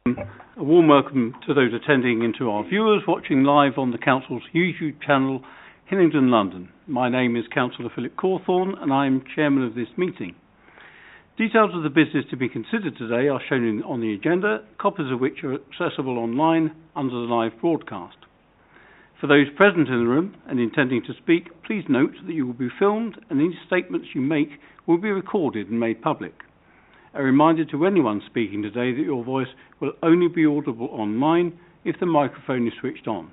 A warm welcome to those attending and to our viewers watching live on the Council's YouTube channel, Hillingdon, London. My name is Councillor Philip Corthorne and I am Chairman of this meeting. Details of the business to be considered today are shown on the agenda, copies of which are accessible online under the live broadcast. For those present in the room and intending to speak, please note that you will be filmed and any statements you make will be recorded and made public. A reminder to anyone speaking today that your voice will only be audible online if the microphone is switched on.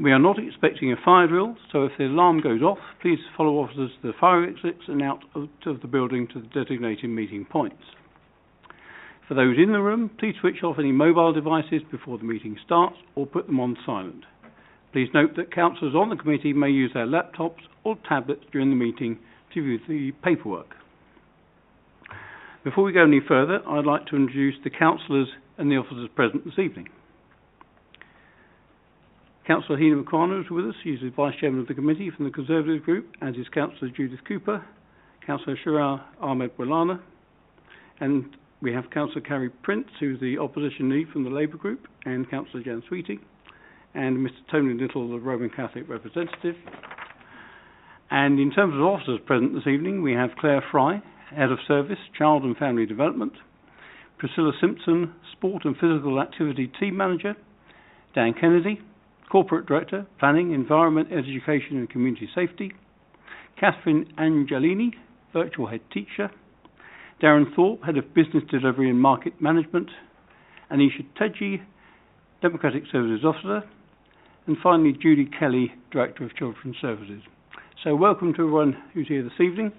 We are not expecting a fire drill, so if the alarm goes off, please follow officers to the fire exits and out of the building to the designated meeting points. For those in the room, please switch off any mobile devices before the meeting starts or put them on silent. Please note that councillors on the committee may use their laptops or tablets during the meeting to view the paperwork. Before we go any further, I'd like to introduce the councillors and the officers present this evening. Councillor Hina McCarno is with us. She's the Vice Chairman of the Committee from the Conservative Group, as is Councillor Judith Cooper, Councillor Shira Ahmed Walana, and we have Councillor Carrie Prince, who's the Opposition Lead from the Labour Group, and Councillor Jan Sweeting, and Mr Tony Little, the Roman Catholic representative. And in terms of officers present this evening, we have Claire Fry, Head of Service, Child and Family Development, Priscilla Simpson, Sport and Physical Activity Team Manager, Dan Kennedy, Corporate Director, Planning, Environment, Education and Community Safety, Catherine Angelini, Virtual Head Teacher, Darren Thorpe, Head of Business Delivery and Market Management, Anisha Teji, Democratic Services Officer, and finally Judy Kelly, Director of Children's Services. So welcome to everyone who's here this evening.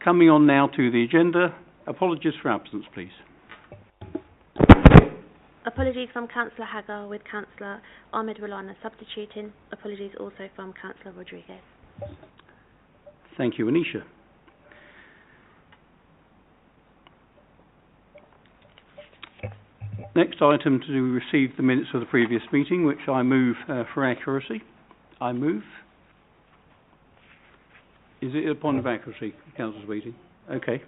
Coming on now to the agenda, apologies for absence, please. Apologies from Councillor Hagar with Councillor Ahmed Walana substituting. Apologies also from Councillor Rodriguez. Thank you, Anisha. Next item to receive the minutes of the previous meeting, which I move for accuracy. I move. Is it a point of accuracy, Councillor Sweeting? Okay.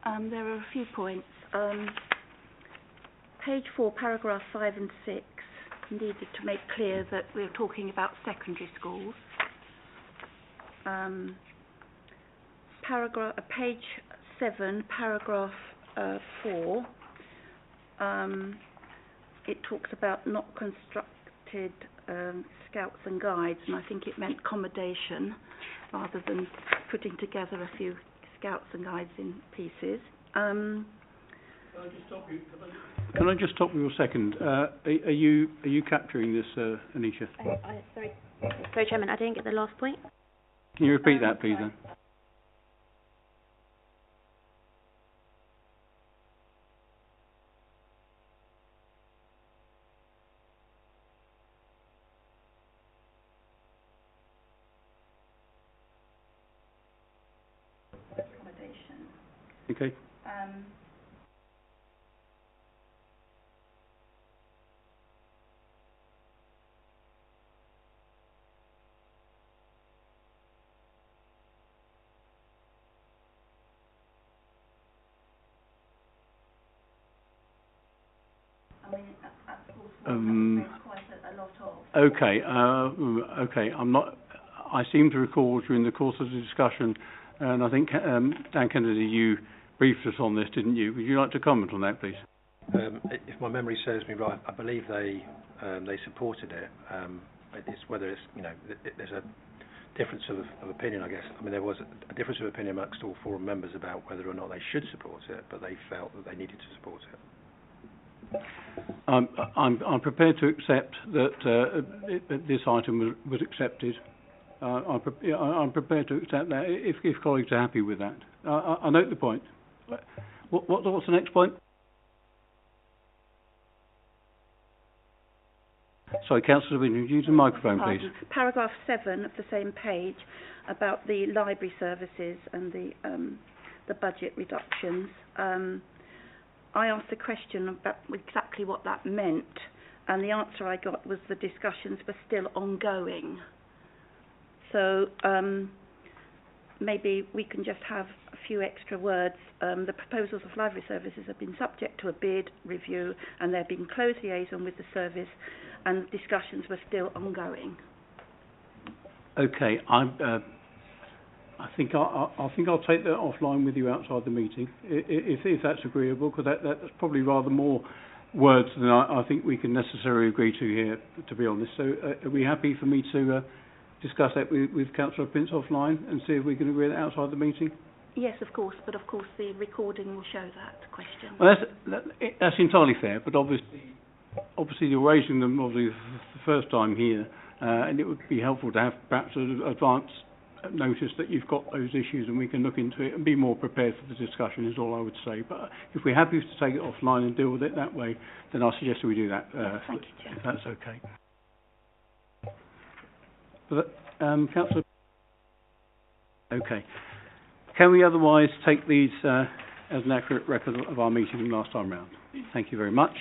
There are a few points. Page 4, paragraph 5 and 6 needed to make clear that we're talking about secondary schools. Page 7, paragraph 4, it talks about not constructed scouts and guides, and I think it meant accommodation rather than putting together a few scouts and guides in pieces. Can I just stop you? Can I just stop you a second? Are you capturing this, Anisha? Sorry, Chairman, I didn't get the last point. Can you repeat that, please, then? Okay. I mean, at there's quite a lot of. Okay. I seem to recall during the course of the discussion, and I think Dan Kennedy, you briefed us on this, didn't you? Would you like to comment on that, please? If my memory serves me right, I believe they supported it. It's whether it's there's a difference of opinion, I guess. I mean, there was a difference of opinion amongst all forum members about whether or not they should support it, but they felt that they needed to support it. I'm prepared to accept that this item was accepted. I'm prepared to accept that if colleagues are happy with that. I note the point. What's the next point? Sorry, Councillor, would you use the microphone, please? Paragraph 7 of the same page about the library services and the budget reductions. I asked a question about exactly what that meant, and the answer I got was the discussions were still ongoing. So maybe we can just have a few extra words. The proposals of library services have been subject to a bid review, and there have been close liaison with the service, and discussions were still ongoing. Okay, I think I'll take that offline with you outside the meeting, if that's agreeable, because that's probably rather more words than I think we can necessarily agree to here, to be honest. So are we happy for me to discuss that with Councillor Prince offline and see if we can agree that outside the meeting? Yes, of course, but of course the recording will show that question. Well, that's entirely fair, but obviously you're raising them obviously the first time here, and it would be helpful to have perhaps an advance notice that you've got those issues and we can look into it and be more prepared for the discussion is all I would say. But if we're happy to take it offline and deal with it that way, then I suggest we do that, Thank you, Chair. if that's okay. But, Councillor? Okay. Can we otherwise take these as an accurate record of our meeting last time round? Thank you very much.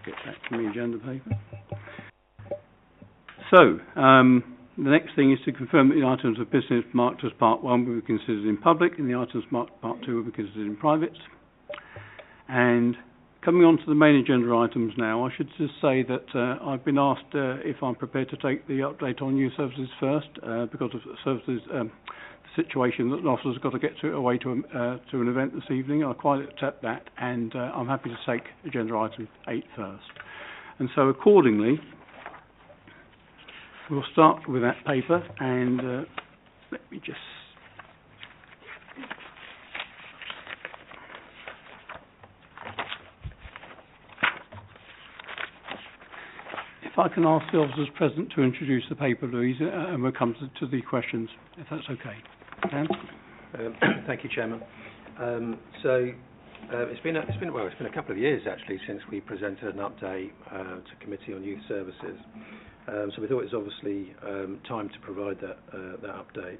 Get back to the agenda paper. So, the next thing is to confirm that the items of business marked as Part 1 will be considered in public and the items marked Part 2 will be considered in private. And coming on to the main agenda items now, I should just say that I've been asked if I'm prepared to take the update on youth services first, because of the services situation that the officers have got to get away to an event this evening. I quite accept that, and I'm happy to take agenda item 8 first. And so accordingly, we'll start with that paper, and let me just... If I can ask the officers present to introduce the paper, Louise, and we'll come to the questions, if that's okay. Dan? Thank you, Chairman. It's been a couple of years actually since we presented an update to Committee on Youth Services. So we thought it was obviously time to provide that update.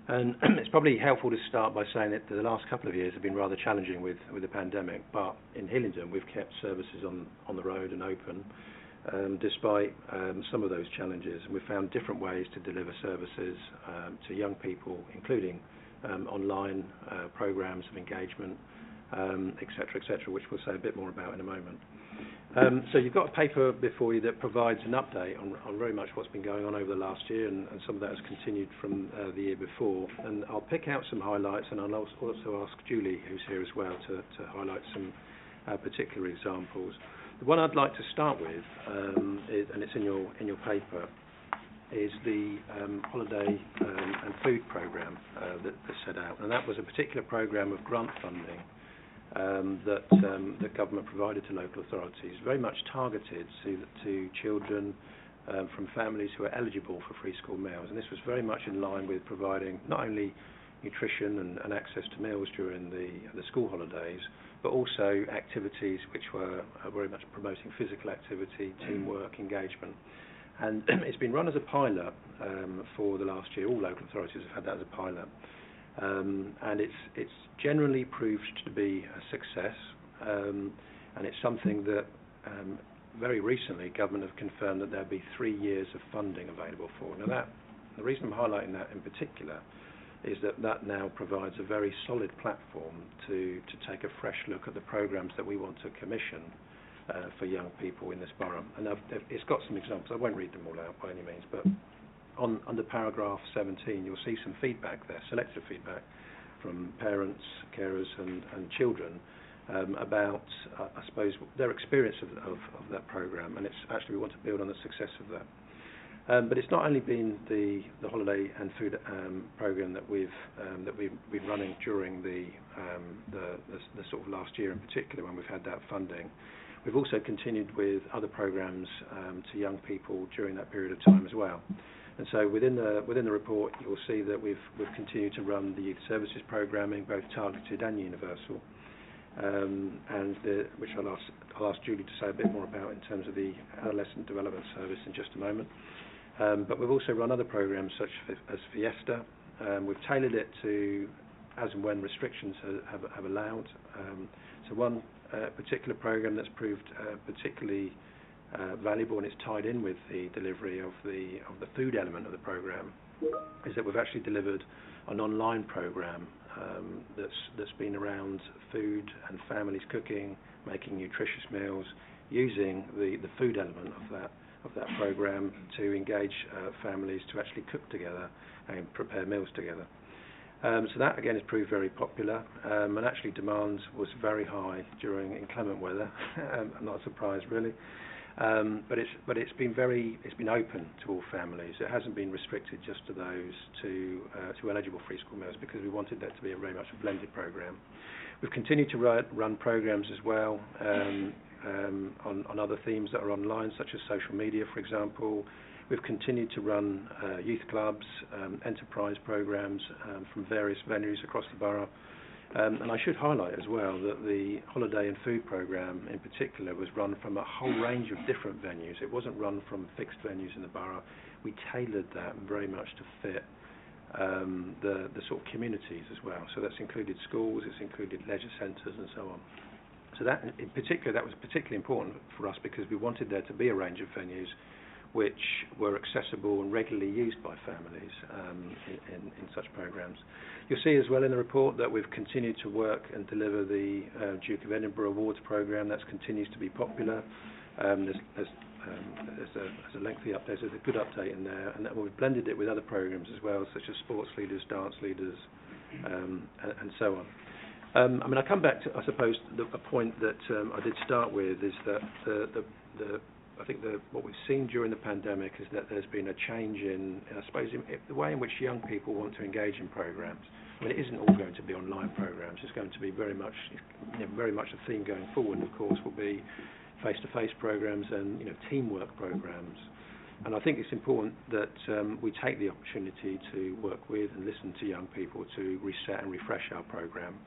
And it's probably helpful to start by saying that the last couple of years have been rather challenging with the pandemic, but in Hillingdon we've kept services on the road and open despite some of those challenges. And we've found different ways to deliver services to young people, including online programs of engagement, etc., which we'll say a bit more about in a moment. So you've got a paper before you that provides an update on very much what's been going on over the last year, and some of that has continued from the year before. And I'll pick out some highlights, and I'll also ask Julie, who's here as well, to highlight some particular examples. The one I'd like to start with, is, and it's in your paper, is the holiday and food programme that's set out. And that was a particular programme of grant funding that the government provided to local authorities, very much targeted to children from families who are eligible for free school meals. And this was very much in line with providing not only nutrition and access to meals during the school holidays, but also activities which were very much promoting physical activity, teamwork, engagement. And it's been run as a pilot for the last year. All local authorities have had that as a pilot. And it's generally proved to be a success, and it's something that very recently government have confirmed that there'll be 3 years of funding available for. Now the reason I'm highlighting that in particular is that now provides a very solid platform to take a fresh look at the programmes that we want to commission for young people in this borough. And it's got some examples. I won't read them all out by any means, but under paragraph 17 you'll see some feedback there, selective feedback from parents, carers and children about, I suppose, their experience of that programme, and it's actually we want to build on the success of that. But it's not only been the holiday and food programme that we've been running during the sort of last year in particular when we've had that funding. We've also continued with other programmes to young people during that period of time as well. And so within the report you'll see that we've continued to run the youth services programming, both targeted and universal, which I'll ask Julie to say a bit more about in terms of the adolescent development service in just a moment. But we've also run other programmes such as Fiesta. We've tailored it to as and when restrictions have allowed. So one particular programme that's proved particularly valuable, and it's tied in with the delivery of the food element of the programme, is that we've actually delivered an online programme that's been around food and families cooking, making nutritious meals, using the food element of that programme to engage families to actually cook together and prepare meals together. So that again has proved very popular, and actually demand was very high during inclement weather. Not a surprise really, but it's been open to all families. It hasn't been restricted just to those to eligible free school meals, because we wanted that to be very much a blended programme. We've continued to run programmes as well on other themes that are online, such as social media, for example. We've continued to run youth clubs, enterprise programmes from various venues across the borough. And I should highlight as well that the holiday and food programme in particular was run from a whole range of different venues. It wasn't run from fixed venues in the borough. We tailored that very much to fit the sort of communities as well. So that's included schools, it's included leisure centres and so on. So that in particular, that was particularly important for us, because we wanted there to be a range of venues which were accessible and regularly used by families in such programmes. You'll see as well in the report that we've continued to work and deliver the Duke of Edinburgh Awards programme. That continues to be popular. There's a lengthy update, there's a good update in there, and that we've blended it with other programmes as well, such as sports leaders, dance leaders, and so on. I mean, I come back to, I suppose, a point that I did start with, is that I think what we've seen during the pandemic is that there's been a change in, I suppose, in the way in which young people want to engage in programmes. I mean, it isn't all going to be online programmes. It's going to be very much a theme going forward. Of course, will be face-to-face programmes and teamwork programmes. And I think it's important that we take the opportunity to work with and listen to young people to reset and refresh our programme.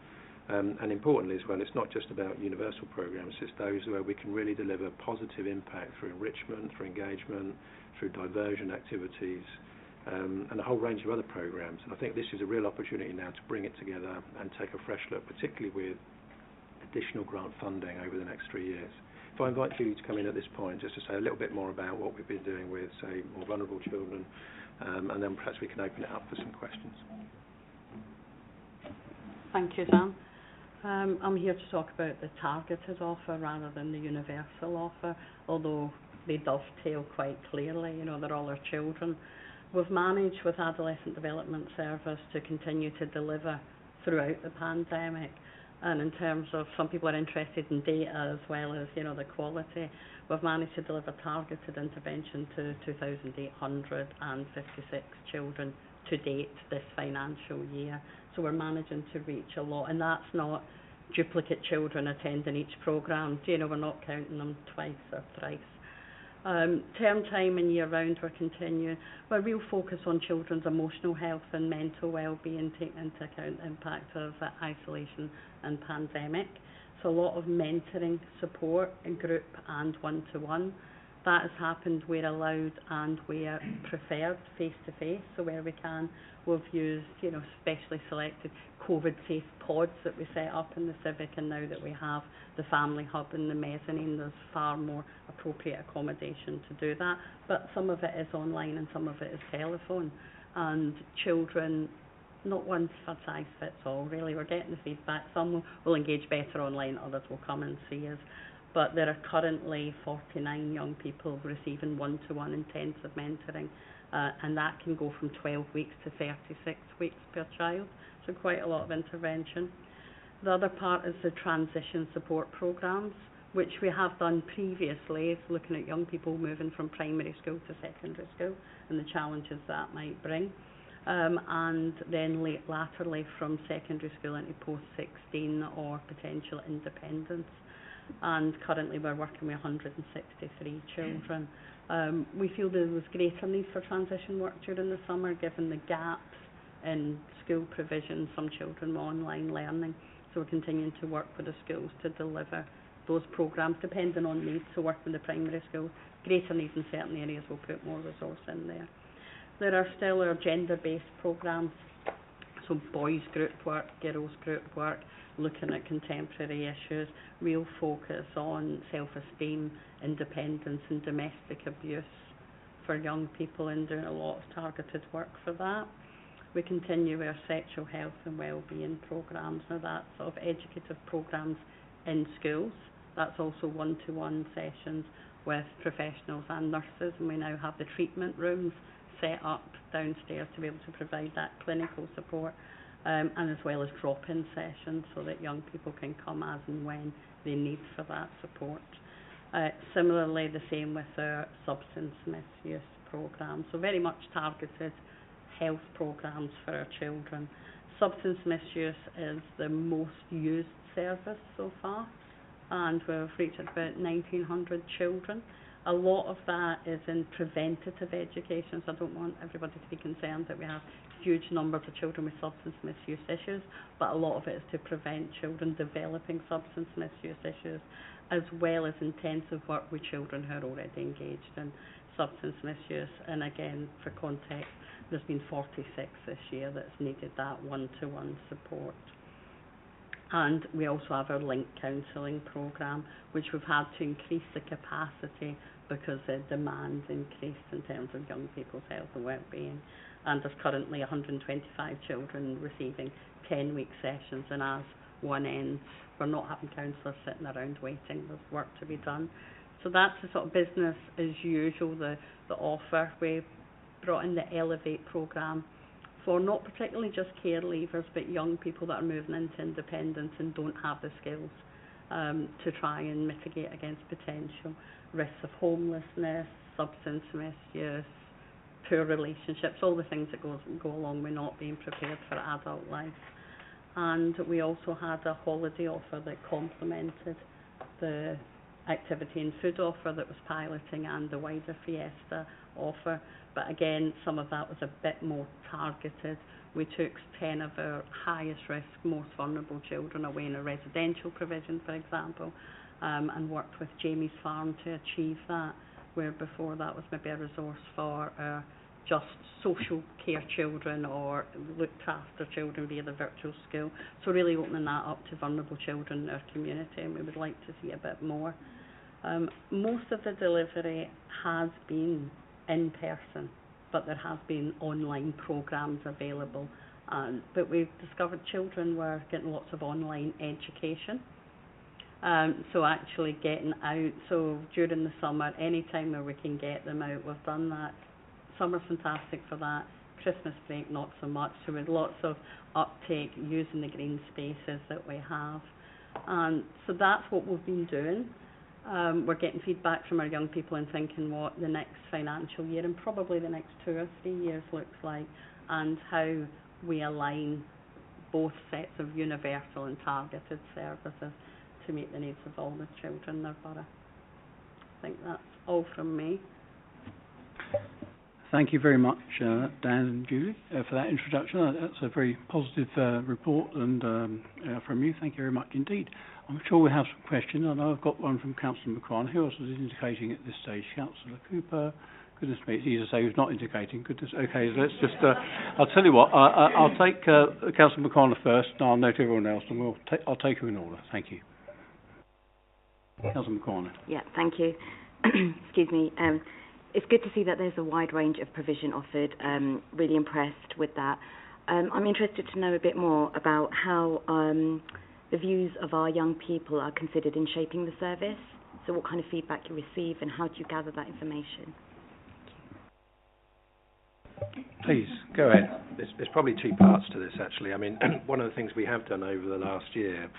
And importantly as well, it's not just about universal programmes, it's those where we can really deliver positive impact through enrichment, through engagement, through diversion activities, and a whole range of other programmes. And I think this is a real opportunity now to bring it together and take a fresh look, particularly with additional grant funding over the next 3 years. If I invite you to come in at this point, just to say a little bit more about what we've been doing with, say, more vulnerable children, and then perhaps we can open it up for some questions. Thank you, Dan. I'm here to talk about the targeted offer rather than the universal offer, although they dovetail quite clearly, they're all our children. We've managed with Adolescent Development Service to continue to deliver throughout the pandemic, and in terms of, some people are interested in data as well as, the quality, we've managed to deliver targeted intervention to 2,856 children to date this financial year. So we're managing to reach a lot, and that's not duplicate children attending each programme. We're not counting them twice or thrice. Term time and year round we're continuing. We're real focus on children's emotional health and mental well-being, taking into account the impact of isolation and pandemic. So a lot of mentoring support in group and one-to-one. That has happened where allowed and where preferred face-to-face. So where we can, we've used, specially selected COVID-safe pods that we set up in the Civic, and now that we have the Family Hub in the mezzanine, there's far more appropriate accommodation to do that. But some of it is online and some of it is telephone. And children, not one size fits all, really. We're getting the feedback. Some will engage better online, others will come and see us. But there are currently 49 young people receiving one-to-one intensive mentoring, and that can go from 12 weeks to 36 weeks per child, so quite a lot of intervention. The other part is the transition support programmes, which we have done previously. It's looking at young people moving from primary school to secondary school and the challenges that might bring. And then laterally from secondary school into post-16 or potential independence. And currently we're working with 163 children. We feel there was greater need for transition work during the summer, given the gaps in school provision, some children were online learning. So we're continuing to work with the schools to deliver those programmes, depending on needs. So work with the primary schools, greater needs in certain areas, we'll put more resource in there. There are still our gender-based programmes. So boys group work, girls group work, looking at contemporary issues, real focus on self-esteem, independence and domestic abuse for young people, and doing a lot of targeted work for that. We continue our sexual health and wellbeing programmes. Now that's sort of educative programmes in schools. That's also one-to-one sessions with professionals and nurses, and we now have the treatment rooms set up downstairs to be able to provide that clinical support, and as well as drop-in sessions so that young people can come as and when they need for that support. Similarly, the same with our substance misuse programme, so very much targeted health programmes for our children. Substance misuse is the most used service so far, and we've reached about 1,900 children. A lot of that is in preventative education, so I don't want everybody to be concerned that we have huge numbers of children with substance misuse issues, but a lot of it is to prevent children developing substance misuse issues, as well as intensive work with children who are already engaged in substance misuse. And again, for context, there's been 46 this year that's needed that one-to-one support. And we also have our link counselling programme, which we've had to increase the capacity because the demand increased in terms of young people's health and wellbeing. And there's currently 125 children receiving 10-week sessions, and as one ends, we're not having counsellors sitting around waiting. There's work to be done. So that's the sort of business as usual, the offer. We brought in the Elevate programme for not particularly just care leavers, but young people that are moving into independence and don't have the skills to try and mitigate against potential risks of homelessness, substance misuse, poor relationships, all the things that go along with not being prepared for adult life. And we also had a holiday offer that complemented the activity and food offer that was piloting and the wider Fiesta offer. But again, some of that was a bit more targeted. We took 10 of our highest risk, most vulnerable children away in a residential provision, for example, and worked with Jamie's Farm to achieve that, where before that was maybe a resource for just social care children or looked after children via the virtual school. So really opening that up to vulnerable children in our community, and we would like to see a bit more. Most of the delivery has been in person, but there have been online programmes available. But we've discovered children were getting lots of online education. So actually getting out, so during the summer, any time where we can get them out, we've done that. Summer's fantastic for that. Christmas break, not so much. So with lots of uptake using the green spaces that we have. So that's what we've been doing. We're getting feedback from our young people and thinking what the next financial year and probably the next 2 or 3 years looks like, and how we align both sets of universal and targeted services to meet the needs of all the children in our borough. I think that's all from me. Thank you very much, Dan and Julie, for that introduction. That's a very positive report and from you. Thank you very much indeed. I'm sure we have some questions. I know I've got one from Councillor McCron. Who else is indicating at this stage? Councillor Cooper. Goodness me, it's easy to say who's not indicating. Goodness. Okay, let's just. I'll tell you what. I'll take Councillor McCron first, and I'll note everyone else, and I'll take you in order. Thank you. Councillor McCron. Yeah, thank you. Excuse me. It's good to see that there's a wide range of provision offered. Really impressed with that. I'm interested to know a bit more about how the views of our young people are considered in shaping the service. So what kind of feedback you receive and how do you gather that information? Please, go ahead. There's probably two parts to this, actually. I mean, one of the things we have done over the last year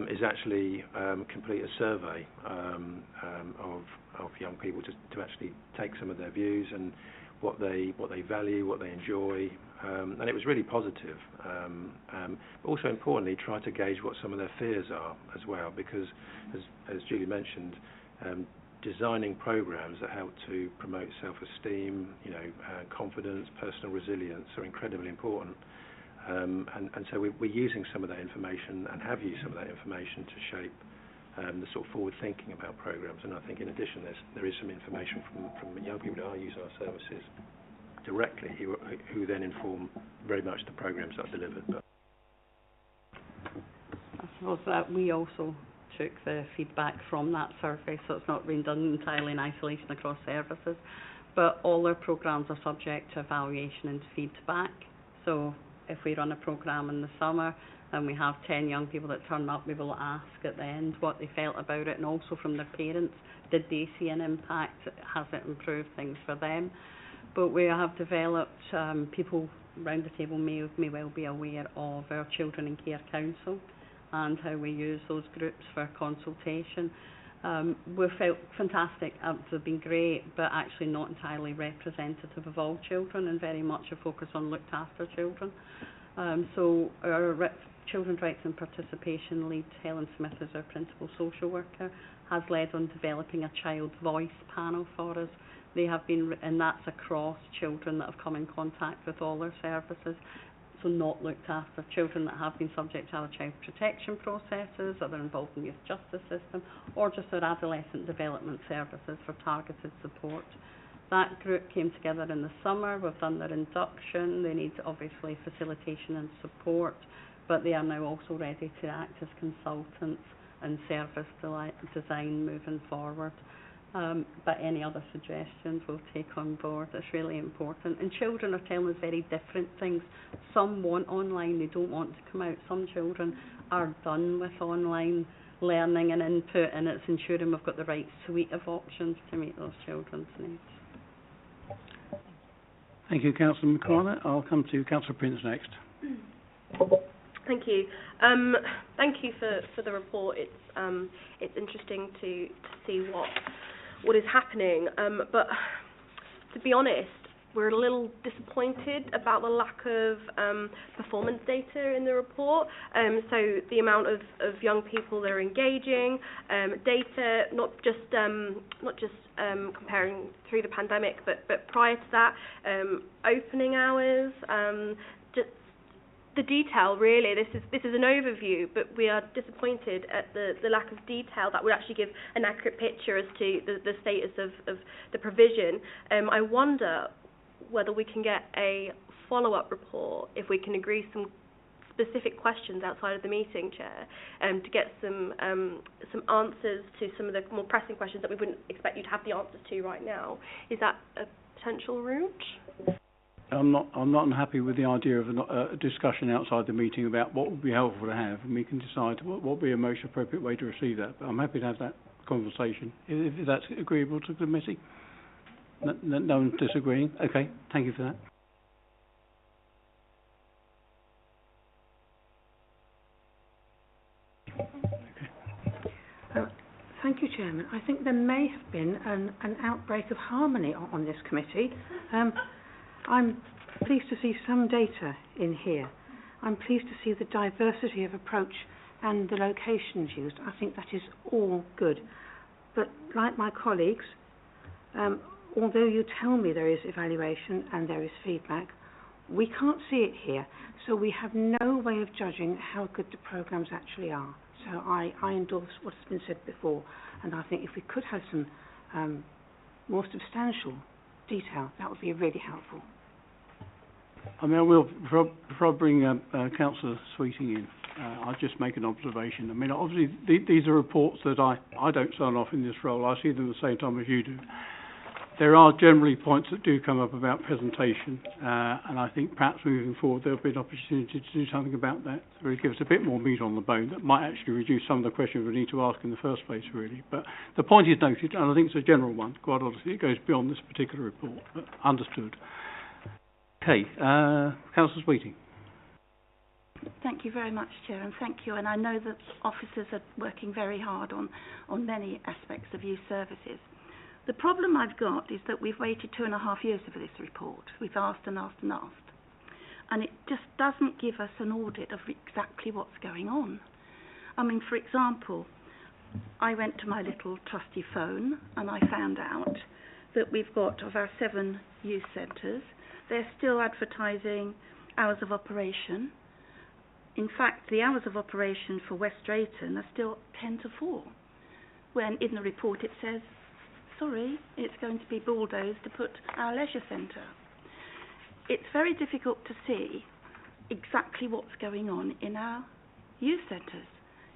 is actually complete a survey of young people to actually take some of their views and what they value, what they enjoy, and it was really positive. But also importantly, try to gauge what some of their fears are as well, because as Julie mentioned, designing programs that help to promote self-esteem, confidence, personal resilience are incredibly important. And so we're using some of that information and have used some of that information to shape the sort of forward thinking about programs. And I think in addition there is some information from young people that are using our services. directly, who then inform very much the programmes that are delivered. But I suppose that we also took the feedback from that survey, so it's not been done entirely in isolation across services. But all our programmes are subject to evaluation and feedback. So if we run a programme in the summer and we have 10 young people that turn up, we will ask at the end what they felt about it, and also from their parents, did they see an impact? Has it improved things for them? But we have developed, people round the table may well be aware of our Children in Care Council and how we use those groups for consultation. We've felt fantastic, they've been great, but actually not entirely representative of all children, and very much a focus on looked after children. So our Children's Rights and Participation lead, Helen Smith, is our principal social worker, has led on developing a child voice panel for us. They have been, and that's across children that have come in contact with all our services. So not looked after children that have been subject to other child protection processes, or they're involved in the youth justice system, or just our adolescent development services for targeted support. That group came together in the summer. We've done their induction. They need obviously facilitation and support, but they are now also ready to act as consultants and service design moving forward. But any other suggestions we'll take on board. It's really important. And children are telling us very different things. Some want online, they don't want to come out. Some children are done with online learning and input, and it's ensuring we've got the right suite of options to meet those children's needs. Thank you, Councillor McCartney. I'll come to Councillor Prince next. Thank you. Thank you for the report. It's interesting to see what is happening. But to be honest, we're a little disappointed about the lack of performance data in the report. So the amount of young people that are engaging, data, not just comparing through the pandemic, but prior to that, opening hours, just the detail. Really, this is an overview, but we are disappointed at the lack of detail that would actually give an accurate picture as to the status of the provision. I wonder whether we can get a follow-up report, if we can agree some specific questions outside of the meeting, Chair, to get some answers to some of the more pressing questions that we wouldn't expect you to have the answers to right now. Is that a potential route? I'm not unhappy with the idea of a discussion outside the meeting about what would be helpful to have, and we can decide what would be a most appropriate way to receive that. But I'm happy to have that conversation, if that's agreeable to the committee. No one's disagreeing? Okay, thank you for that. Thank you, Chairman. I think there may have been an outbreak of harmony on this committee. I'm pleased to see some data in here. I'm pleased to see the diversity of approach and the locations used. I think that is all good. But like my colleagues, although you tell me there is evaluation and there is feedback, we can't see it here, so we have no way of judging how good the programmes actually are. So I endorse what has been said before, and I think if we could have some more substantial detail, that would be really helpful. I mean, I will, before I bring Councillor Sweeting in, I'll just make an observation. I mean, obviously, these are reports that I don't sign off in this role. I see them at the same time as you do. There are generally points that do come up about presentation, and I think perhaps moving forward there'll be an opportunity to do something about that, to really give us a bit more meat on the bone that might actually reduce some of the questions we need to ask in the first place, really. But the point is noted, and I think it's a general one. Quite honestly, it goes beyond this particular report, but understood. Okay, Councillor Sweeting. Thank you very much, Chair, and thank you. And I know that officers are working very hard on many aspects of youth services. The problem I've got is that we've waited 2.5 years for this report. We've asked and asked and asked. And it just doesn't give us an audit of exactly what's going on. I mean, for example, I went to my little trusty phone and I found out that we've got, of our 7 youth centres, they're still advertising hours of operation. In fact, the hours of operation for West Drayton are still 10 to 4, when in the report it says, sorry, it's going to be bulldozed to put our leisure centre. it's very difficult to see exactly what's going on in our youth centres.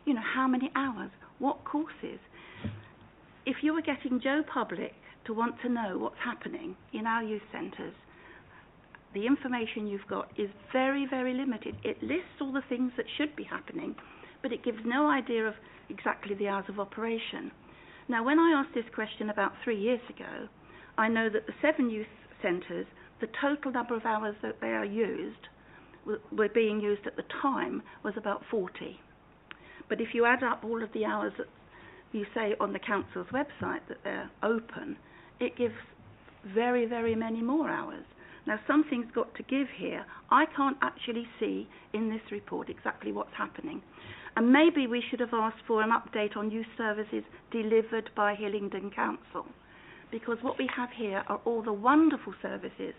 You know, how many hours, what courses. If you were getting Joe Public to want to know what's happening in our youth centres, the information you've got is very, very limited. It lists all the things that should be happening, but it gives no idea of exactly the hours of operation. Now, when I asked this question about 3 years ago, I know that the 7 youth centres, the total number of hours that they are used, were being used at the time, was about 40. But if you add up all of the hours that you say on the council's website that they're open, it gives very, very many more hours. Now, something's got to give here. I can't actually see in this report exactly what's happening. And maybe we should have asked for an update on youth services delivered by Hillingdon Council, because what we have here are all the wonderful services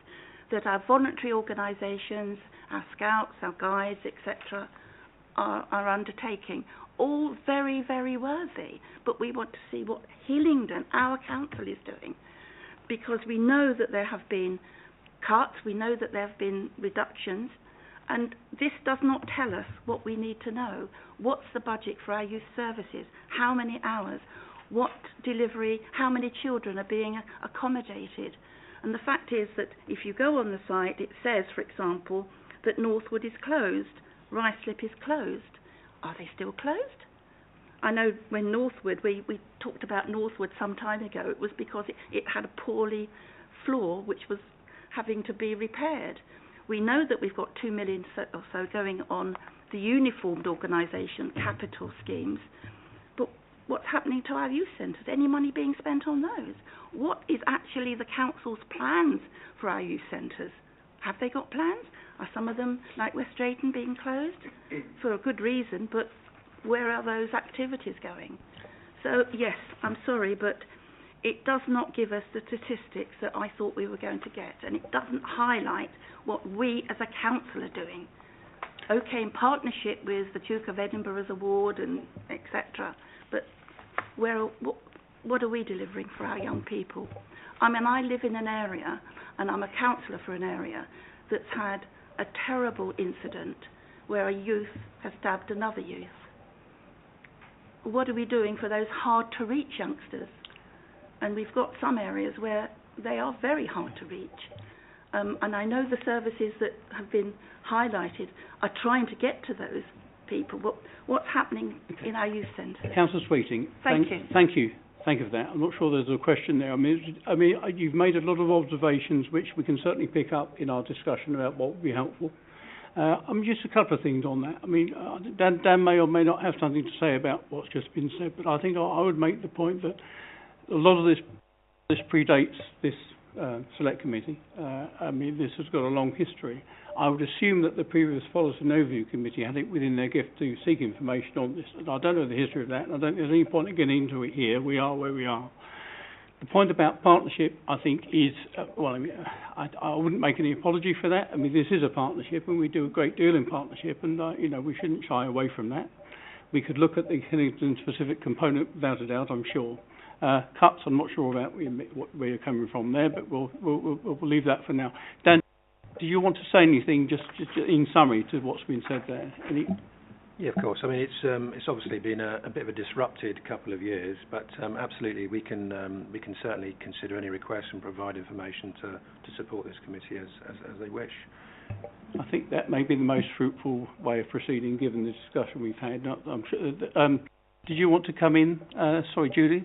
that our voluntary organisations, our scouts, our guides, etc., are undertaking. All very, very worthy. But we want to see what Hillingdon, our council, is doing, because we know that there have been cuts, we know that there have been reductions, and this does not tell us what we need to know. What's the budget for our youth services? How many hours? What delivery? How many children are being accommodated? And the fact is that if you go on the site, it says, for example, that Northwood is closed, Ruislip is closed. Are they still closed? I know when Northwood, we talked about Northwood some time ago, it was because it had a poorly floor which was having to be repaired. We know that we've got 2 million or so going on the uniformed organisation capital schemes, but what's happening to our youth centres? Any money being spent on those? What is actually the council's plans for our youth centres? Have they got plans? Are some of them, like West Drayton, being closed for a good reason, but where are those activities going? So, yes, I'm sorry, but it does not give us the statistics that I thought we were going to get, and it doesn't highlight what we as a council are doing. Okay, in partnership with the Duke of Edinburgh's award and etc., but what are we delivering for our young people? I mean, I live in an area, and I'm a councillor for an area that's had a terrible incident where a youth has stabbed another youth. What are we doing for those hard-to-reach youngsters? And we've got some areas where they are very hard to reach. And I know the services that have been highlighted are trying to get to those people. What's happening in our youth centres? Councillor Sweeting, Thank you. Thank you for that. I'm not sure there's a question there. I mean, you've made a lot of observations which we can certainly pick up in our discussion about what would be helpful. Just a couple of things on that. I mean, Dan may or may not have something to say about what's just been said, but I think I would make the point that a lot of this predates this select committee. I mean, this has got a long history. I would assume that the previous Policy and Overview Committee had it within their gift to seek information on this. And I don't know the history of that, and I don't think there's any point in getting into it here. We are where we are. The point about partnership, I think, is, I wouldn't make any apology for that. I mean, this is a partnership, and we do a great deal in partnership, and, we shouldn't shy away from that. We could look at the Hillingdon-specific component, without a doubt, I'm sure. Cuts, I'm not sure about where you're coming from there, but we'll leave that for now. Dan, do you want to say anything, just in summary, to what's been said there? Yeah, of course. I mean, it's obviously been a bit of a disrupted couple of years, but absolutely we can certainly consider any requests and provide information to support this committee as they wish. I think that may be the most fruitful way of proceeding, given the discussion we've had. I'm sure, did you want to come in? Sorry, Judy.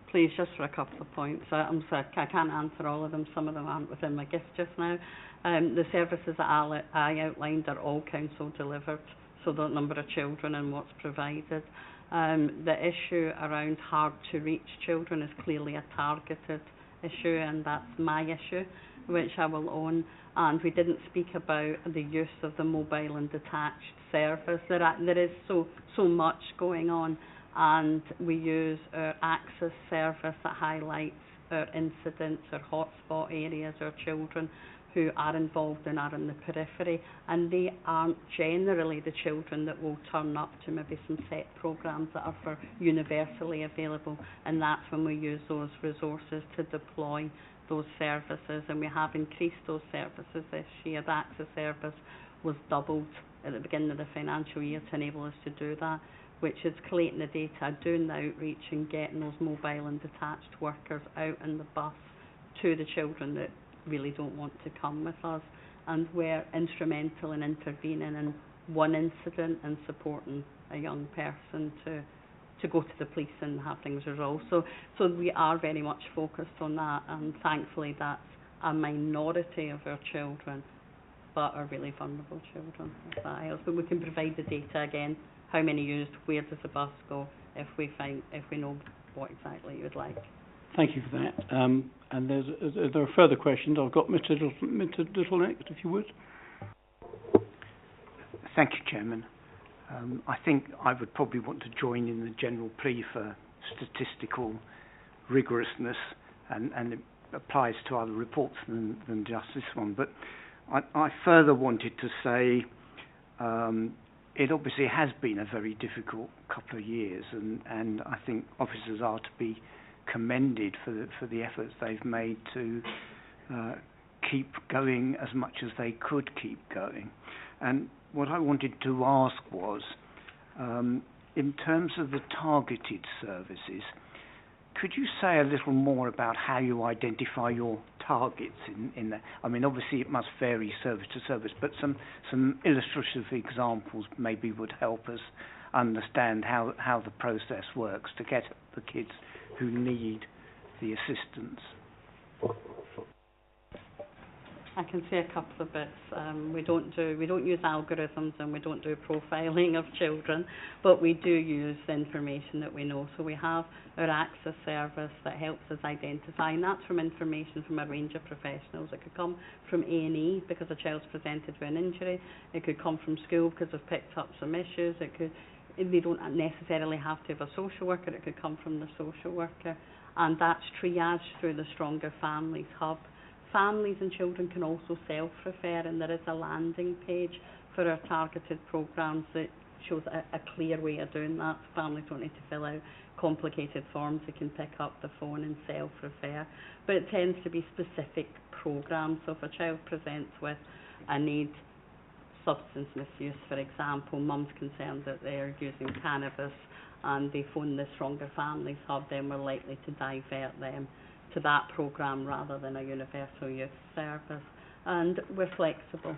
Please, just for a couple of points. I'm sorry, I can't answer all of them. Some of them aren't within my gift just now. The services that I outlined are all council delivered, so the number of children and what's provided. The issue around hard to reach children is clearly a targeted issue, and that's my issue, which I will own. And we didn't speak about the use of the mobile and detached service. There is so much going on, and we use our access service that highlights our incidents, our hotspot areas, our children who are involved and are in the periphery, and they aren't generally the children that will turn up to maybe some set programmes that are for universally available, and that's when we use those resources to deploy those services, and we have increased those services this year. The access service was doubled at the beginning of the financial year to enable us to do that, which is collating the data, doing the outreach and getting those mobile and detached workers out in the bus to the children that really don't want to come with us. And we're instrumental in intervening in one incident and supporting a young person to go to the police and have things resolved. So we are very much focused on that, and thankfully that's a minority of our children, but are really vulnerable children, if that helps. But we can provide the data again, how many used, where does the bus go, if we know what exactly you would like. Thank you for that. And there are further questions. I've got Mr. Little next, if you would. Thank you, Chairman. I think I would probably want to join in the general plea for statistical rigorousness, and it applies to other reports than just this one. But I further wanted to say it obviously has been a very difficult couple of years, and I think officers are to be commended for the efforts they've made to keep going as much as they could keep going. And what I wanted to ask was, in terms of the targeted services, could you say a little more about how you identify your targets in that? I mean, obviously it must vary service to service, but some illustrative examples maybe would help us understand how the process works to get the kids who need the assistance. I can say a couple of bits. We don't use algorithms, and we don't do profiling of children, but we do use the information that we know. So we have our access service that helps us identify, and that's from information from a range of professionals. It could come from A&E because a child's presented with an injury. It could come from school because they've picked up some issues. They don't necessarily have to have a social worker. It could come from the social worker, and that's triaged through the Stronger Families Hub. Families and children can also self-refer, and there is a landing page for our targeted programmes that shows a clear way of doing that. Families don't need to fill out complicated forms. They can pick up the phone and self-refer. But it tends to be specific programmes. So if a child presents with a need, substance misuse, for example, mum's concerned that they're using cannabis and they phone the Stronger Families Hub, then we're likely to divert them to that programme rather than a universal youth service. And we're flexible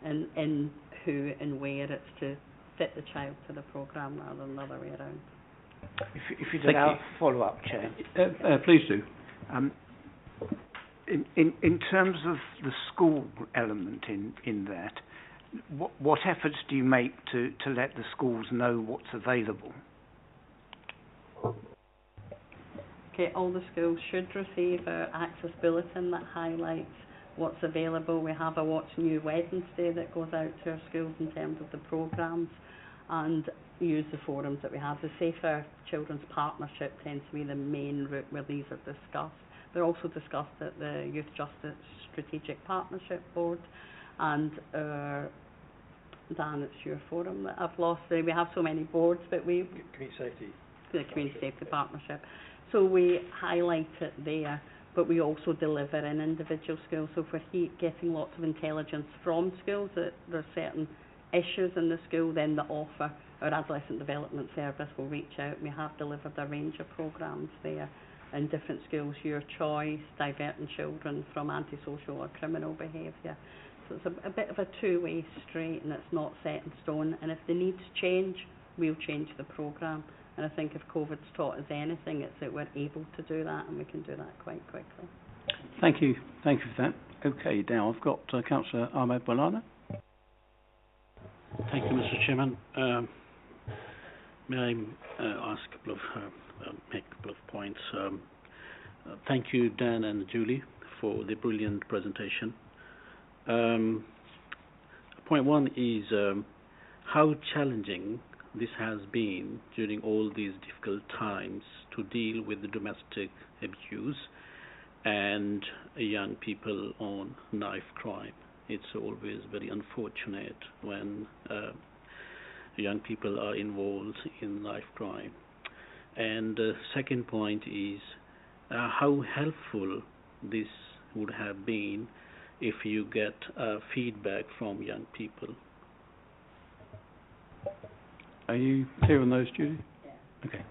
in who and where it's to fit the child to the programme rather than the other way around. If you allow a follow-up, Chair. Please do. In terms of the school element in that, what efforts do you make to let the schools know what's available? Okay, all the schools should receive our access bulletin that highlights what's available. We have a What's New Wednesday that goes out to our schools in terms of the programmes, and use the forums that we have. The Safer Children's Partnership tends to be the main route where these are discussed. They're also discussed at the Youth Justice Strategic Partnership Board, and Dan, it's your forum that I've lost. We have so many boards, but Community Safety. The Community Safety Partnership. So we highlight it there, but we also deliver in individual schools. So if we're getting lots of intelligence from schools that there are certain issues in the school, then the offer, our Adolescent Development Service, will reach out. We have delivered a range of programmes there in different schools, Your Choice, diverting children from antisocial or criminal behaviour. So it's a bit of a two-way street, and it's not set in stone. And if the needs change, we'll change the programme. And I think if COVID's taught us anything, it's that we're able to do that, and we can do that quite quickly. Thank you for that. Okay, now I've got Councillor Ahmed Bolana. Thank you, Mr. Chairman. May I ask a couple of make a couple of points? Thank you, Dan and Julie, for the brilliant presentation. Point one is how challenging this has been during all these difficult times to deal with the domestic abuse and young people on knife crime. It's always very unfortunate when young people are involved in knife crime. And the second point is how helpful this would have been if you get feedback from young people. Are you clear on those, Judy? Yeah. Okay.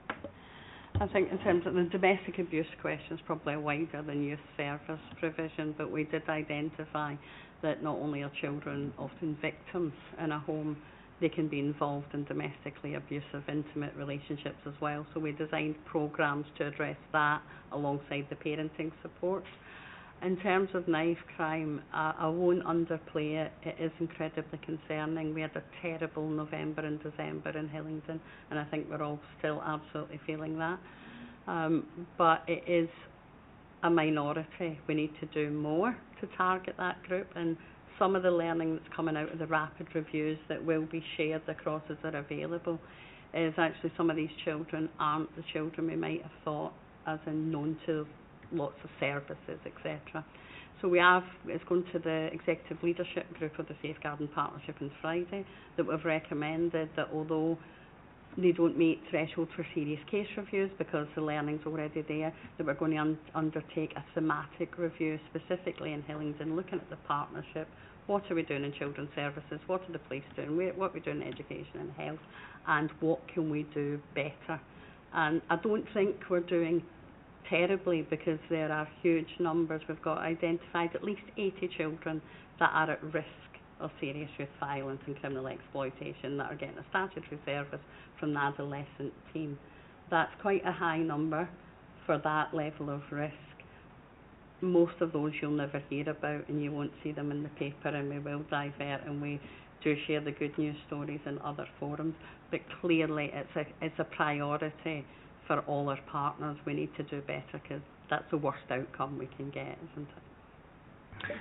I think in terms of the domestic abuse question is probably wider than youth service provision, but we did identify that not only are children often victims in a home, they can be involved in domestically abusive intimate relationships as well. So we designed programmes to address that alongside the parenting support. In terms of knife crime, I won't underplay it. It is incredibly concerning. We had a terrible November and December in Hillingdon, and I think we're all still absolutely feeling that. But it is a minority. We need to do more to target that group, and some of the learning that's coming out of the rapid reviews that will be shared across as they're available is actually some of these children aren't the children we might have thought, as in known to lots of services, etc. So we have, it's going to the executive leadership group of the Safeguarding Partnership on Friday, that we've recommended that although they don't meet thresholds for serious case reviews because the learning's already there, that we're going to undertake a thematic review specifically in Hillingdon, looking at the partnership. What are we doing in children's services? What are the police doing? What are we doing in education and health? And what can we do better? And I don't think we're doing terribly because there are huge numbers. We've got identified at least 80 children that are at risk of serious youth violence and criminal exploitation that are getting a statutory service from the adolescent team. That's quite a high number for that level of risk. Most of those you'll never hear about and you won't see them in the paper, and we will divert and we do share the good news stories in other forums, but clearly it's a priority for all our partners. We need to do better because that's the worst outcome we can get, isn't it?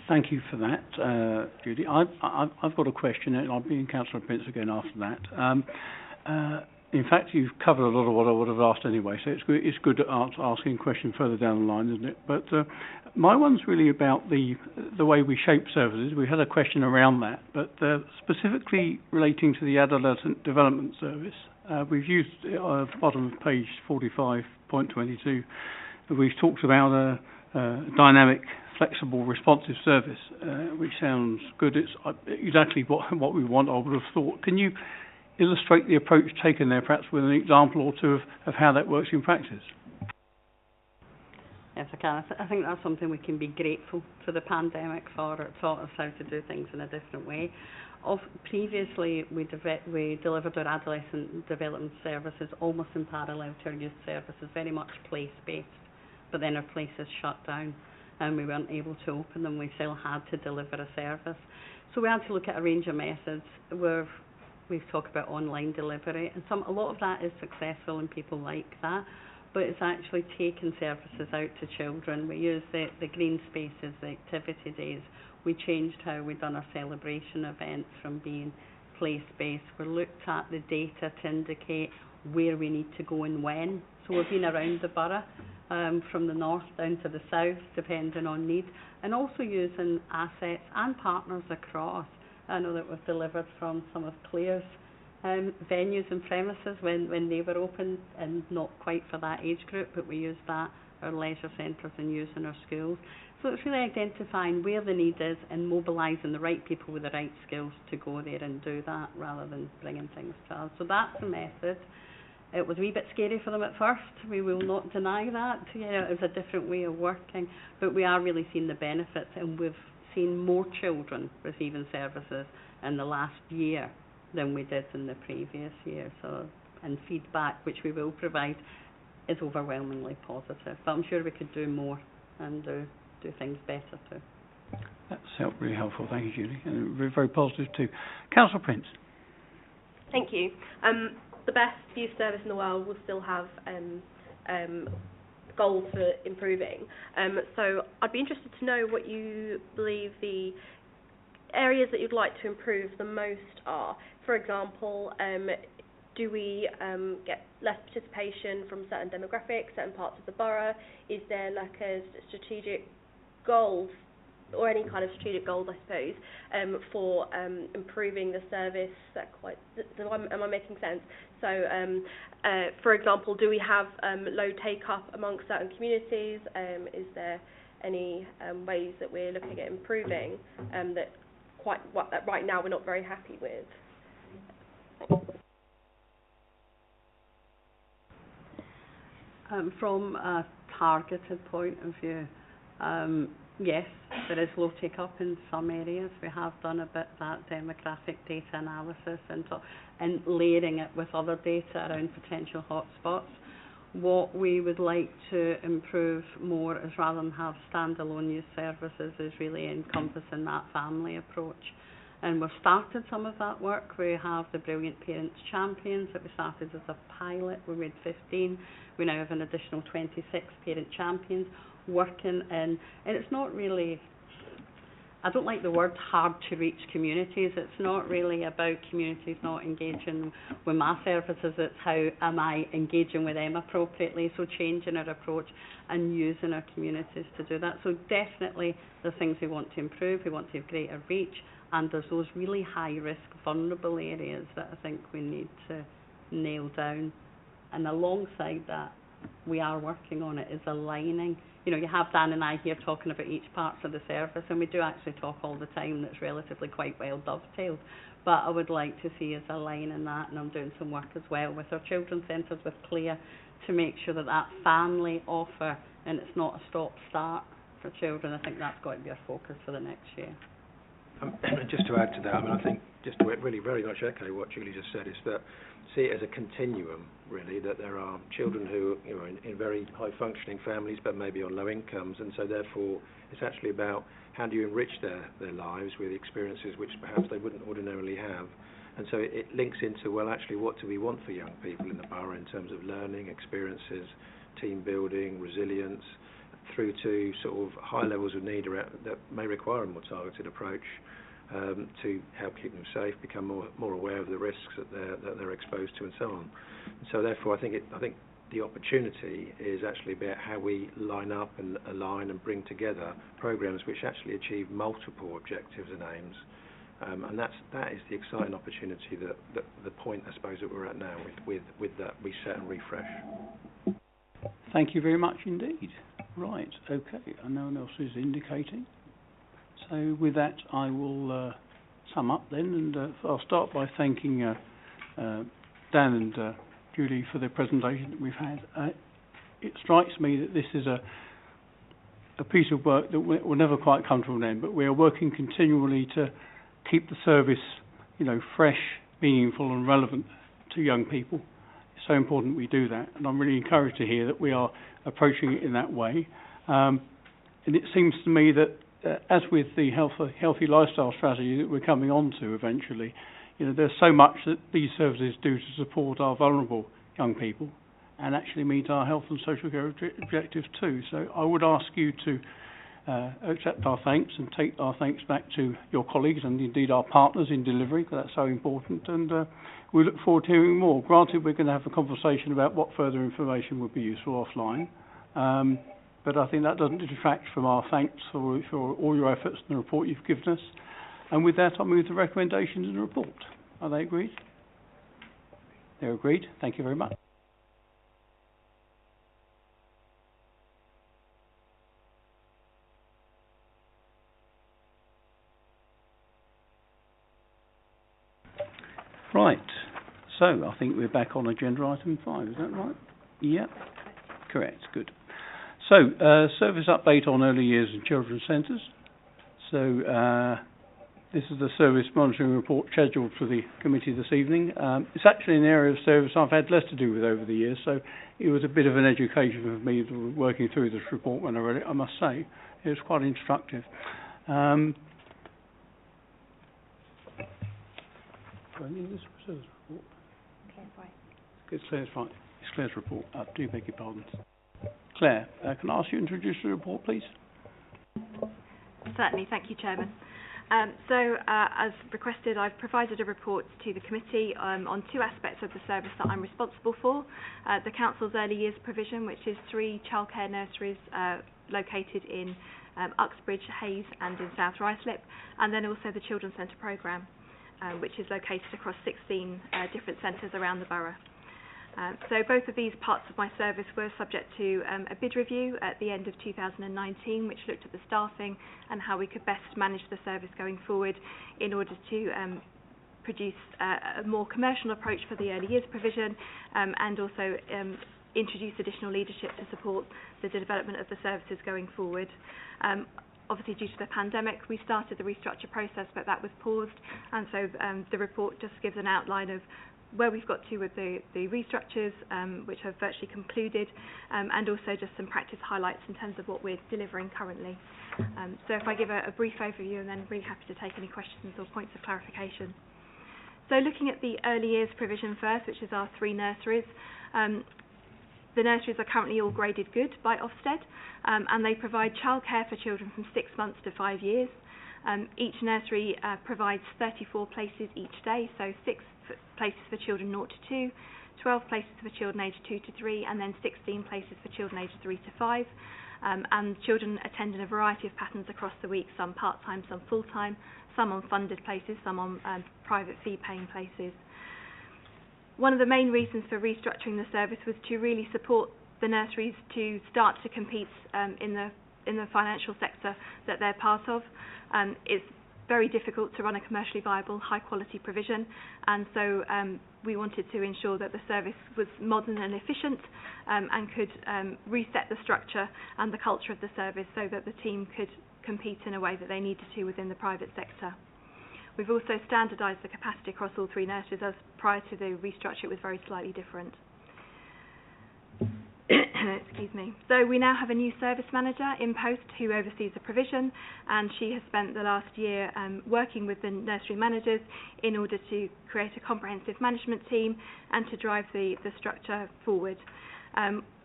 Thank you for that, Judy. I've got a question, and I'll be in Councillor Prince again after that. In fact, you've covered a lot of what I would have asked anyway, so it's good to asking a question further down the line, isn't it? But my one's really about the way we shape services. We had a question around that, but specifically relating to the Adolescent Development Service. We've used at the bottom of page 45.22. We've talked about a dynamic, flexible, responsive service, which sounds good. It's exactly what we want, I would have thought. Can you illustrate the approach taken there, perhaps with an example or two of how that works in practice? Yes, I can. I think that's something we can be grateful to the pandemic for. It taught us how to do things in a different way. Previously, we delivered our adolescent development services almost in parallel to our youth services, very much place-based, but then our places shut down and we weren't able to open them. We still had to deliver a service. So we had to look at a range of methods. We've talked about online delivery, and a lot of that is successful and people like that, but it's actually taking services out to children. We use the green spaces, the activity days. We changed how we've done our celebration events from being place-based. We looked at the data to indicate where we need to go and when. So we've been around the borough, from the north down to the south, depending on need, and also using assets and partners across. I know that we've delivered from some of Claire's venues and premises when they were open, and not quite for that age group, but we used that, our leisure centres and use in our schools. So it's really identifying where the need is and mobilising the right people with the right skills to go there and do that rather than bringing things to us. So that's the method. It was a wee bit scary for them at first. We will not deny that. It was a different way of working, but we are really seeing the benefits, and we've seen more children receiving services in the last year than we did in the previous year. So, and feedback, which we will provide, is overwhelmingly positive. But I'm sure we could do more and do things better too. That's really helpful. Thank you, Judy. And very, very positive too. Councillor Prince. Thank you. The best youth service in the world will still have goals for improving. So I'd be interested to know what you believe the areas that you'd like to improve the most are. For example, do we get less participation from certain demographics, certain parts of the borough? Is there like a strategic goal, or any kind of strategic goals, I suppose, for improving the service? Am I making sense? So, for example, do we have low take-up amongst certain communities? Is there any ways that we're looking at improving that right now we're not very happy with. From a targeted point of view, yes, there is low take-up in some areas. We have done a bit that demographic data analysis and layering it with other data around potential hotspots. What we would like to improve more is, rather than have standalone youth services, is really encompassing that family approach. And we've started some of that work. We have the Brilliant Parents Champions that we started as a pilot. We made 15. We now have an additional 26 parent champions working in, and it's not really, I don't like the word hard to reach communities. It's not really about communities not engaging with my services. It's how am I engaging with them appropriately. So changing our approach and using our communities to do that. So definitely the things we want to improve. We want to have greater reach, and there's those really high risk vulnerable areas that I think we need to nail down. And alongside that, we are working on it, is aligning. You know, you have Dan and I here talking about each part of the service, and we do actually talk all the time. That's relatively quite well dovetailed. But I would like to see us aligning that, and I'm doing some work as well with our children's centres with Claire to make sure that that family offer, and it's not a stop-start for children. I think that's got to be our focus for the next year. Just to add to that, I mean, I think just to really very much echo what Julie just said, is that see it as a continuum, really, that there are children who, you know, in very high-functioning families but maybe on low incomes, and so therefore it's actually about how do you enrich their lives with experiences which perhaps they wouldn't ordinarily have. And so it links into, well, actually, what do we want for young people in the borough in terms of learning, experiences, team building, resilience, through to sort of high levels of need that may require a more targeted approach to help keep them safe, become more aware of the risks that they're exposed to, and so on. And so therefore, I think the opportunity is actually about how we line up and align and bring together programs which actually achieve multiple objectives and aims. And that is the exciting opportunity, that the point, I suppose, that we're at now with that reset and refresh. Thank you very much indeed. Right, okay, and no one else is indicating. So with that, I will sum up then, and I'll start by thanking Dan and Julie for the presentation that we've had. It strikes me that this is a piece of work that will never quite come to an end, but we are working continually to keep the service, you know, fresh, meaningful and relevant to young people. It's so important we do that, and I'm really encouraged to hear that we are approaching it in that way. And it seems to me that as with the healthy lifestyle strategy that we're coming on to eventually, you know, there's so much that these services do to support our vulnerable young people and actually meet our health and social care objectives too. So I would ask you to accept our thanks and take our thanks back to your colleagues and indeed our partners in delivery, because that's so important, and we look forward to hearing more. Granted, we're going to have a conversation about what further information would be useful offline, but I think that doesn't detract from our thanks for all your efforts and the report you've given us. And with that, I'll move to recommendations in the report. Are they agreed? They're agreed. Thank you very much. Right, so I think we're back on agenda item 5, is that right? Yep, correct, good. So, service update on early years and children's centres. So, this is the service monitoring report scheduled for the committee this evening. It's actually an area of service I've had less to do with over the years, so it was a bit of an education for me working through this report when I read it, I must say. It was quite instructive. Do I need this service report? Claire's right. It's Claire's right. It's Claire's report. I do beg your pardon. Claire, can I ask you to introduce the report, please? Certainly. Thank you, Chairman. As requested, I've provided a report to the committee on two aspects of the service that I'm responsible for. The Council's early years provision, which is 3 childcare nurseries located in Uxbridge, Hayes and in South Ruislip, and then also the Children's Centre programme, which is located across 16 different centres around the borough. So both of these parts of my service were subject to a bid review at the end of 2019, which looked at the staffing and how we could best manage the service going forward in order to produce a more commercial approach for the early years provision, and also introduce additional leadership to support the development of the services going forward. Obviously, due to the pandemic, we started the restructure process, but that was paused, and so the report just gives an outline of where we've got to with the restructures, which have virtually concluded, and also just some practice highlights in terms of what we're delivering currently. So if I give a brief overview, and then really happy to take any questions or points of clarification. So looking at the early years provision first, which is our 3 nurseries, the nurseries are currently all graded good by Ofsted, and they provide childcare for children from 6 months to 5 years. Each nursery provides 34 places each day, so 6 places for children 0 to 2, 12 places for children aged 2 to 3, and then 16 places for children aged 3 to 5. And children attend in a variety of patterns across the week, some part-time, some full-time, some on funded places, some on private fee-paying places. One of the main reasons for restructuring the service was to really support the nurseries to start to compete in the financial sector that they're part of. It's very difficult to run a commercially viable, high-quality provision, and so we wanted to ensure that the service was modern and efficient, and could reset the structure and the culture of the service so that the team could compete in a way that they needed to within the private sector. We've also standardised the capacity across all 3 nurseries, as prior to the restructure it was very slightly different. Excuse me. So we now have a new service manager in post who oversees the provision, and she has spent the last year working with the nursery managers in order to create a comprehensive management team and to drive the structure forward.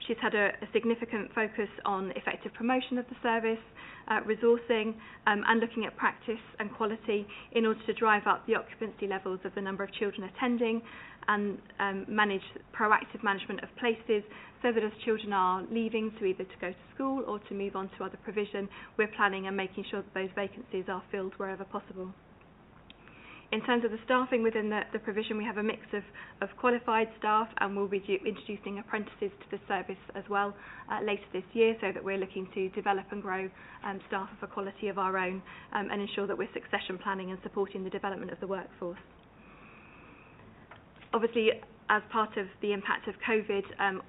She's had a significant focus on effective promotion of the service, resourcing, and looking at practice and quality in order to drive up the occupancy levels of the number of children attending, and manage proactive management of places so that as children are leaving to either to go to school or to move on to other provision, we're planning and making sure that those vacancies are filled wherever possible. In terms of the staffing within the provision, we have a mix of qualified staff, and we'll be introducing apprentices to the service as well later this year, so that we're looking to develop and grow staff of a quality of our own, and ensure that we're succession planning and supporting the development of the workforce. Obviously, as part of the impact of COVID,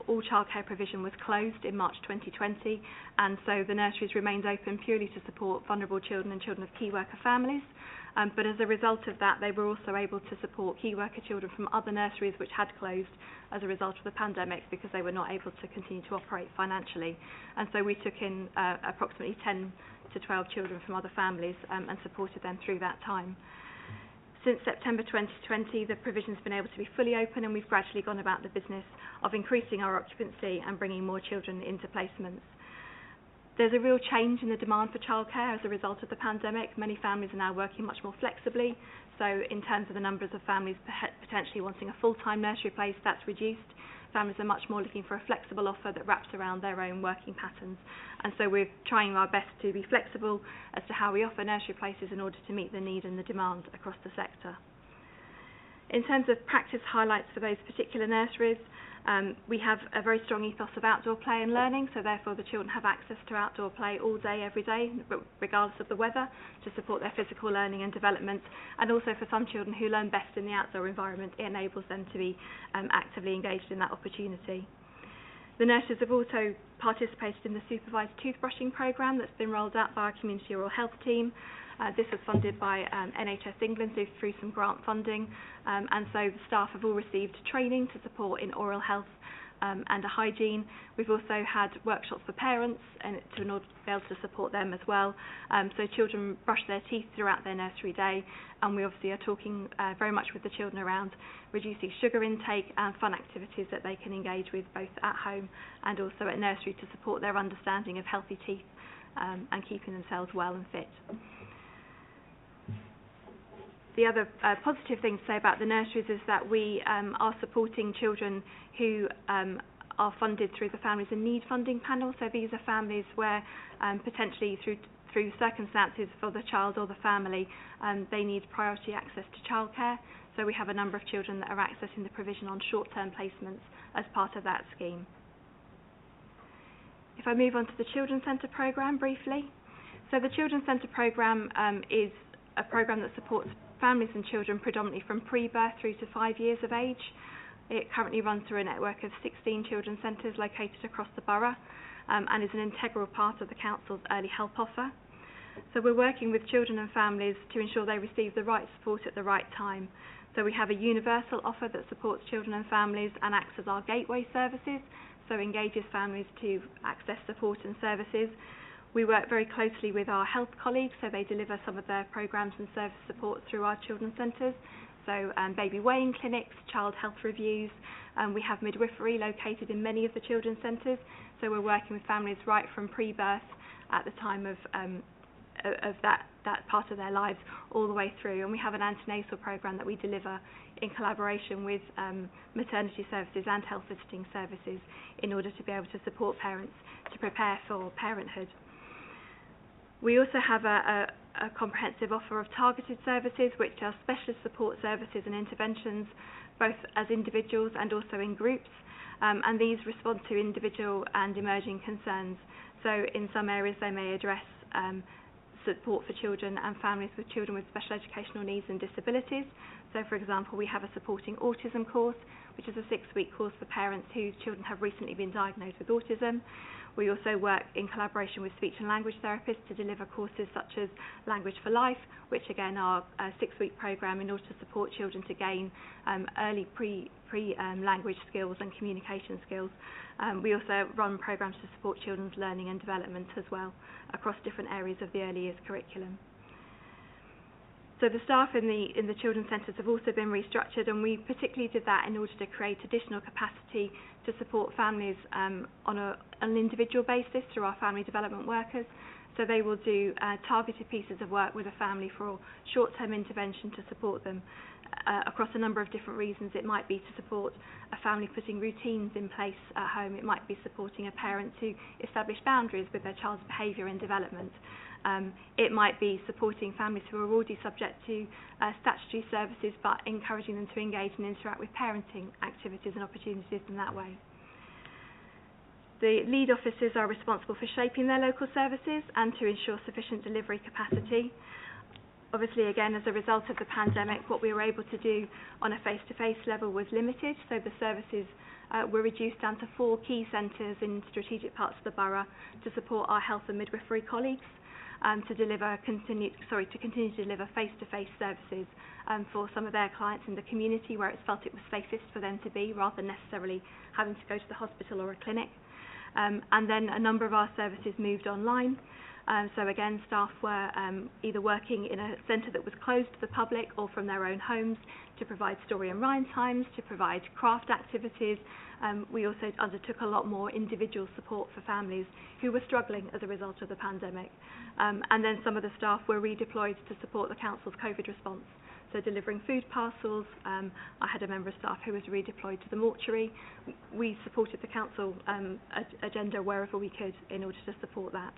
all childcare provision was closed in March 2020, and so the nurseries remained open purely to support vulnerable children and children of key worker families. But as a result of that, they were also able to support key worker children from other nurseries which had closed as a result of the pandemic, because they were not able to continue to operate financially. And so we took in approximately 10 to 12 children from other families and supported them through that time. Since September 2020, the provision's been able to be fully open, and we've gradually gone about the business of increasing our occupancy and bringing more children into placements. There's a real change in the demand for childcare as a result of the pandemic. Many families are now working much more flexibly, so in terms of the numbers of families potentially wanting a full-time nursery place, that's reduced. Families are much more looking for a flexible offer that wraps around their own working patterns, and so we're trying our best to be flexible as to how we offer nursery places in order to meet the need and the demand across the sector. In terms of practice highlights for those particular nurseries, we have a very strong ethos of outdoor play and learning, so therefore the children have access to outdoor play all day, every day, regardless of the weather, to support their physical learning and development. And also for some children who learn best in the outdoor environment, it enables them to be actively engaged in that opportunity. The nurses have also participated in the supervised toothbrushing programme that's been rolled out by our community oral health team. This was funded by NHS England through some grant funding, and so the staff have all received training to support in oral health and hygiene. We've also had workshops for parents in order to be able to support them as well. So children brush their teeth throughout their nursery day, and we obviously are talking very much with the children around reducing sugar intake and fun activities that they can engage with both at home and also at nursery to support their understanding of healthy teeth and keeping themselves well and fit. The other positive thing to say about the nurseries is that we are supporting children who are funded through the Families in Need funding panel. So these are families where potentially through circumstances for the child or the family, they need priority access to childcare. So we have a number of children that are accessing the provision on short-term placements as part of that scheme. If I move on to the Children's Centre programme briefly. So the Children's Centre programme is a programme that supports families and children predominantly from pre-birth through to 5 years of age. It currently runs through a network of 16 children's centres located across the borough and is an integral part of the Council's early help offer. So we're working with children and families to ensure they receive the right support at the right time. So we have a universal offer that supports children and families and acts as our gateway services, so engages families to access support and services. We work very closely with our health colleagues, so they deliver some of their programmes and service support through our children's centres. So baby weighing clinics, child health reviews. We have midwifery located in many of the children's centres, so we're working with families right from pre-birth at the time of that part of their lives all the way through. And we have an antenatal programme that we deliver in collaboration with maternity services and health visiting services in order to be able to support parents to prepare for parenthood. We also have a comprehensive offer of targeted services, which are specialist support services and interventions, both as individuals and also in groups, and these respond to individual and emerging concerns. So in some areas they may address support for children and families with children with special educational needs and disabilities. So for example, we have a supporting autism course, which is a 6-week course for parents whose children have recently been diagnosed with autism. We also work in collaboration with speech and language therapists to deliver courses such as Language for Life, which again are a 6-week programme in order to support children to gain early pre-language skills and communication skills. We also run programmes to support children's learning and development as well across different areas of the early years curriculum. So the staff in the children's centres have also been restructured, and we particularly did that in order to create additional capacity to support families on an individual basis through our family development workers. So they will do targeted pieces of work with a family for short-term intervention to support them across a number of different reasons. It might be to support a family putting routines in place at home. It might be supporting a parent to establish boundaries with their child's behaviour and development. It might be supporting families who are already subject to statutory services, but encouraging them to engage and interact with parenting activities and opportunities in that way. The lead officers are responsible for shaping their local services and to ensure sufficient delivery capacity. Obviously, again, as a result of the pandemic, what we were able to do on a face-to-face level was limited, so the services were reduced down to 4 key centres in strategic parts of the borough to support our health and midwifery colleagues. To continue to deliver face-to-face services for some of their clients in the community where it's felt it was safest for them to be, rather than necessarily having to go to the hospital or a clinic. And then a number of our services moved online. So again, staff were either working in a centre that was closed to the public or from their own homes to provide story and rhyme times, to provide craft activities. We also undertook a lot more individual support for families who were struggling as a result of the pandemic. And then some of the staff were redeployed to support the council's COVID response. So delivering food parcels. I had a member of staff who was redeployed to the mortuary. We supported the council agenda wherever we could in order to support that.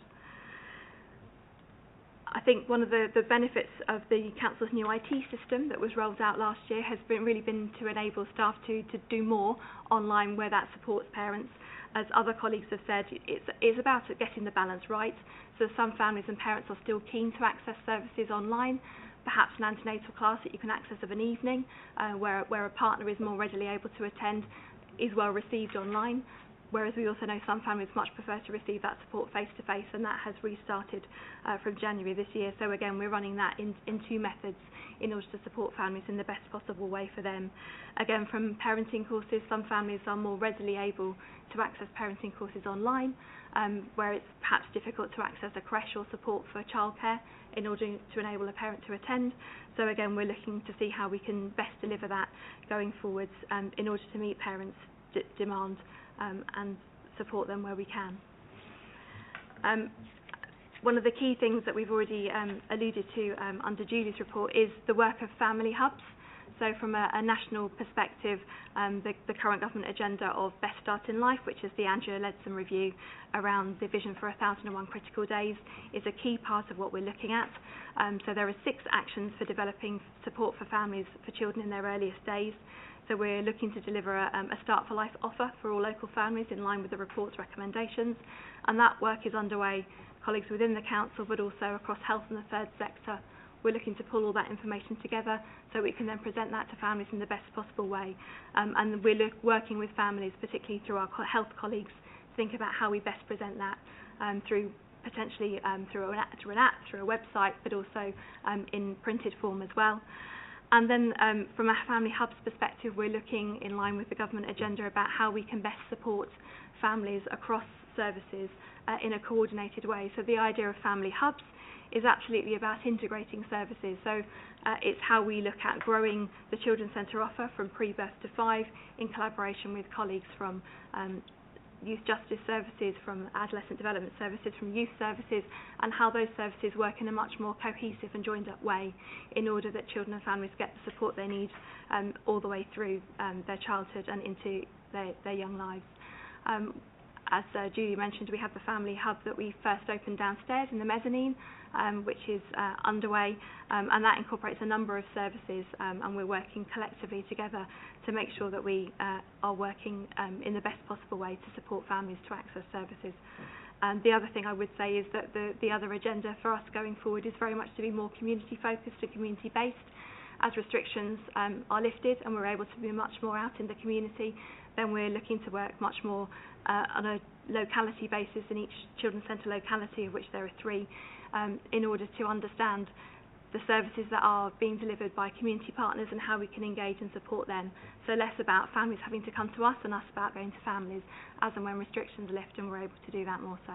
I think one of the benefits of the council's new IT system that was rolled out last year has really been to enable staff to do more online where that supports parents. As other colleagues have said, it's about getting the balance right. So some families and parents are still keen to access services online, perhaps an antenatal class that you can access of an evening where a partner is more readily able to attend is well received online. Whereas we also know some families much prefer to receive that support face-to-face, and that has restarted from January this year. So again, we're running that in 2 methods in order to support families in the best possible way for them. Again, from parenting courses, some families are more readily able to access parenting courses online, where it's perhaps difficult to access a creche or support for childcare in order to enable a parent to attend. So again, we're looking to see how we can best deliver that going forwards in order to meet parents' demand and support them where we can. One of the key things that we've already alluded to under Julie's report is the work of family hubs. So from a national perspective, the current government agenda of Best Start in Life, which is the Angela Ledson review around the vision for 1,001 critical days, is a key part of what we're looking at. So there are 6 actions for developing support for families for children in their earliest days. So we're looking to deliver a Start for Life offer for all local families in line with the report's recommendations, and that work is underway, colleagues within the council but also across health and the third sector. We're looking to pull all that information together so we can then present that to families in the best possible way. And we're working with families, particularly through our health colleagues, to think about how we best present that through potentially through an app, through a website, but also in printed form as well. And then from a Family Hubs perspective, we're looking in line with the government agenda about how we can best support families across services in a coordinated way. So the idea of Family Hubs is absolutely about integrating services. So it's how we look at growing the Children's Centre offer from pre-birth to 5 in collaboration with colleagues from youth justice services, from adolescent development services, from youth services, and how those services work in a much more cohesive and joined up way in order that children and families get the support they need all the way through their childhood and into their young lives. As Julie mentioned, we have the Family Hub that we first opened downstairs in the mezzanine, which is underway, and that incorporates a number of services, and we're working collectively together to make sure that we are working in the best possible way to support families to access services. The other thing I would say is that the other agenda for us going forward is very much to be more community focused and community based. As restrictions are lifted and we're able to be much more out in the community, then we're looking to work much more on a locality basis in each Children's Centre locality, of which there are 3, in order to understand the services that are being delivered by community partners and how we can engage and support them. So less about families having to come to us and us about going to families as and when restrictions are lifted, and we're able to do that more so.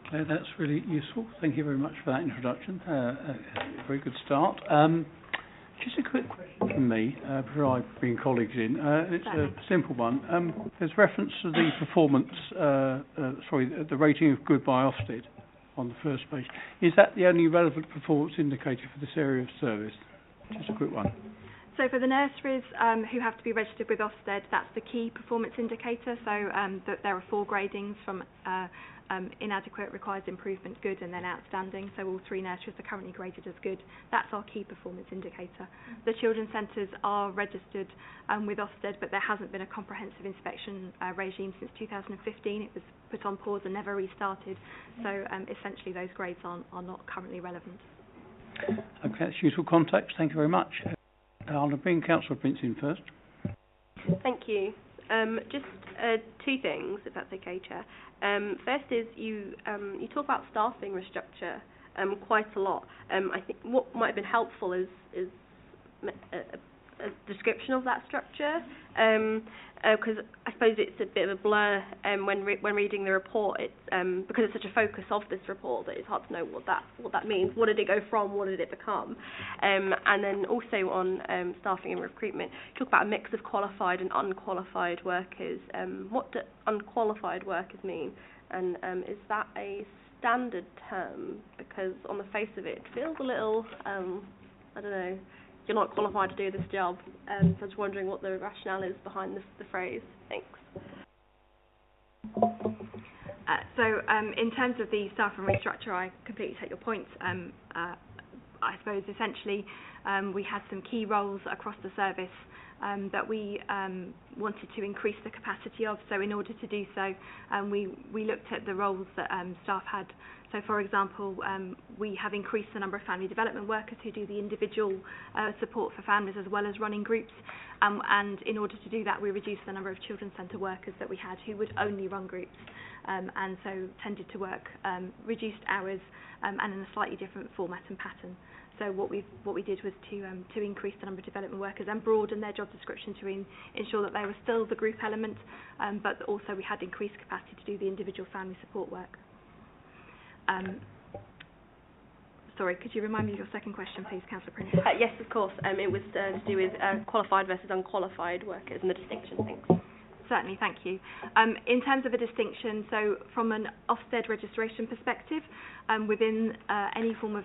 Okay, that's really useful. Thank you very much for that introduction. A very good start. Just a quick question from me before I bring colleagues in. It's a simple one. There's reference to the performance, the rating of good by Ofsted on the first page. Is that the only relevant performance indicator for this area of service? Just a quick one. So for the nurseries who have to be registered with Ofsted, that's the key performance indicator. So that there are 4 gradings from inadequate, requires improvement, good, and then outstanding. So all 3 nurseries are currently graded as good. That's our key performance indicator. The children's centres are registered with Ofsted, but there hasn't been a comprehensive inspection regime since 2015. It was put on pause and never restarted. So essentially those grades are not currently relevant. Okay, that's useful context. Thank you very much. I'll bring Councillor Prince in first. Thank you. Just 2 things, if that's okay, Chair. First is you talk about staffing restructure quite a lot. I think what might have been helpful is a description of that structure, because I suppose it's a bit of a blur when reading the report. It's because it's such a focus of this report that it's hard to know what that means. What did it go from? What did it become? And then also on staffing and recruitment, talk about a mix of qualified and unqualified workers. What do unqualified workers mean? And is that a standard term? Because on the face of it, it feels a little, I don't know, you're not qualified to do this job. So I was wondering what the rationale is behind the phrase. Thanks. So in terms of the staff and restructure, I completely take your point. I suppose essentially we had some key roles across the service that we wanted to increase the capacity of. So in order to do so, we looked at the roles that staff had. So for example, we have increased the number of family development workers who do the individual support for families as well as running groups. And in order to do that, we reduced the number of children's centre workers that we had who would only run groups. And so tended to work reduced hours and in a slightly different format and pattern. So what we did was to increase the number of development workers and broaden their job description to ensure that they were still the group element, but also we had increased capacity to do the individual family support work. Sorry, could you remind me of your second question, please, Councillor Prince? Yes, of course. It was to do with qualified versus unqualified workers and the distinction. Thanks. Certainly, thank you. In terms of a distinction, so from an Ofsted registration perspective, within any form of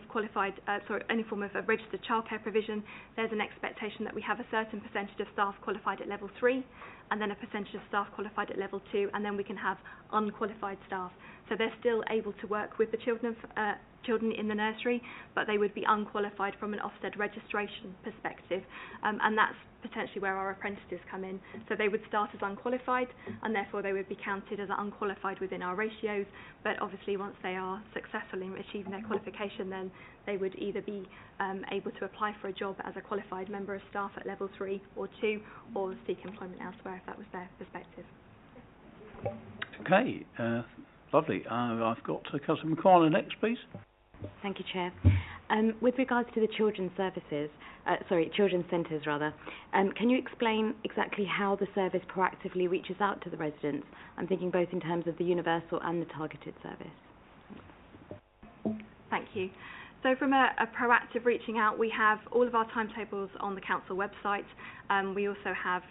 any form of a registered childcare provision, there's an expectation that we have a certain percentage of staff qualified at level 3, and then a percentage of staff qualified at level 2, and then we can have unqualified staff. So they're still able to work with the children in the nursery, but they would be unqualified from an Ofsted registration perspective, and that's potentially where our apprentices come in. So they would start as unqualified, and therefore they would be counted as unqualified within our ratios, but obviously once they are successful in achieving their qualification, then they would either be able to apply for a job as a qualified member of staff at level 3 or 2, or seek employment elsewhere if that was their perspective. Okay, lovely. I've got Councillor McCartney next, please. Thank you, Chair. With regards to the children's children's centres rather, can you explain exactly how the service proactively reaches out to the residents? I'm thinking both in terms of the universal and the targeted service. Thank you. So from a proactive reaching out, we have all of our timetables on the council website. We also have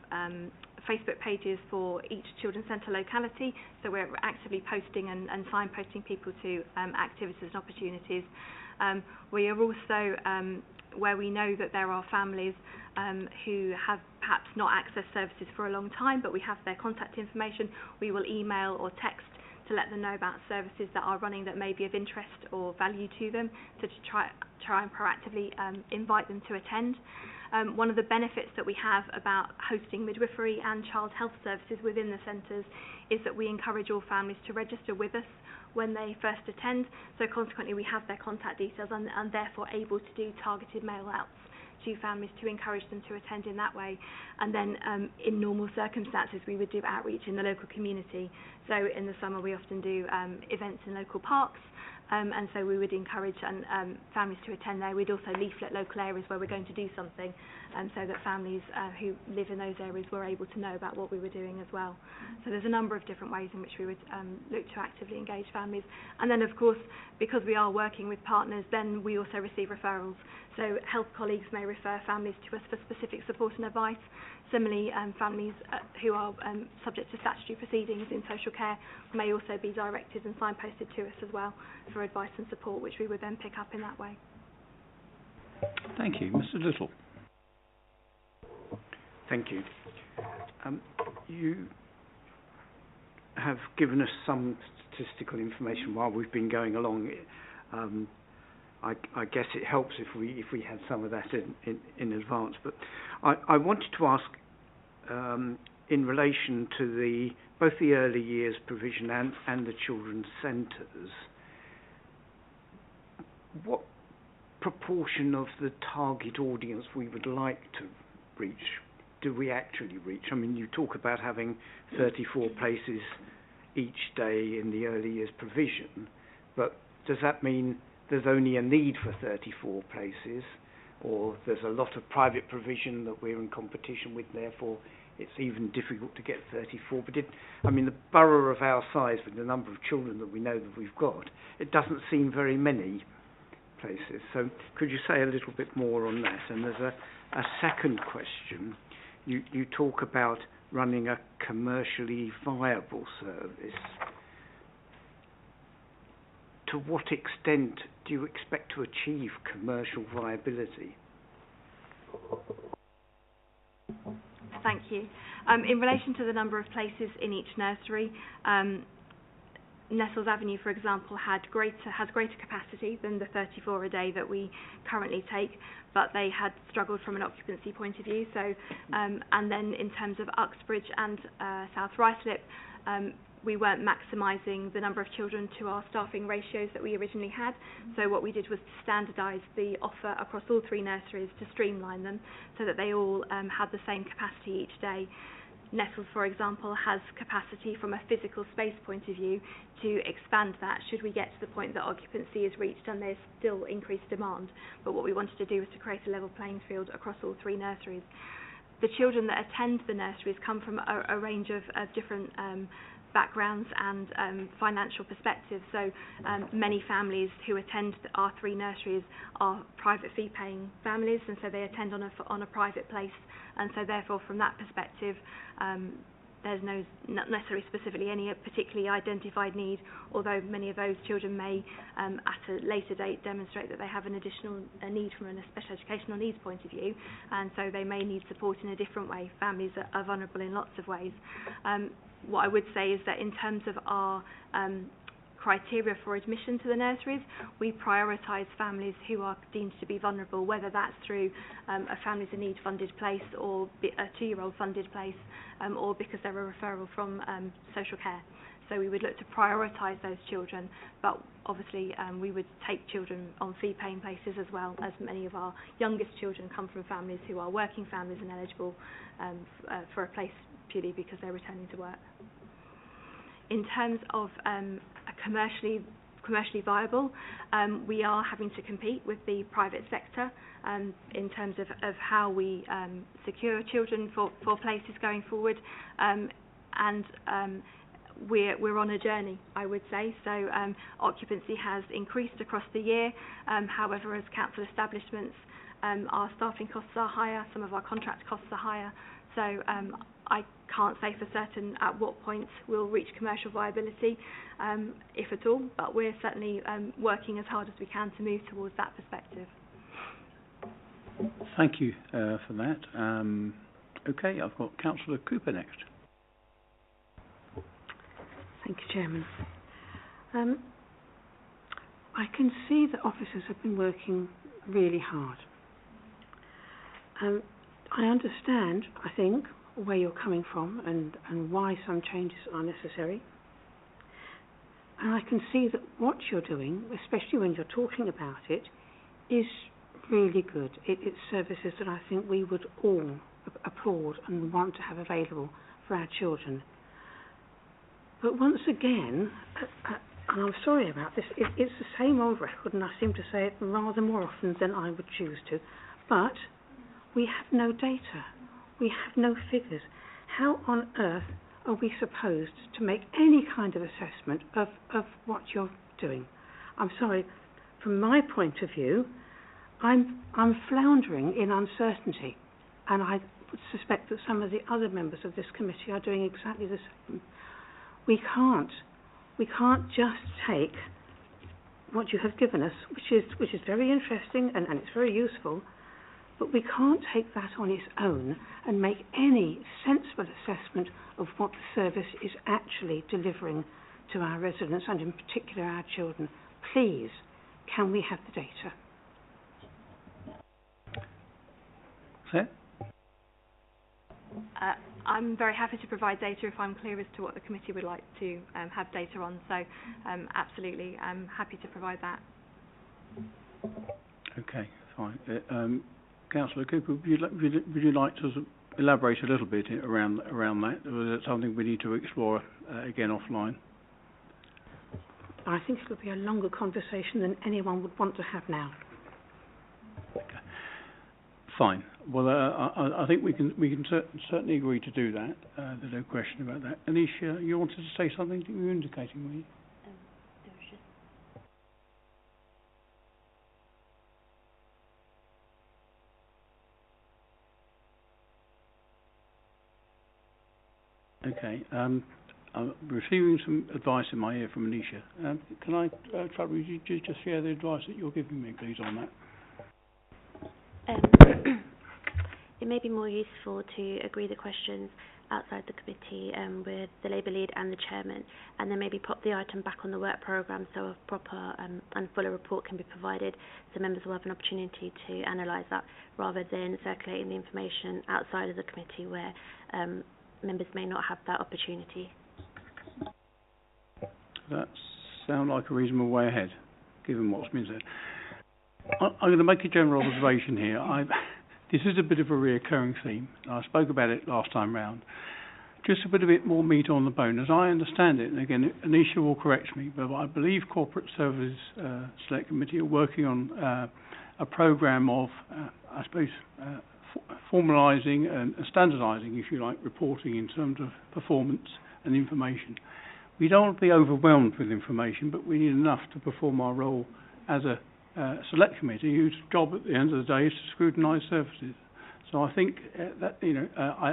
Facebook pages for each children's centre locality, so we're actively posting and signposting people to activities and opportunities. We are also, where we know that there are families who have perhaps not accessed services for a long time, but we have their contact information, we will email or text to let them know about services that are running that may be of interest or value to them, so to try and proactively invite them to attend. One of the benefits that we have about hosting midwifery and child health services within the centres is that we encourage all families to register with us when they first attend, so consequently we have their contact details and therefore able to do targeted mail outs to families to encourage them to attend in that way. And then in normal circumstances we would do outreach in the local community. So in the summer we often do events in local parks, and so we would encourage families to attend there. We'd also leaflet local areas where we're going to do something, so that families who live in those areas were able to know about what we were doing as well. So there's a number of different ways in which we would look to actively engage families. And then of course, because we are working with partners, then we also receive referrals. So health colleagues may refer families to us for specific support and advice. Similarly, families who are subject to statutory proceedings in social care may also be directed and signposted to us as well for advice and support, which we would then pick up in that way. Thank you. Mr. Little. Thank you. You have given us some statistical information while we've been going along. I guess it helps if we had some of that in advance. But I wanted to ask, in relation to both the early years provision and the children's centres, what proportion of the target audience we would like to reach do we actually reach? I mean, you talk about having 34 places each day in the early years provision, but does that mean there's only a need for 34 places, or there's a lot of private provision that we're in competition with, therefore it's even difficult to get 34? But the borough of our size, with the number of children that we know that we've got, it doesn't seem very many places. So could you say a little bit more on that? And there's a second question. You talk about running a commercially viable service. To what extent do you expect to achieve commercial viability? Thank you. In relation to the number of places in each nursery, Nestles Avenue, for example, has greater capacity than the 34 a day that we currently take, but they had struggled from an occupancy point of view. So, and then in terms of Uxbridge and South Ruislip, we weren't maximising the number of children to our staffing ratios that we originally had. So what we did was to standardise the offer across all three nurseries to streamline them so that they all had the same capacity each day. Nestles, for example, has capacity from a physical space point of view to expand that should we get to the point that occupancy is reached and there's still increased demand. But what we wanted to do was to create a level playing field across all three nurseries. The children that attend the nurseries come from a range of different backgrounds and financial perspectives. So many families who attend our three nurseries are private fee-paying families, and so they attend on a private place. And so therefore, from that perspective, there's not necessarily specifically any particularly identified need, although many of those children may at a later date demonstrate that they have an additional need from a special educational needs point of view, and so they may need support in a different way. Families are vulnerable in lots of ways. What I would say is that in terms of our criteria for admission to the nurseries, we prioritise families who are deemed to be vulnerable, whether that's through a families in need funded place or a 2-year-old funded place, or because they're a referral from social care. So we would look to prioritise those children, but obviously we would take children on fee-paying places as well, as many of our youngest children come from families who are working families and eligible for a place purely because they're returning to work. In terms of commercially viable, we are having to compete with the private sector in terms of how we secure children for places going forward, and we're on a journey, I would say. So occupancy has increased across the year. However, as council establishments, our staffing costs are higher, some of our contract costs are higher. So I can't say for certain at what point we'll reach commercial viability, if at all, but we're certainly working as hard as we can to move towards that perspective. Thank you for that. Okay, I've got Councillor Cooper next. Thank you, Chairman. I can see that officers have been working really hard. I understand, I think, where you're coming from and why some changes are necessary. And I can see that what you're doing, especially when you're talking about it, is really good. It's services that I think we would all applaud and want to have available for our children. But once again, and I'm sorry about this, it's the same old record, and I seem to say it rather more often than I would choose to, but we have no data. We have no figures. How on earth are we supposed to make any kind of assessment of what you're doing? I'm sorry, from my point of view, I'm floundering in uncertainty, and I would suspect that some of the other members of this committee are doing exactly the same. We can't just take what you have given us, which is very interesting and it's very useful, but we can't take that on its own and make any sensible assessment of what the service is actually delivering to our residents and in particular our children. Please, can we have the data? Sir? I'm very happy to provide data if I'm clear as to what the committee would like to have data on. So absolutely, I'm happy to provide that. Okay, fine. Councillor Cooper, would you like to elaborate a little bit around that, or is it something we need to explore again offline? I think it will be a longer conversation than anyone would want to have now. Okay. Fine. Well, I think we can certainly agree to do that. There's no question about that. Anisha, you wanted to say something? You were indicating, were you? Okay. I'm receiving some advice in my ear from Anisha. Can I try with you to just share the advice that you're giving me, please, on that? It may be more useful to agree the questions outside the committee with the Labour lead and the chairman, and then maybe pop the item back on the work programme so a proper and fuller report can be provided, so members will have an opportunity to analyse that, rather than circulating the information outside of the committee where members may not have that opportunity. That sounds like a reasonable way ahead, given what's been said. I'm going to make a general observation here. This is a bit of a reoccurring theme. I spoke about it last time round. Just to put a bit more meat on the bone, as I understand it, and again, Anisha will correct me, but I believe Corporate Services Select Committee are working on a programme of, I suppose, formalising and standardising, if you like, reporting in terms of performance and information. We don't want to be overwhelmed with information, but we need enough to perform our role as a select committee whose job at the end of the day is to scrutinise services. So I think that,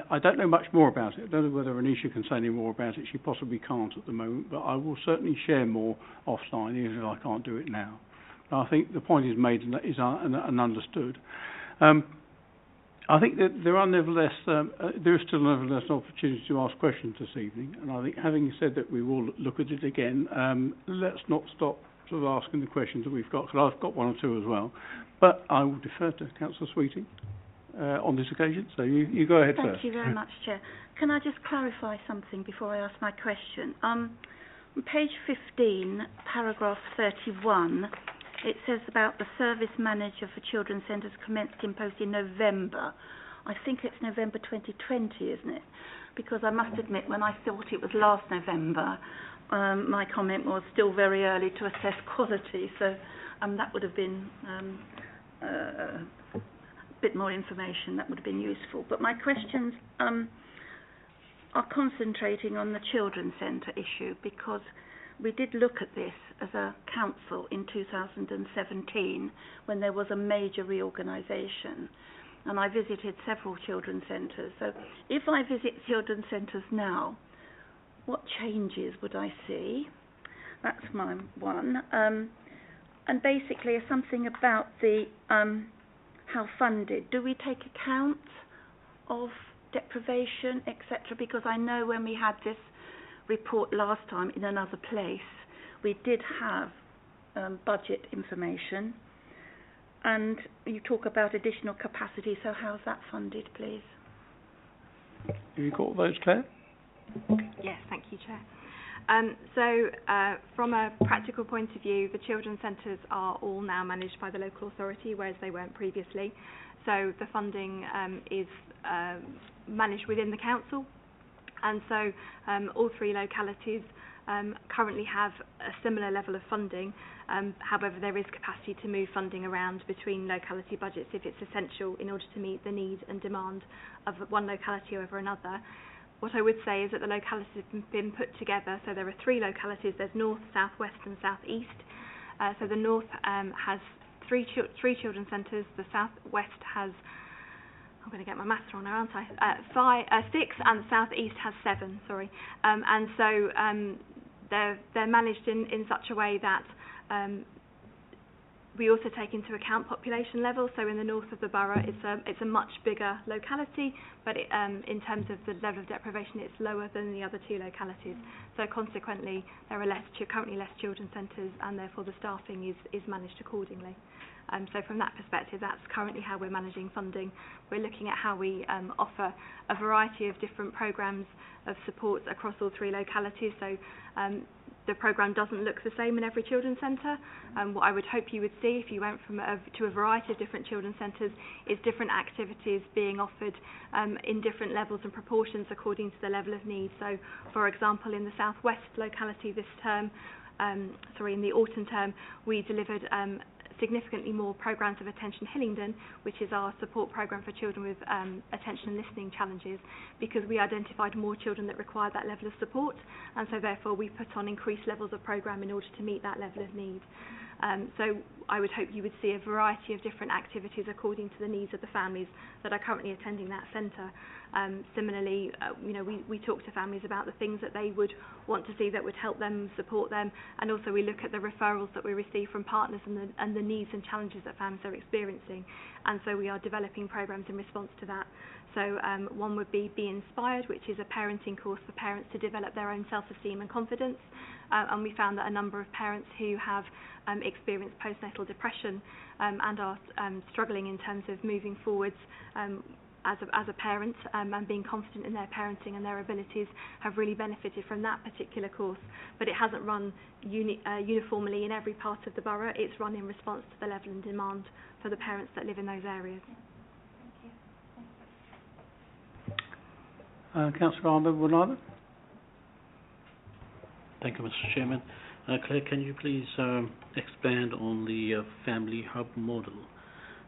I don't know much more about it. I don't know whether Anisha can say any more about it. She possibly can't at the moment, but I will certainly share more offline, even if I can't do it now. But I think the point is made and understood. I think that there is still nevertheless an opportunity to ask questions this evening, and I think having said that we will look at it again, let's not stop sort of asking the questions that we've got, because I've got one or two as well. But I will defer to Councillor Sweeting on this occasion, so you go ahead first. Thank you very much, Chair. Can I just clarify something before I ask my question? On page 15, paragraph 31, it says about the service manager for children's centres commenced in post in November. I think it's November 2020, isn't it? Because I must admit, when I thought it was last November, my comment was still very early to assess quality, so that would have been a bit more information. That would have been useful. But my questions are concentrating on the children's centre issue, because we did look at this as a council in 2017 when there was a major reorganisation, and I visited several children's centres. So if I visit children's centres now, what changes would I see? That's my one. And basically something about the how funded. Do we take account of deprivation, etc.? Because I know when we had this report last time in another place, we did have budget information, and you talk about additional capacity, so how's that funded, please? Have you got those, Claire? Yes, thank you, Chair. From a practical point of view, the children's centres are all now managed by the local authority, whereas they weren't previously. So the funding is managed within the council, and so all three localities currently have a similar level of funding. However, there is capacity to move funding around between locality budgets if it's essential in order to meet the need and demand of one locality over another. What I would say is that the localities have been put together, so there are three localities. There's North, South West and South East. So the North has three children's centres, the South West has, I'm going to get my maths wrong now, aren't I? 6, and the South East has 7, sorry. And so they're managed in such a way that we also take into account population level. So in the north of the borough, it's a much bigger locality, but in terms of the level of deprivation, it's lower than the other two localities. So consequently, there are currently less children's centres, and therefore the staffing is managed accordingly. So from that perspective, that's currently how we're managing funding. We're looking at how we offer a variety of different programmes of support across all three localities. So the programme doesn't look the same in every children's centre. What I would hope you would see if you went to a variety of different children's centres is different activities being offered in different levels and proportions according to the level of need. So, for example, in the South West locality this term, in the autumn term, we delivered significantly more programmes of Attention Hillingdon, which is our support programme for children with attention and listening challenges, because we identified more children that required that level of support, and so therefore we put on increased levels of programme in order to meet that level of need. So I would hope you would see a variety of different activities according to the needs of the families that are currently attending that centre. Similarly, we talk to families about the things that they would want to see that would help them, support them, and also we look at the referrals that we receive from partners and the needs and challenges that families are experiencing, and so we are developing programmes in response to that. So one would be Inspired, which is a parenting course for parents to develop their own self-esteem and confidence, and we found that a number of parents who have experienced postnatal depression and are struggling in terms of moving forwards as a parent and being confident in their parenting and their abilities have really benefited from that particular course. But it hasn't run uniformly in every part of the borough. It's run in response to the level and demand for the parents that live in those areas. Councillor Arnold. Thank you, Mr. Chairman. Claire, can you please expand on the family hub model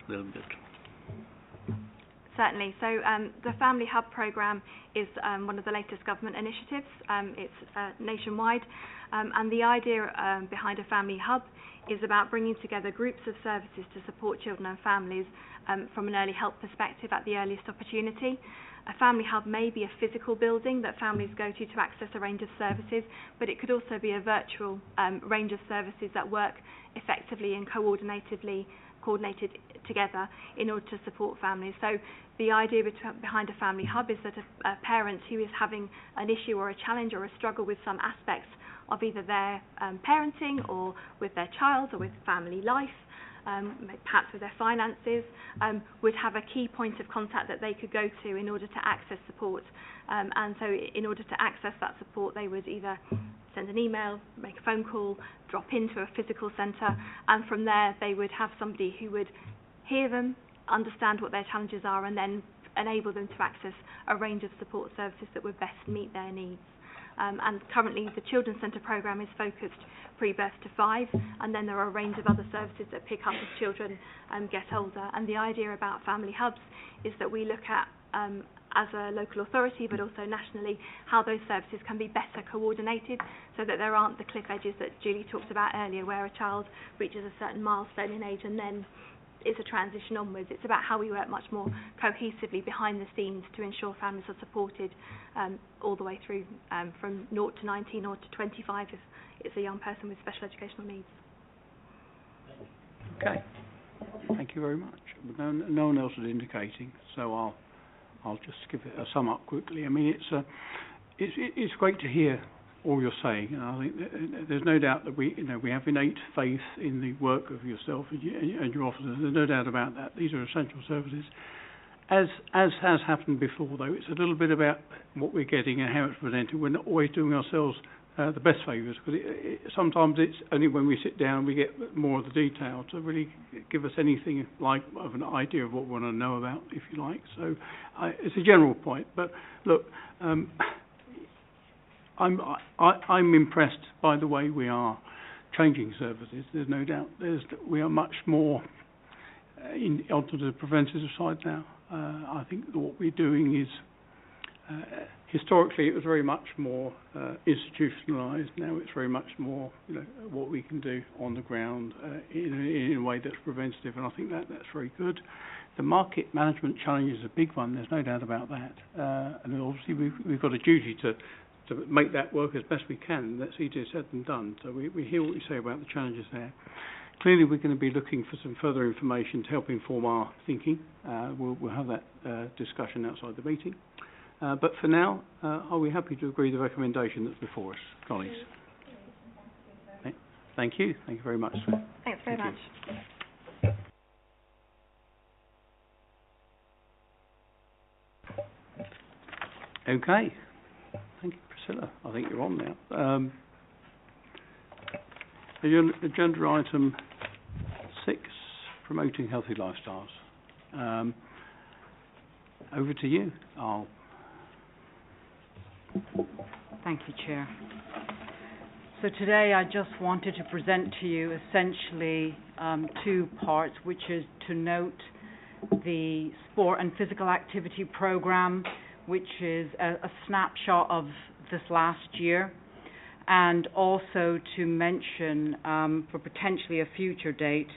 a little bit? Certainly. So the Family Hub programme is one of the latest government initiatives. It's nationwide, and the idea behind a Family Hub is about bringing together groups of services to support children and families from an early help perspective at the earliest opportunity. A Family Hub may be a physical building that families go to access a range of services, but it could also be a virtual range of services that work effectively and coordinated together in order to support families. So the idea behind a Family Hub is that a parent who is having an issue or a challenge or a struggle with some aspects of either their parenting or with their child or with family life, perhaps with their finances, would have a key point of contact that they could go to in order to access support. And so in order to access that support, they would either send an email, make a phone call, drop into a physical centre, and from there they would have somebody who would hear them, understand what their challenges are, and then enable them to access a range of support services that would best meet their needs. And currently the Children's Centre programme is focused pre-birth to 5, and then there are a range of other services that pick up as children get older. And the idea about Family Hubs is that we look at, as a local authority but also nationally, how those services can be better coordinated so that there aren't the cliff edges that Julie talked about earlier, where a child reaches a certain milestone in age and then it's a transition onwards. It's about how we work much more cohesively behind the scenes to ensure families are supported all the way through from 0 to 19 or to 25 if it's a young person with special educational needs. Okay, thank you very much. No one else is indicating, so I'll just give it a sum up quickly. I mean, it's great to hear all you're saying, and I think there's no doubt that we have innate faith in the work of yourself and your officers. There's no doubt about that. These are essential services. As has happened before, though, it's a little bit about what we're getting and how it's presented. We're not always doing ourselves the best favours, because sometimes it's only when we sit down we get more of the detail to really give us anything like of an idea of what we want to know about, if you like. So it's a general point, but look. I'm impressed by the way we are changing services. There's no doubt. We are much more onto the preventative side now. I think that what we're doing is historically it was very much more institutionalised. Now it's very much more what we can do on the ground in a way that's preventative, and I think that's very good. The market management challenge is a big one. There's no doubt about that, and obviously we've got a duty to make that work as best we can. That's easier said than done. So we hear what you say about the challenges there. Clearly, we're going to be looking for some further information to help inform our thinking. We'll have that discussion outside the meeting. But for now, are we happy to agree the recommendation that's before us, colleagues? Thank you. Thank you very much. Thanks very much. Okay. Thank you, Priscilla. I think you're on now. Agenda item 6, promoting healthy lifestyles. Over to you. Thank you, Chair. So today I just wanted to present to you essentially 2 parts, which is to note the sport and physical activity programme, which is a snapshot of this last year, and also to mention for potentially a future date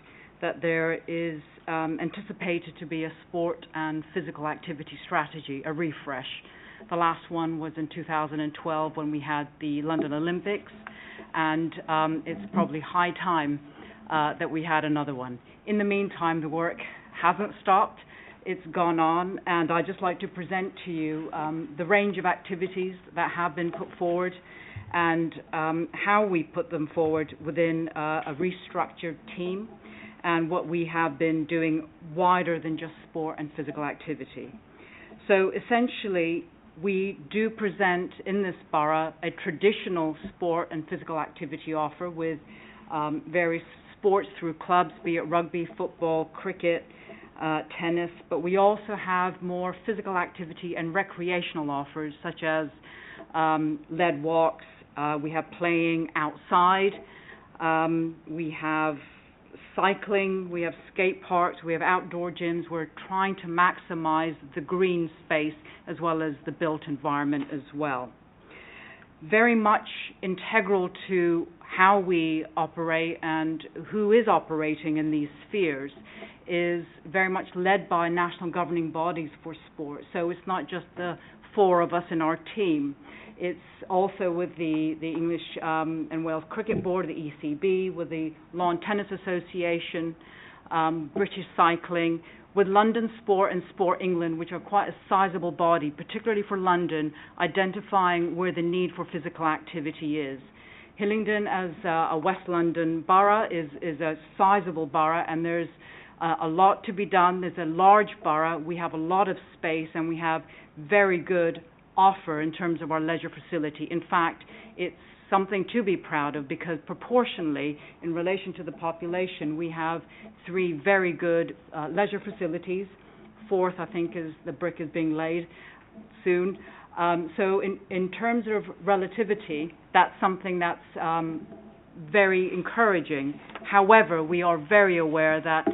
that there is anticipated to be a sport and physical activity strategy, a refresh. The last one was in 2012 when we had the London Olympics, and it's probably high time that we had another one. In the meantime, the work hasn't stopped. It's gone on, and I'd just like to present to you the range of activities that have been put forward and how we put them forward within a restructured team, and what we have been doing wider than just sport and physical activity. So essentially, we do present in this borough a traditional sport and physical activity offer with various sports through clubs, be it rugby, football, cricket, tennis, but we also have more physical activity and recreational offers such as lead walks, we have playing outside, we have cycling, we have skate parks, we have outdoor gyms. We're trying to maximise the green space as well as the built environment as well. Very much integral to how we operate and who is operating in these spheres is very much led by national governing bodies for sport. So it's not just the four of us in our team. It's also with the English and Wales Cricket Board, the ECB, with the Lawn Tennis Association, British Cycling, with London Sport and Sport England, which are quite a sizable body, particularly for London, identifying where the need for physical activity is. Hillingdon, as a West London borough, is a sizable borough, and there's a lot to be done. There's a large borough. We have a lot of space, and we have very good offer in terms of our leisure facility. In fact, it's something to be proud of because proportionally, in relation to the population, we have 3 very good leisure facilities. 4th, I think, is the brick is being laid soon. So in terms of relativity, that's something that's very encouraging. However, we are very aware that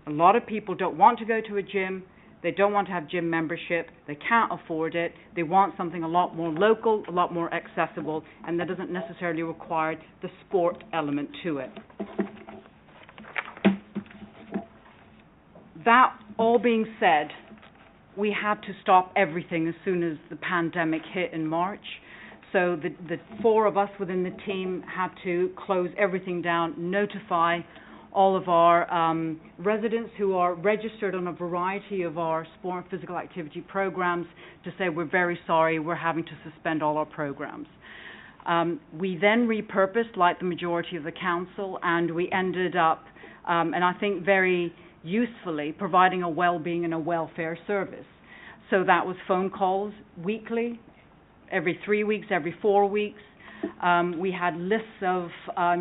a lot of people don't want to go to a gym. They don't want to have gym membership. They can't afford it. They want something a lot more local, a lot more accessible, and that doesn't necessarily require the sport element to it. That all being said, we had to stop everything as soon as the pandemic hit in March. So the 4 of us within the team had to close everything down, notify all of our residents who are registered on a variety of our sport and physical activity programs to say we're very sorry, we're having to suspend all our programs. We then repurposed, like the majority of the council, and we ended up, and I think very usefully, providing a wellbeing and a welfare service. So that was phone calls weekly, every 3 weeks, every 4 weeks. We had lists of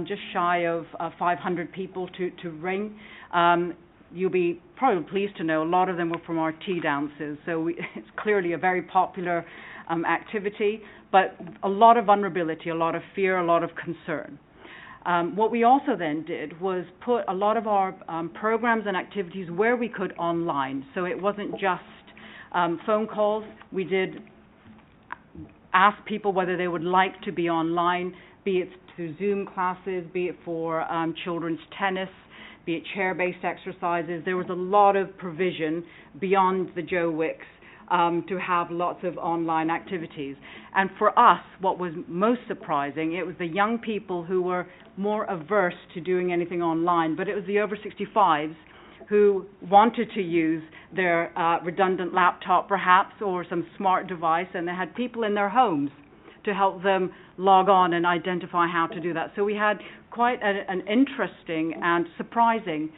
just shy of 500 people to ring. You'll be probably pleased to know a lot of them were from our tea dances, so it's clearly a very popular activity, but a lot of vulnerability, a lot of fear, a lot of concern. What we also then did was put a lot of our programs and activities where we could online, so it wasn't just phone calls. We did ask people whether they would like to be online, be it through Zoom classes, be it for children's tennis, be it chair-based exercises. There was a lot of provision beyond the Joe Wicks to have lots of online activities. And for us, what was most surprising, it was the young people who were more averse to doing anything online, but it was the over 65s who wanted to use their redundant laptop perhaps or some smart device, and they had people in their homes to help them log on and identify how to do that. So we had quite an interesting and surprising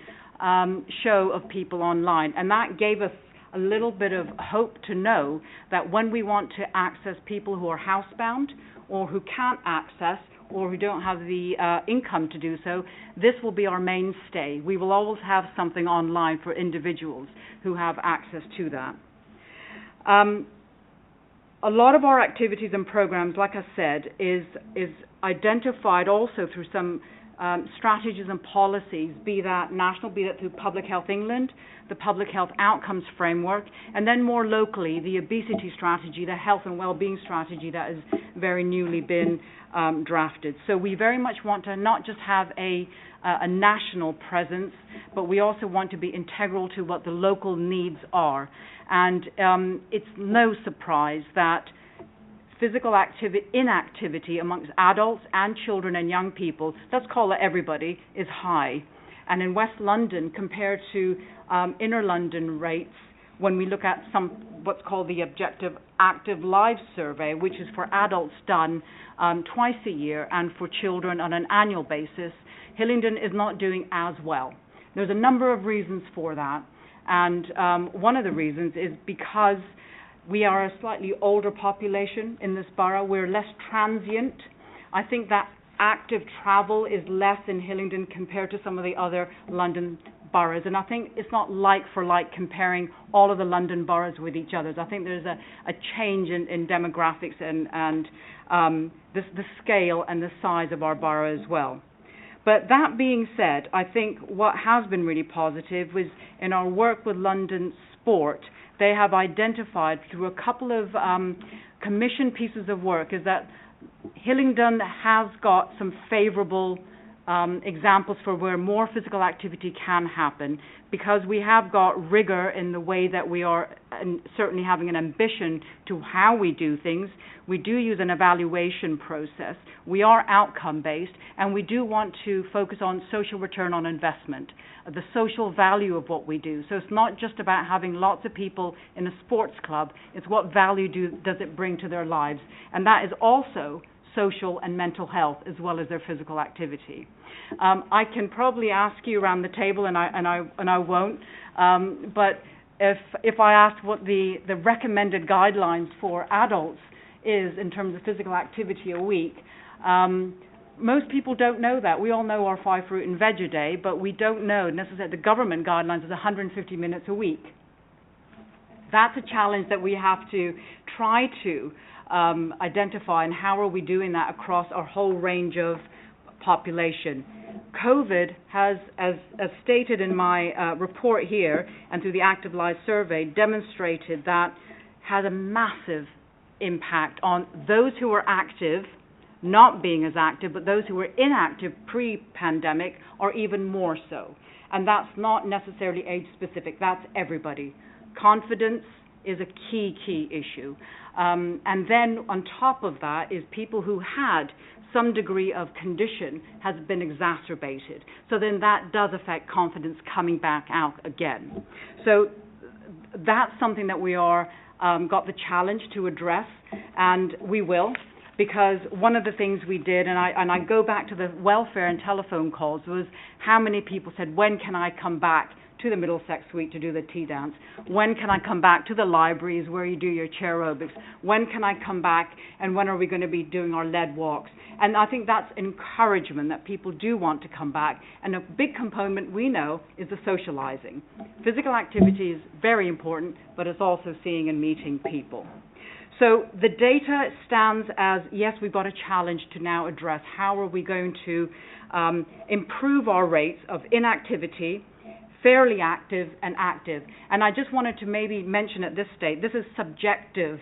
show of people online, and that gave us a little bit of hope to know that when we want to access people who are housebound or who can't access or who don't have the income to do so, this will be our mainstay. We will always have something online for individuals who have access to that. A lot of our activities and programs, like I said, is identified also through some strategies and policies, be that national, be that through Public Health England, the Public Health Outcomes Framework, and then more locally, the obesity strategy, the health and well-being strategy that has very newly been drafted. So we very much want to not just have a national presence, but we also want to be integral to what the local needs are. And it's no surprise that physical inactivity amongst adults and children and young people, let's call it everybody, is high. And in West London, compared to inner London rates, when we look at what's called the Objective Active Lives Survey, which is for adults done twice a year and for children on an annual basis, Hillingdon is not doing as well. There's a number of reasons for that, and one of the reasons is because we are a slightly older population in this borough. We're less transient. I think that active travel is less in Hillingdon compared to some of the other London boroughs. And I think it's not like for like comparing all of the London boroughs with each other. I think there's a change in demographics and the scale and the size of our borough as well. But that being said, I think what has been really positive was in our work with London Sport, they have identified through a couple of commissioned pieces of work is that Hillingdon has got some favourable examples for where more physical activity can happen, because we have got rigour in the way that we are and certainly having an ambition to how we do things. We do use an evaluation process. We are outcome based, and we do want to focus on social return on investment, the social value of what we do. So it's not just about having lots of people in a sports club, it's what value does it bring to their lives, and that is also social and mental health as well as their physical activity. I can probably ask you around the table, and I won't. But if I asked what the recommended guidelines for adults is in terms of physical activity a week, most people don't know that. We all know our 5 fruit and veg a day, but we don't know necessarily the government guidelines is 150 minutes a week. That's a challenge that we have to try to identify, and how are we doing that across our whole range of population. COVID has, as stated in my report here and through the Active Lives survey, demonstrated that has a massive impact on those who are active not being as active, but those who were inactive pre-pandemic are even more so. And that's not necessarily age-specific, that's everybody. Confidence is a key issue. And then on top of that is people who had some degree of condition has been exacerbated. So then that does affect confidence coming back out again. So that's something that we are got the challenge to address, and we will, because one of the things we did, and I go back to the welfare and telephone calls, was how many people said, when can I come back to the Middlesex Suite to do the tea dance? When can I come back to the libraries where you do your chair aerobics? When can I come back, and when are we going to be doing our lead walks? And I think that's encouragement that people do want to come back. And a big component we know is the socializing. Physical activity is very important, but it's also seeing and meeting people. So the data stands as, yes, we've got a challenge to now address. How are we going to improve our rates of inactivity, fairly active, and active? And I just wanted to maybe mention at this stage, this is subjective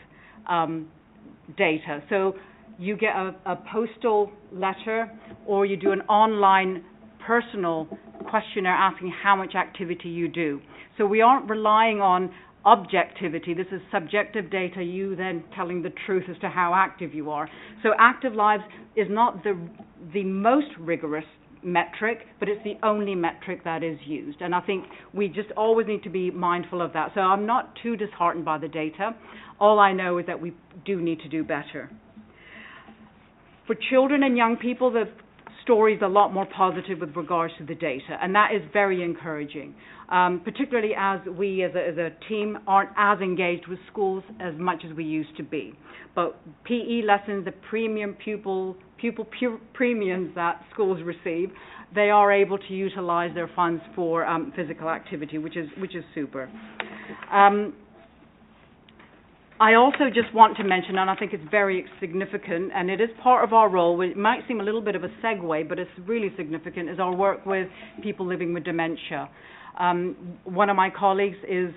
data. So you get a postal letter, or you do an online personal questionnaire asking how much activity you do. So we aren't relying on objectivity. This is subjective data, you then telling the truth as to how active you are. So Active Lives is not the most rigorous metric, but it's the only metric that is used. And I think we just always need to be mindful of that. So I'm not too disheartened by the data. All I know is that we do need to do better. For children and young people, the story is a lot more positive with regards to the data, and that is very encouraging, particularly as we as a team aren't as engaged with schools as much as we used to be. But PE lessons, the premium pupil premiums that schools receive, they are able to utilize their funds for physical activity, which is super. I also just want to mention, and I think it's very significant, and it is part of our role, it might seem a little bit of a segue, but it's really significant, is our work with people living with dementia. One of my colleagues is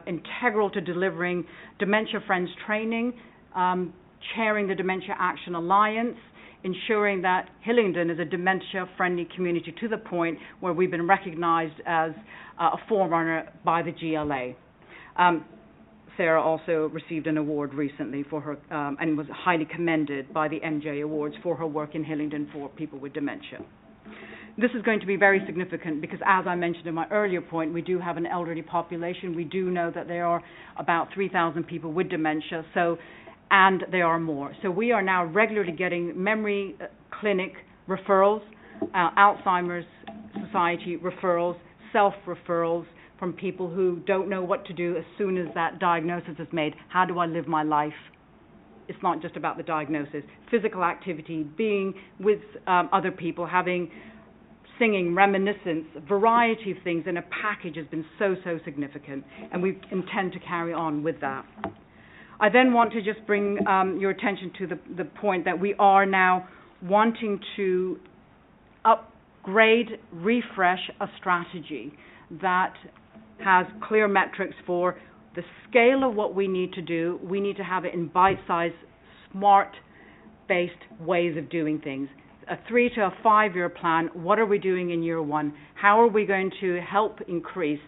integral to delivering Dementia Friends training, chairing the Dementia Action Alliance, ensuring that Hillingdon is a dementia-friendly community to the point where we've been recognised as a forerunner by the GLA. Sarah also received an award recently for her, and was highly commended by the MJ Awards for her work in Hillingdon for people with dementia. This is going to be very significant because, as I mentioned in my earlier point, we do have an elderly population. We do know that there are about 3,000 people with dementia, and there are more. So we are now regularly getting memory clinic referrals, Alzheimer's Society referrals, self-referrals, from people who don't know what to do as soon as that diagnosis is made. How do I live my life? It's not just about the diagnosis. Physical activity, being with other people, having singing, reminiscence, a variety of things in a package has been so significant, and we intend to carry on with that. I then want to just bring your attention to the point that we are now wanting to grade, refresh a strategy that has clear metrics for the scale of what we need to do. We need to have it in bite-sized, smart-based ways of doing things. A 3 to a 5 year plan. What are we doing in year one? How are we going to help increase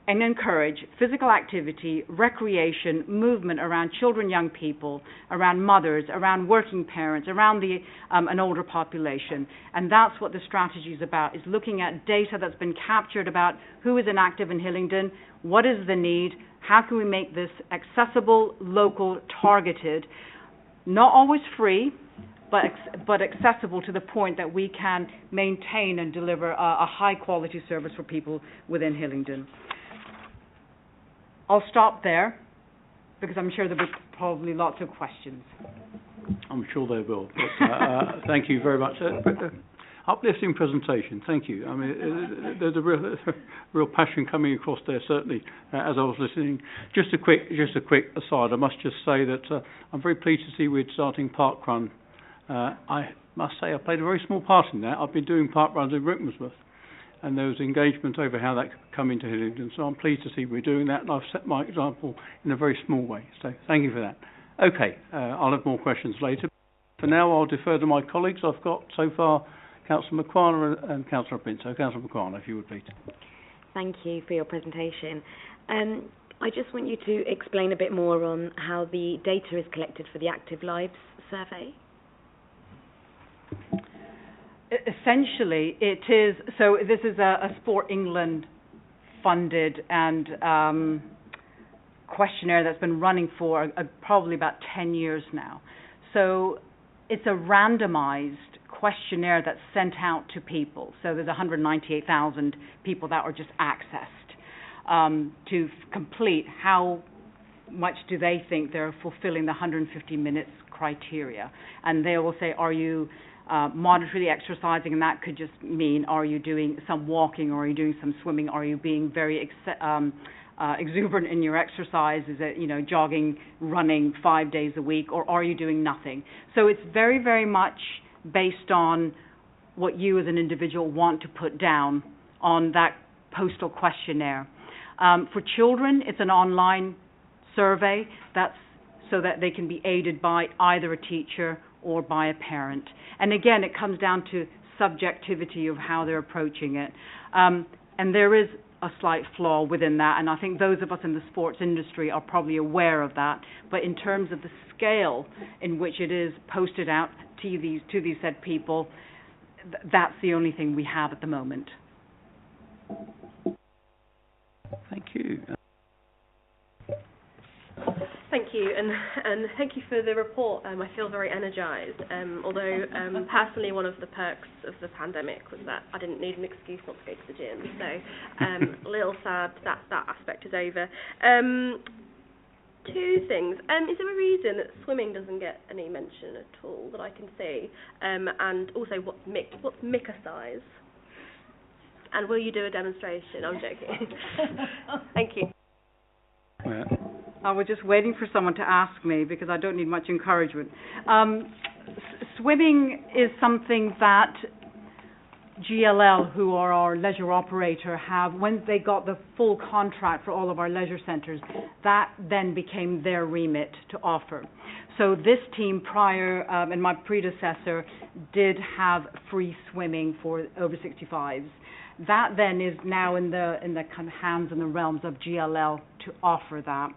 and encourage physical activity, recreation, movement around children, young people, around mothers, around working parents, around the an older population? And that's what the strategy is about, is looking at data that's been captured about who is inactive in Hillingdon, what is the need, how can we make this accessible, local, targeted, not always free, but accessible to the point that we can maintain and deliver a high quality service for people within Hillingdon. I'll stop there because I'm sure there'll be probably lots of questions. I'm sure they will. But, thank you very much. Uplifting presentation. Thank you. I mean, there's a real passion coming across there. Certainly, as I was listening. Just a quick aside. I must just say that I'm very pleased to see we're starting park run. I must say I played a very small part in that. I've been doing park runs in Rickmansworth, and there was engagement over how that could come into Hillingdon. So I'm pleased to see we're doing that, and I've set my example in a very small way. So thank you for that. Okay, I'll have more questions later. For now, I'll defer to my colleagues. I've got so far Councillor McQuarrie and Councillor Pinto. Councillor McQuarrie, if you would please. Thank you for your presentation. I just want you to explain a bit more on how the data is collected for the Active Lives survey. Essentially, it is, so this is a Sport England funded and questionnaire that's been running for probably about 10 years now. So it's a randomized questionnaire that's sent out to people. So there's 198,000 people that are just accessed to complete how much do they think they're fulfilling the 150 minutes criteria. And they will say, are you moderately exercising, and that could just mean, are you doing some walking, or are you doing some swimming, are you being very exuberant in your exercise, is it, jogging, running 5 days a week, or are you doing nothing? So it's very, very much based on what you as an individual want to put down on that postal questionnaire. For children, it's an online survey that's so that they can be aided by either a teacher or by a parent. And again, it comes down to subjectivity of how they're approaching it. And there is a slight flaw within that, and I think those of us in the sports industry are probably aware of that. But in terms of the scale in which it is posted out to these said people, that's the only thing we have at the moment. Thank you. Thank you, and thank you for the report. I feel very energised, although personally one of the perks of the pandemic was that I didn't need an excuse not to go to the gym, so a little sad that aspect is over. Two things. Is there a reason that swimming doesn't get any mention at all that I can see? And also, what's MICA size? And will you do a demonstration? I'm joking. Thank you. I was just waiting for someone to ask me because I don't need much encouragement. Swimming is something that GLL, who are our leisure operator, have, when they got the full contract for all of our leisure centres, that then became their remit to offer. So this team prior, and my predecessor, did have free swimming for over 65s. That then is now in the kind of hands and the realms of GLL to offer that.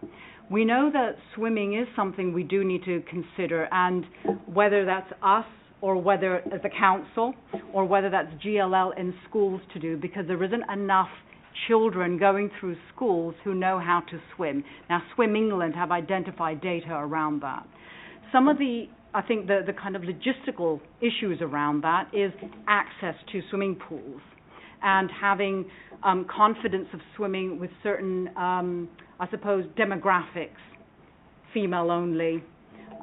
We know that swimming is something we do need to consider, and whether that's us or whether as a council or whether that's GLL in schools to do, because there isn't enough children going through schools who know how to swim. Now, Swim England have identified data around that. Some of the, I think the kind of logistical issues around that is access to swimming pools and having confidence of swimming with certain, I suppose, demographics, female only.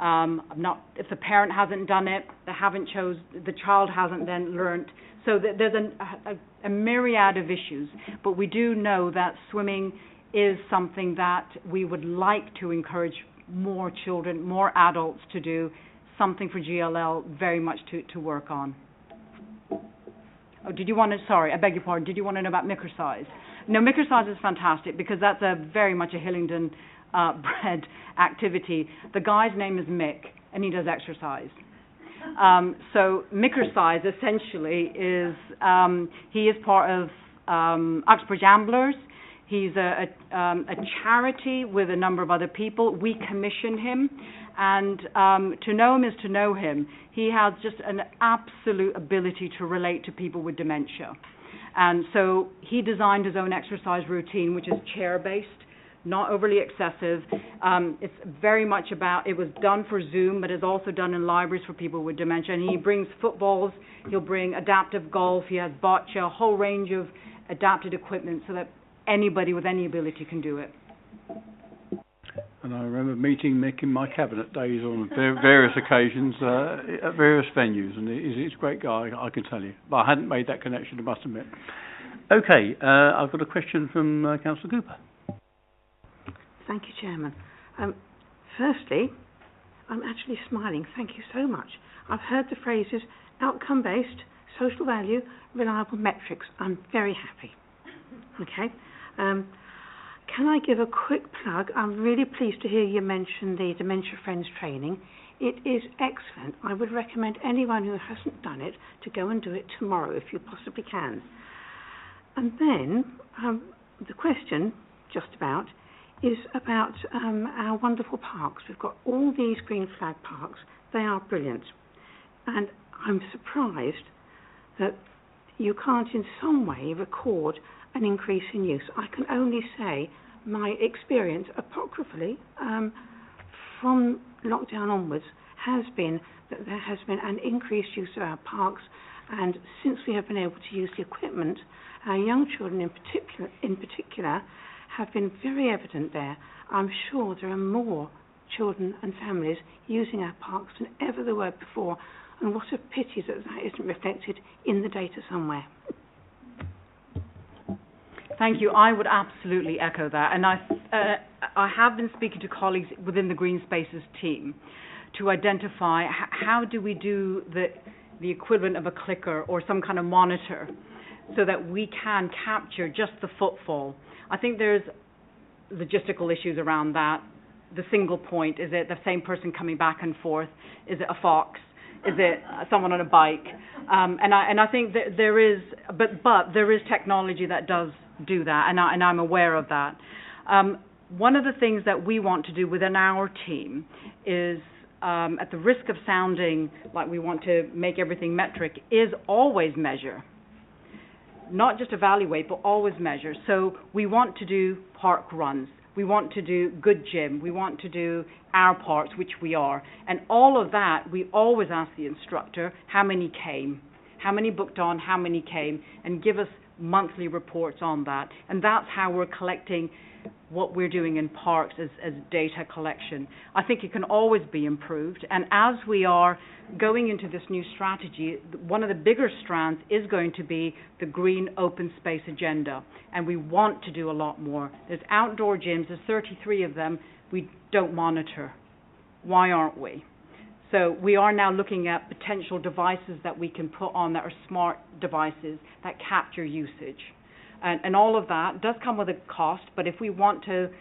If the parent hasn't done it, the child hasn't then learnt. So there's a myriad of issues, but we do know that swimming is something that we would like to encourage more children, more adults to do, something for GLL very much to work on. Oh, did you want to, sorry, I beg your pardon, did you want to know about Mickersize? No, Mickersize is fantastic because that's very much a Hillingdon bred activity. The guy's name is Mick and he does exercise. So Mickersize essentially is, he is part of Uxbridge Amblers. He's a charity with a number of other people. We commission him, and to know him is to know him. He has just an absolute ability to relate to people with dementia. And so he designed his own exercise routine, which is chair-based, not overly excessive. It's very much about, it was done for Zoom, but is also done in libraries for people with dementia. And he brings footballs, he'll bring adaptive golf, he has bocce, a whole range of adapted equipment so that anybody with any ability can do it. And I remember meeting Mick in my cabinet days on various occasions at various venues, and he's a great guy, I can tell you. But I hadn't made that connection, I must admit. Okay, I've got a question from Councillor Cooper. Thank you, Chairman. Firstly, I'm actually smiling. Thank you so much. I've heard the phrases outcome-based, social value, reliable metrics. I'm very happy. Okay. Can I give a quick plug? I'm really pleased to hear you mention the Dementia Friends training. It is excellent. I would recommend anyone who hasn't done it to go and do it tomorrow if you possibly can. And then the question, just about, is about our wonderful parks. We've got all these green flag parks. They are brilliant. And I'm surprised that you can't in some way record an increase in use. I can only say my experience, apocryphally, from lockdown onwards, has been that there has been an increased use of our parks, and since we have been able to use the equipment, our young children in particular have been very evident there. I'm sure there are more children and families using our parks than ever there were before, and what a pity that that isn't reflected in the data somewhere. Thank you. I would absolutely echo that. And I have been speaking to colleagues within the Green Spaces team to identify how do we do the equivalent of a clicker or some kind of monitor so that we can capture just the footfall. I think there's logistical issues around that. The single point, is it the same person coming back and forth? Is it a fox? Is it someone on a bike? And I think that there is, but there is technology that does do that, and I'm aware of that. One of the things that we want to do within our team is, at the risk of sounding like we want to make everything metric, is always measure. Not just evaluate, but always measure. So we want to do park runs. We want to do good gym. We want to do our parks, which we are. And all of that, we always ask the instructor how many came, how many booked on, how many came, and give us monthly reports on that. And that's how we're collecting what we're doing in parks as data collection. I think it can always be improved. And as we are going into this new strategy, one of the bigger strands is going to be the green open space agenda. And we want to do a lot more. There's outdoor gyms, there's 33 of them, we don't monitor. Why aren't we? So we are now looking at potential devices that we can put on that are smart devices that capture usage. And all of that does come with a cost, but if we want to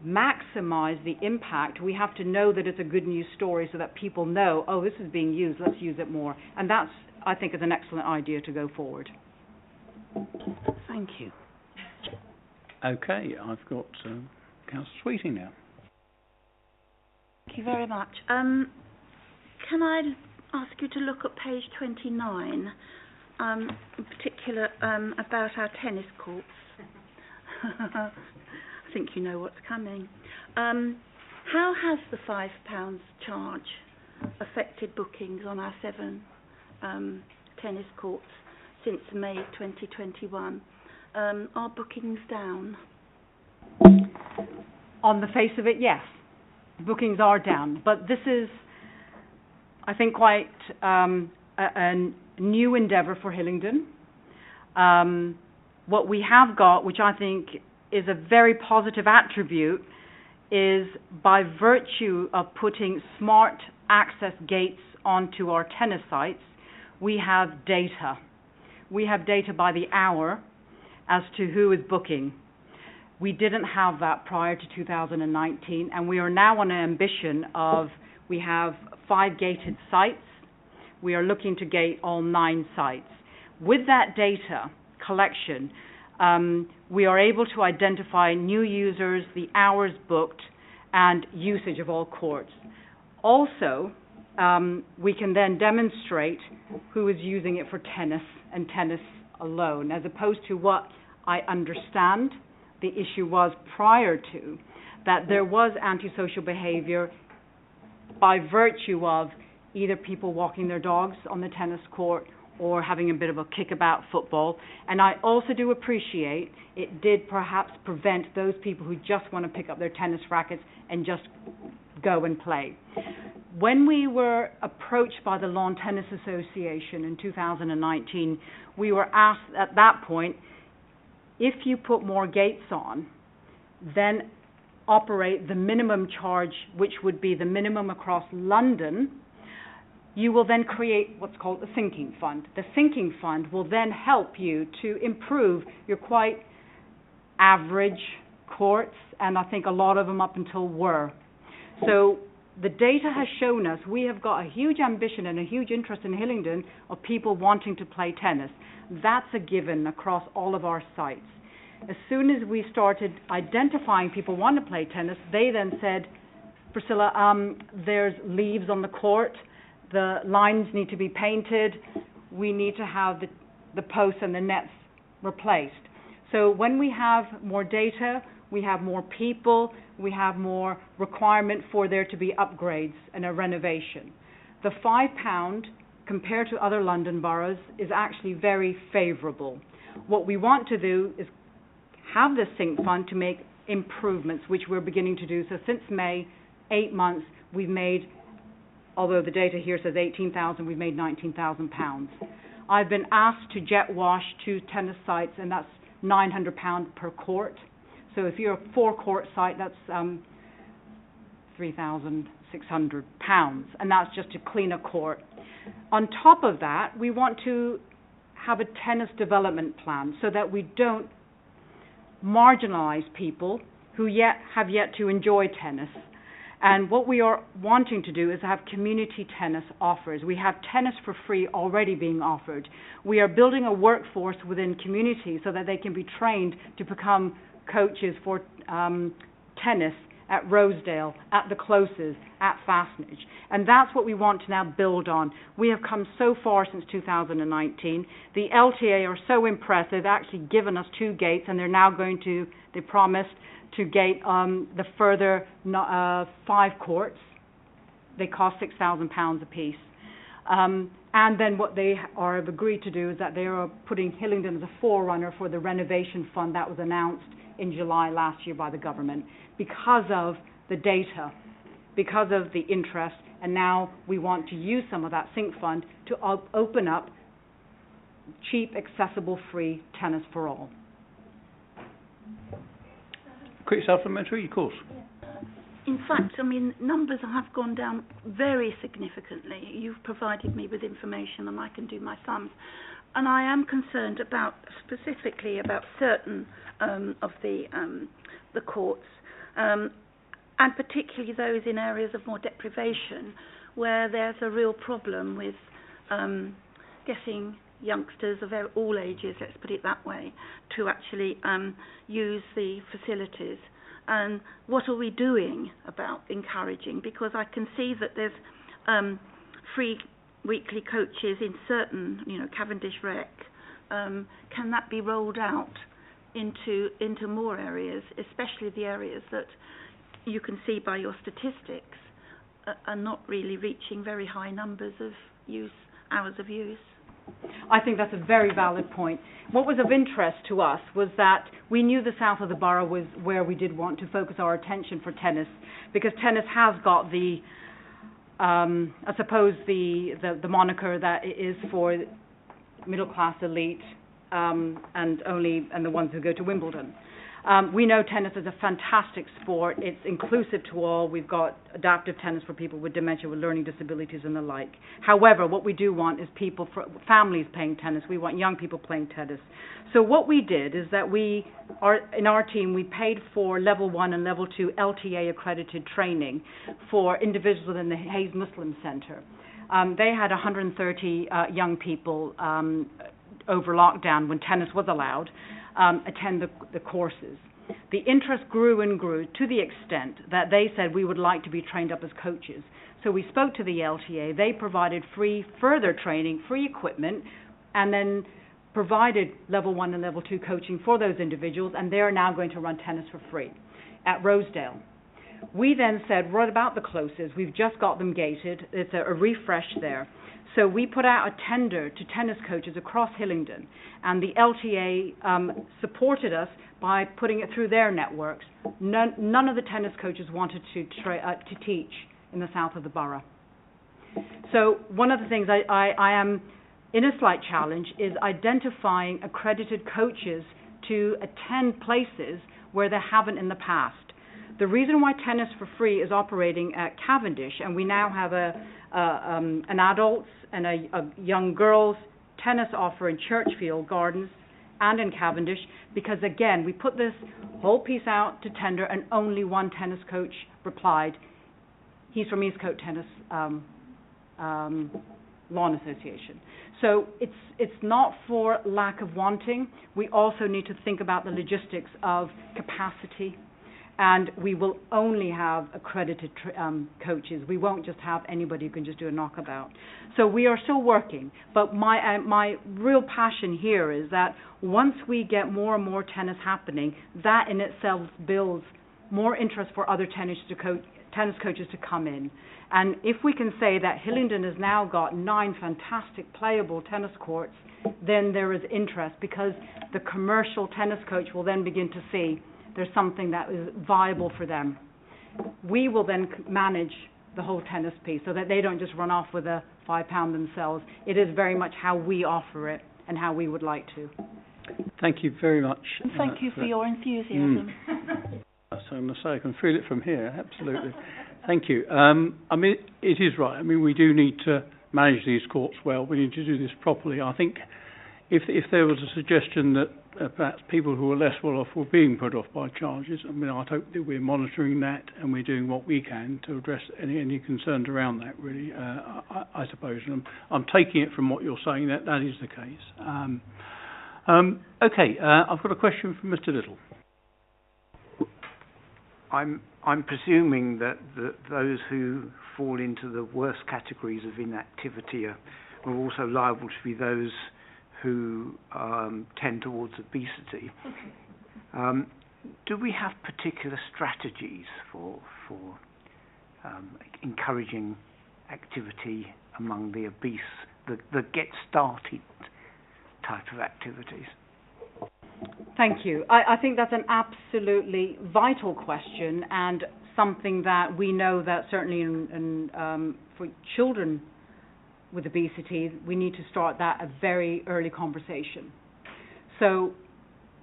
maximize the impact, we have to know that it's a good news story so that people know, oh, this is being used, let's use it more. And that's, I think, is an excellent idea to go forward. Thank you. Okay, I've got Councillor Sweeting now. Thank you very much. Can I ask you to look at page 29, in particular about our tennis courts? I think you know what's coming. How has the £5 charge affected bookings on our 7 tennis courts since May 2021? Are bookings down? On the face of it, yes. Bookings are down. But this is, I think, quite a new endeavour for Hillingdon. What we have got, which I think is a very positive attribute, is by virtue of putting smart access gates onto our tennis sites, we have data. we have data by the hour as to who is booking. We didn't have that prior to 2019, and we are now on an ambition of, we have 5 gated sites. We are looking to gate all 9 sites. With that data collection, we are able to identify new users, the hours booked, and usage of all courts. Also, we can then demonstrate who is using it for tennis and tennis alone, as opposed to what I understand the issue was prior to, that there was antisocial behavior by virtue of either people walking their dogs on the tennis court or having a bit of a kickabout football. And I also do appreciate it did perhaps prevent those people who just want to pick up their tennis rackets and just go and play. When we were approached by the Lawn Tennis Association in 2019, we were asked at that point, if you put more gates on, then operate the minimum charge, which would be the minimum across London, you will then create what's called a sinking fund. The sinking fund will then help you to improve your quite average courts, and I think a lot of them up until were. So the data has shown us we have got a huge ambition and a huge interest in Hillingdon of people wanting to play tennis. That's a given across all of our sites. As soon as we started identifying people who want to play tennis, they then said, Priscilla, there's leaves on the court, the lines need to be painted, we need to have the posts and the nets replaced. So when we have more data, we have more people, we have more requirement for there to be upgrades and a renovation. The £5 compared to other London boroughs is actually very favourable. What we want to do is have this sink fund to make improvements, which we're beginning to do. So since May, 8 months, we've made, although the data here says 18,000, we've made £19,000. I've been asked to jet wash 2 tennis sites, and that's £900 per court. So if you're a 4-court site, that's £3,600, and that's just to clean a court. On top of that, we want to have a tennis development plan so that we don't marginalise people who have yet to enjoy tennis. And what we are wanting to do is have community tennis offers. We have tennis for free already being offered. We are building a workforce within communities so that they can be trained to become coaches for tennis at Rosedale, at the Closes, at Fastnage. And that's what we want to now build on. We have come so far since 2019. The LTA are so impressed, they've actually given us 2 gates, and they're now going to, they promised to gate the further 5 courts. They cost £6,000 a piece. And then what they have agreed to do is that they are putting Hillingdon as a forerunner for the renovation fund that was announced in July last year by the government because of the data, because of the interest, and now we want to use some of that sink fund to open up cheap, accessible, free tennis for all. Quick supplementary, of course. In fact, I mean, numbers have gone down very significantly. You've provided me with information and I can do my sums. And I am concerned about, specifically about certain of the courts, and particularly those in areas of more deprivation, where there's a real problem with getting youngsters of all ages, let's put it that way, to actually use the facilities. And what are we doing about encouraging? Because I can see that there's free weekly coaches in certain, Cavendish Rec. Can that be rolled out into more areas, especially the areas that you can see by your statistics are not really reaching very high numbers of hours of use? I think that's a very valid point. What was of interest to us was that we knew the south of the borough was where we did want to focus our attention for tennis, because tennis has got the, I suppose, the moniker that it is for middle class elite and the ones who go to Wimbledon. We know tennis is a fantastic sport. It's inclusive to all. We've got adaptive tennis for people with dementia, with learning disabilities and the like. However, what we do want is families playing tennis. We want young people playing tennis. So what we did is that in our team, we paid for level 1 and level 2 LTA accredited training for individuals within the Hayes Muslim Centre. They had 130 young people over lockdown, when tennis was allowed, attend the courses. The interest grew and grew to the extent that they said we would like to be trained up as coaches. So we spoke to the LTA. They provided free further training, free equipment, and then provided level 1 and level 2 coaching for those individuals, and they are now going to run tennis for free at Rosedale. We then said, what about the closes? We've just got them gated. It's a refresh there. So we put out a tender to tennis coaches across Hillingdon, and the LTA supported us by putting it through their networks. None of the tennis coaches wanted to teach in the south of the borough. So one of the things I am in a slight challenge is identifying accredited coaches to attend places where they haven't in the past. The reason why Tennis for Free is operating at Cavendish, and we now have an adults and a young girls tennis offer in Churchfield Gardens and in Cavendish, because again, we put this whole piece out to tender and only one tennis coach replied. He's from Eastcote Tennis Lawn Association. So it's not for lack of wanting. We also need to think about the logistics of capacity, and we will only have accredited coaches. We won't just have anybody who can just do a knockabout. So we are still working, but my real passion here is that once we get more and more tennis happening, that in itself builds more interest for other tennis coaches to come in. And if we can say that Hillingdon has now got 9 fantastic playable tennis courts, then there is interest, because the commercial tennis coach will then begin to see there's something that is viable for them. We will then manage the whole tennis piece so that they don't just run off with a £5 themselves. It is very much how we offer it and how we would like to. Thank you very much. And thank you for your enthusiasm. So I'm going to say I can feel it from here, absolutely. Thank you. I mean, it is right. I mean, we do need to manage these courts well. We need to do this properly. I think if there was a suggestion that perhaps people who are less well off were being put off by charges, I mean, I hope that we're monitoring that and we're doing what we can to address any concerns around that, really, I suppose. And I'm taking it from what you're saying that is the case. Okay, I've got a question from Mr. Little. I'm presuming that those who fall into the worst categories of inactivity are also liable to be those who tend towards obesity. Do we have particular strategies for encouraging activity among the obese, the get started type of activities? Thank you. I think that's an absolutely vital question, and something that we know that certainly for children with obesity, we need to start that a very early conversation. So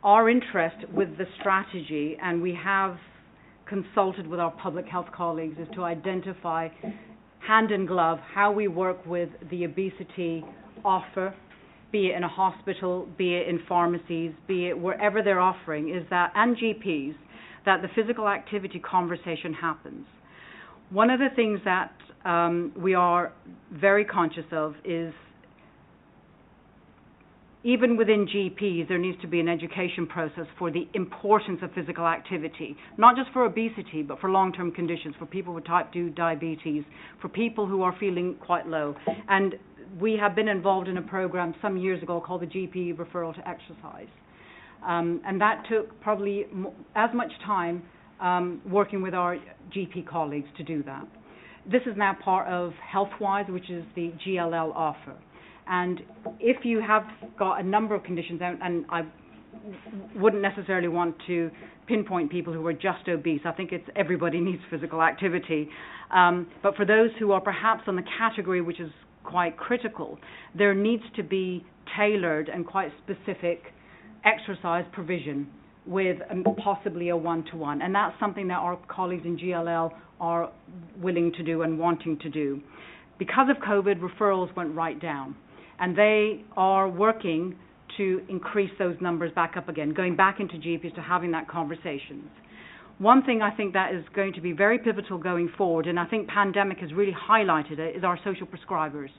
our interest with the strategy, and we have consulted with our public health colleagues, is to identify hand in glove how we work with the obesity offer, be it in a hospital, be it in pharmacies, be it wherever they're offering, is that, and GPs, that the physical activity conversation happens. One of the things that we are very conscious of is, even within GPs, there needs to be an education process for the importance of physical activity, not just for obesity, but for long-term conditions, for people with type 2 diabetes, for people who are feeling quite low. And we have been involved in a program some years ago called the GP Referral to Exercise. And that took probably as much time working with our GP colleagues to do that. This is now part of HealthWise, which is the GLL offer. And if you have got a number of conditions, and I wouldn't necessarily want to pinpoint people who are just obese. I think it's everybody needs physical activity. But for those who are perhaps on the category which is quite critical, there needs to be tailored and quite specific exercise provision with possibly a one-to-one. And that's something that our colleagues in GLL are willing to do and wanting to do. Because of COVID, referrals went right down. And they are working to increase those numbers back up again, going back into GPs to having that conversations. One thing I think that is going to be very pivotal going forward, and I think pandemic has really highlighted it, is our social prescribers.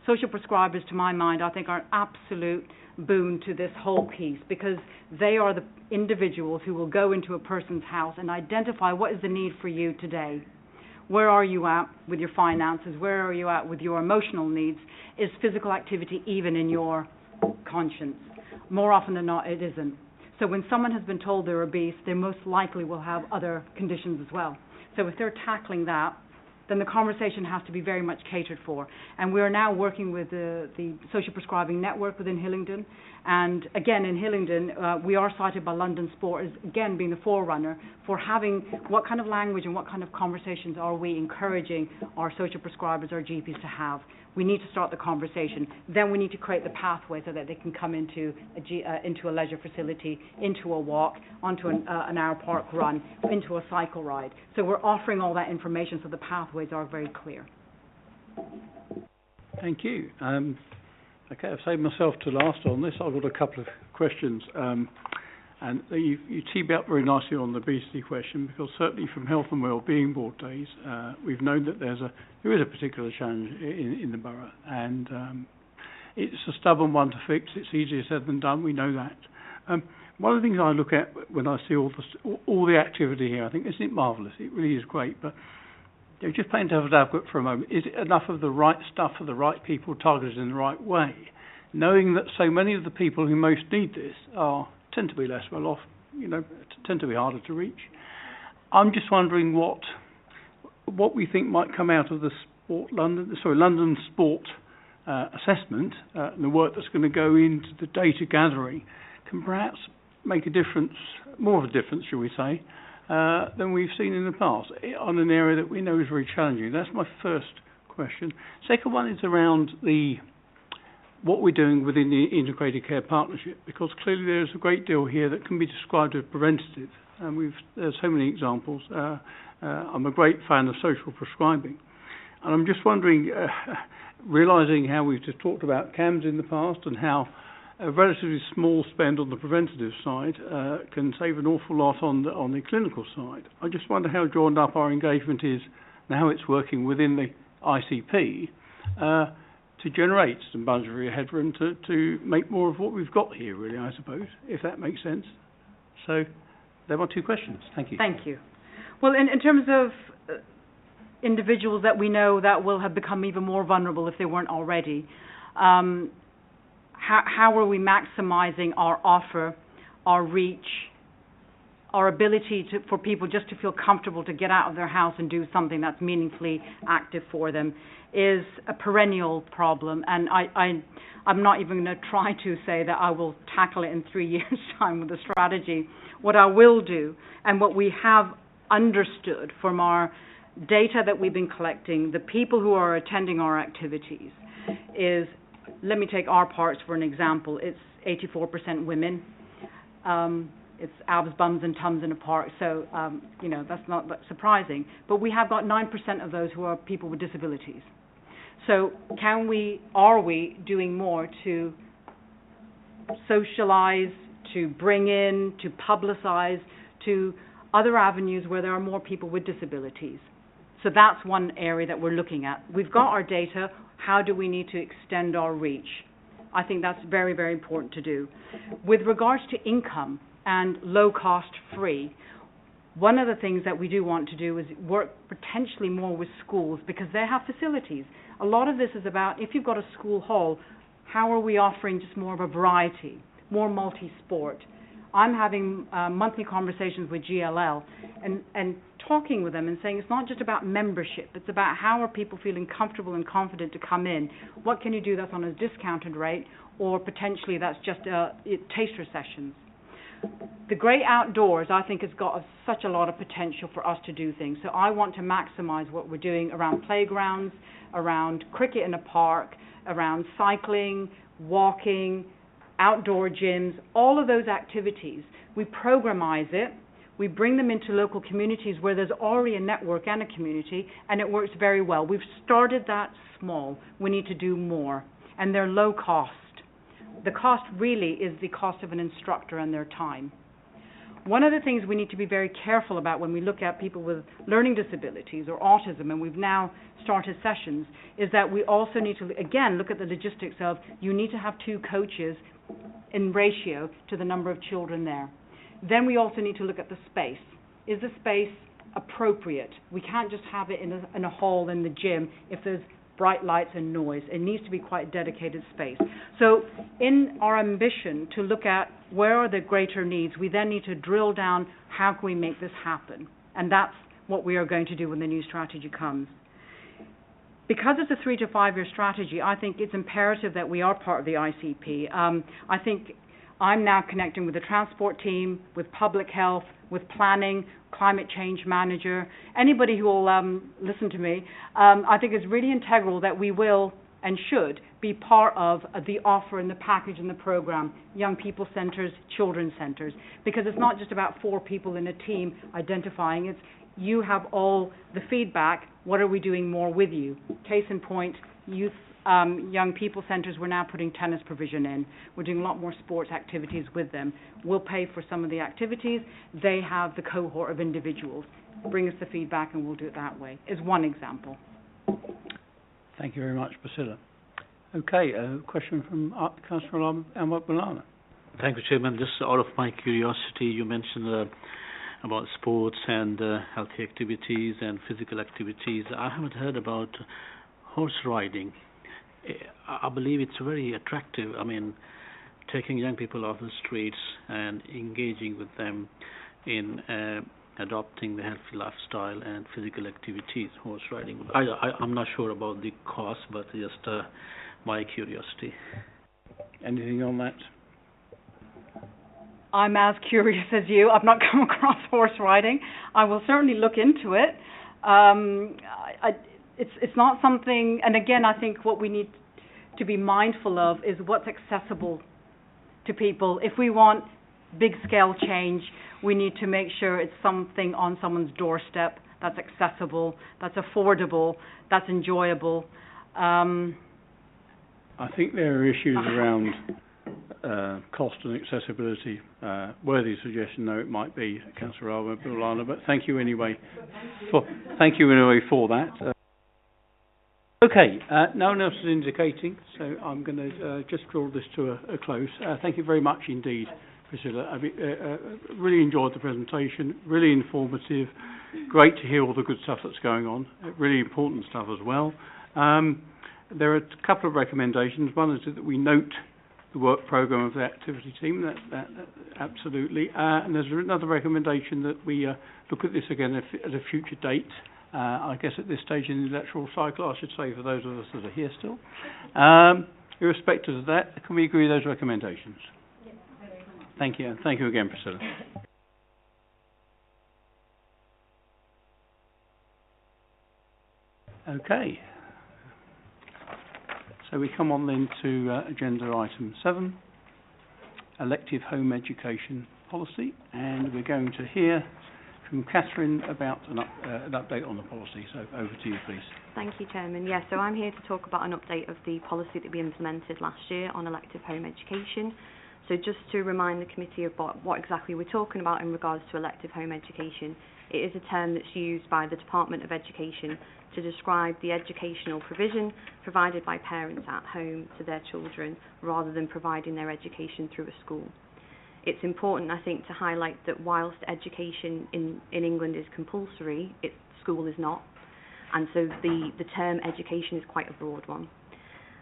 Social prescribers, to my mind, I think are an absolute boon to this whole piece, because they are the individuals who will go into a person's house and identify what is the need for you today. Where are you at with your finances? Where are you at with your emotional needs? Is physical activity even in your conscience? More often than not, it isn't. So when someone has been told they're obese, they most likely will have other conditions as well. So if they're tackling that, then the conversation has to be very much catered for. And we are now working with the social prescribing network within Hillingdon. And again, in Hillingdon, we are cited by London Sport as, again, being the forerunner for having what kind of language and what kind of conversations are we encouraging our social prescribers, our GPs to have. We need to start the conversation. Then we need to create the pathway so that they can come into a leisure facility, into a walk, onto an hour park run, into a cycle ride. So we're offering all that information so the pathways are very clear. Thank you. Okay, I've saved myself to last on this. I've got a couple of questions. And you tee me up very nicely on the obesity question, because certainly from Health and Wellbeing Board days, we've known that there is a particular challenge in the borough, and it's a stubborn one to fix. It's easier said than done. We know that. One of the things I look at when I see all the activity here, I think, isn't it marvellous? It really is great, but just playing devil's advocate for a moment, is it enough of the right stuff for the right people targeted in the right way, knowing that so many of the people who most need this tend to be less well off, tend to be harder to reach? I'm just wondering what we think might come out of the London Sport assessment, and the work that's going to go into the data gathering can perhaps make a difference, more of a difference, shall we say, than we've seen in the past, on an area that we know is very challenging. That's my first question. Second one is around what we're doing within the Integrated Care Partnership, because clearly there's a great deal here that can be described as preventative, and there's so many examples. I'm a great fan of social prescribing, and I'm just wondering, realising how we've just talked about CAMS in the past and how a relatively small spend on the preventative side can save an awful lot on the clinical side. I just wonder how joined up our engagement is and how it's working within the ICP to generate some budgetary headroom to make more of what we've got here, really, I suppose, if that makes sense. So there are my two questions. Thank you. Thank you. Well, in terms of individuals that we know that will have become even more vulnerable if they weren't already, how are we maximising our offer, our reach, our ability for people just to feel comfortable to get out of their house and do something that's meaningfully active for them is a perennial problem. And I'm not even going to try to say that I will tackle it in 3 years' time with a strategy. What I will do, and what we have understood from our data that we've been collecting, the people who are attending our activities, is, let me take our parts for an example. It's 84% women. It's abs, bums and tums in a park, so that's not that surprising. But we have got 9% of those who are people with disabilities. So are we doing more to socialise, to bring in, to publicise, to other avenues where there are more people with disabilities? So that's one area that we're looking at. We've got our data. How do we need to extend our reach? I think that's very, very important to do. With regards to income and low-cost free, one of the things that we do want to do is work potentially more with schools, because they have facilities. A lot of this is about, if you've got a school hall, how are we offering just more of a variety, more multi-sport? I'm having monthly conversations with GLL and talking with them and saying it's not just about membership, it's about how are people feeling comfortable and confident to come in. What can you do that's on a discounted rate, or potentially that's just taster sessions. The great outdoors, I think, has got such a lot of potential for us to do things. So I want to maximise what we're doing around playgrounds, around cricket in a park, around cycling, walking, outdoor gyms, all of those activities. We programize it. We bring them into local communities where there's already a network and a community, and it works very well. We've started that small. We need to do more. And they're low cost. The cost really is the cost of an instructor and their time. One of the things we need to be very careful about when we look at people with learning disabilities or autism, and we've now started sessions, is that we also need to, again, look at the logistics of you need to have 2 coaches in ratio to the number of children there. Then we also need to look at the space. Is the space appropriate? We can't just have it in a hall in the gym if there's bright lights and noise. It needs to be quite dedicated space. So in our ambition to look at where are the greater needs, we then need to drill down how can we make this happen. And that's what we are going to do when the new strategy comes. Because it's a 3 to 5 year strategy, I think it's imperative that we are part of the ICP. I think I'm now connecting with the transport team, with public health, with planning, climate change manager, anybody who will listen to me. I think it's really integral that we will and should be part of the offer and the package and the program, young people centres, children's centres, because it's not just about 4 people in a team identifying, it's you have all the feedback, what are we doing more with you? Case in point, youth, young people centres, we're now putting tennis provision in. We're doing a lot more sports activities with them. We'll pay for some of the activities. They have the cohort of individuals. Bring us the feedback and we'll do it that way, is one example. Thank you very much, Priscilla. Okay, a question from Councillor Bulana. Thank you, Chairman. Just out of my curiosity, you mentioned about sports and healthy activities and physical activities. I haven't heard about horse riding. I believe it's very attractive. I mean, taking young people off the streets and engaging with them in adopting the healthy lifestyle and physical activities, horse riding. I'm not sure about the cost, but just my curiosity. Anything on that? I'm as curious as you. I've not come across horse riding. I will certainly look into it. It's not something, and again, I think what we need to be mindful of is what's accessible to people. If we want big scale change, we need to make sure it's something on someone's doorstep that's accessible, that's affordable, that's enjoyable. I think there are issues around cost and accessibility. Worthy suggestion, though it might be, Councillor Bulana, but thank you anyway for that. Okay, no one else is indicating, so I'm going to just draw this to a close. Thank you very much indeed, Priscilla. I really enjoyed the presentation, really informative, great to hear all the good stuff that's going on, really important stuff as well. There are a couple of recommendations. One is that we note the work programme of the activity team, that absolutely. And there's another recommendation that we look at this again at a future date. I guess at this stage in the electoral cycle, I should say, for those of us that are here still. Irrespective of that, can we agree with those recommendations? Yes. Thank you. Thank you again, Priscilla. Okay. So we come on then to agenda item 7, elective home education policy, and we're going to hear from Catherine about an update on the policy. So over to you, please. Thank you, Chairman. Yes, so I'm here to talk about an update of the policy that we implemented last year on elective home education. So just to remind the committee about what exactly we're talking about in regards to elective home education, it is a term that's used by the Department of Education to describe the educational provision provided by parents at home to their children rather than providing their education through a school. It's important, I think, to highlight that whilst education in England is compulsory, school is not, and so the term education is quite a broad one.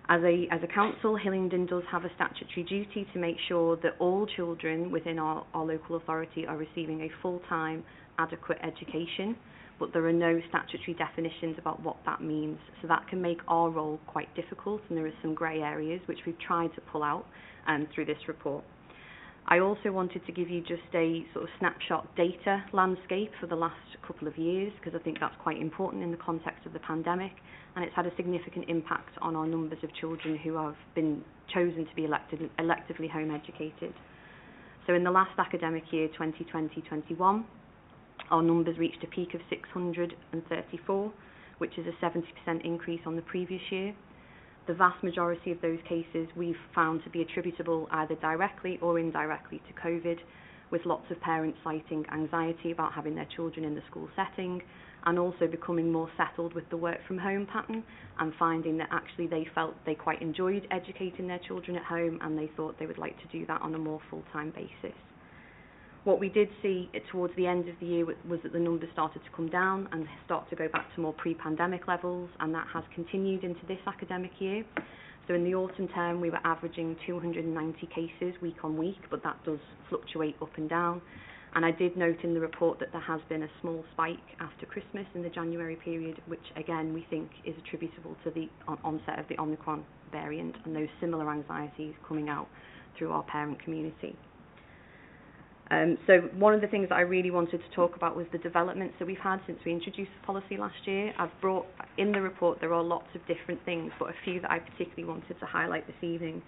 As a council, Hillingdon does have a statutory duty to make sure that all children within our local authority are receiving a full-time, adequate education, but there are no statutory definitions about what that means, so that can make our role quite difficult, and there are some grey areas which we've tried to pull out through this report. I also wanted to give you just a sort of snapshot data landscape for the last couple of years, because I think that's quite important in the context of the pandemic, and it's had a significant impact on our numbers of children who have been chosen to be electively home educated. So in the last academic year, 2020-21, our numbers reached a peak of 634, which is a 70% increase on the previous year. The vast majority of those cases we've found to be attributable either directly or indirectly to COVID, with lots of parents citing anxiety about having their children in the school setting, and also becoming more settled with the work from home pattern and finding that actually they felt they quite enjoyed educating their children at home, and they thought they would like to do that on a more full-time basis. What we did see towards the end of the year was that the numbers started to come down and start to go back to more pre-pandemic levels, and that has continued into this academic year. So in the autumn term, we were averaging 290 cases week on week, but that does fluctuate up and down. And I did note in the report that there has been a small spike after Christmas in the January period, which again we think is attributable to the onset of the Omicron variant and those similar anxieties coming out through our parent community. So one of the things that I really wanted to talk about was the developments that we've had since we introduced the policy last year. I've brought in the report, there are lots of different things, but a few that I particularly wanted to highlight this evening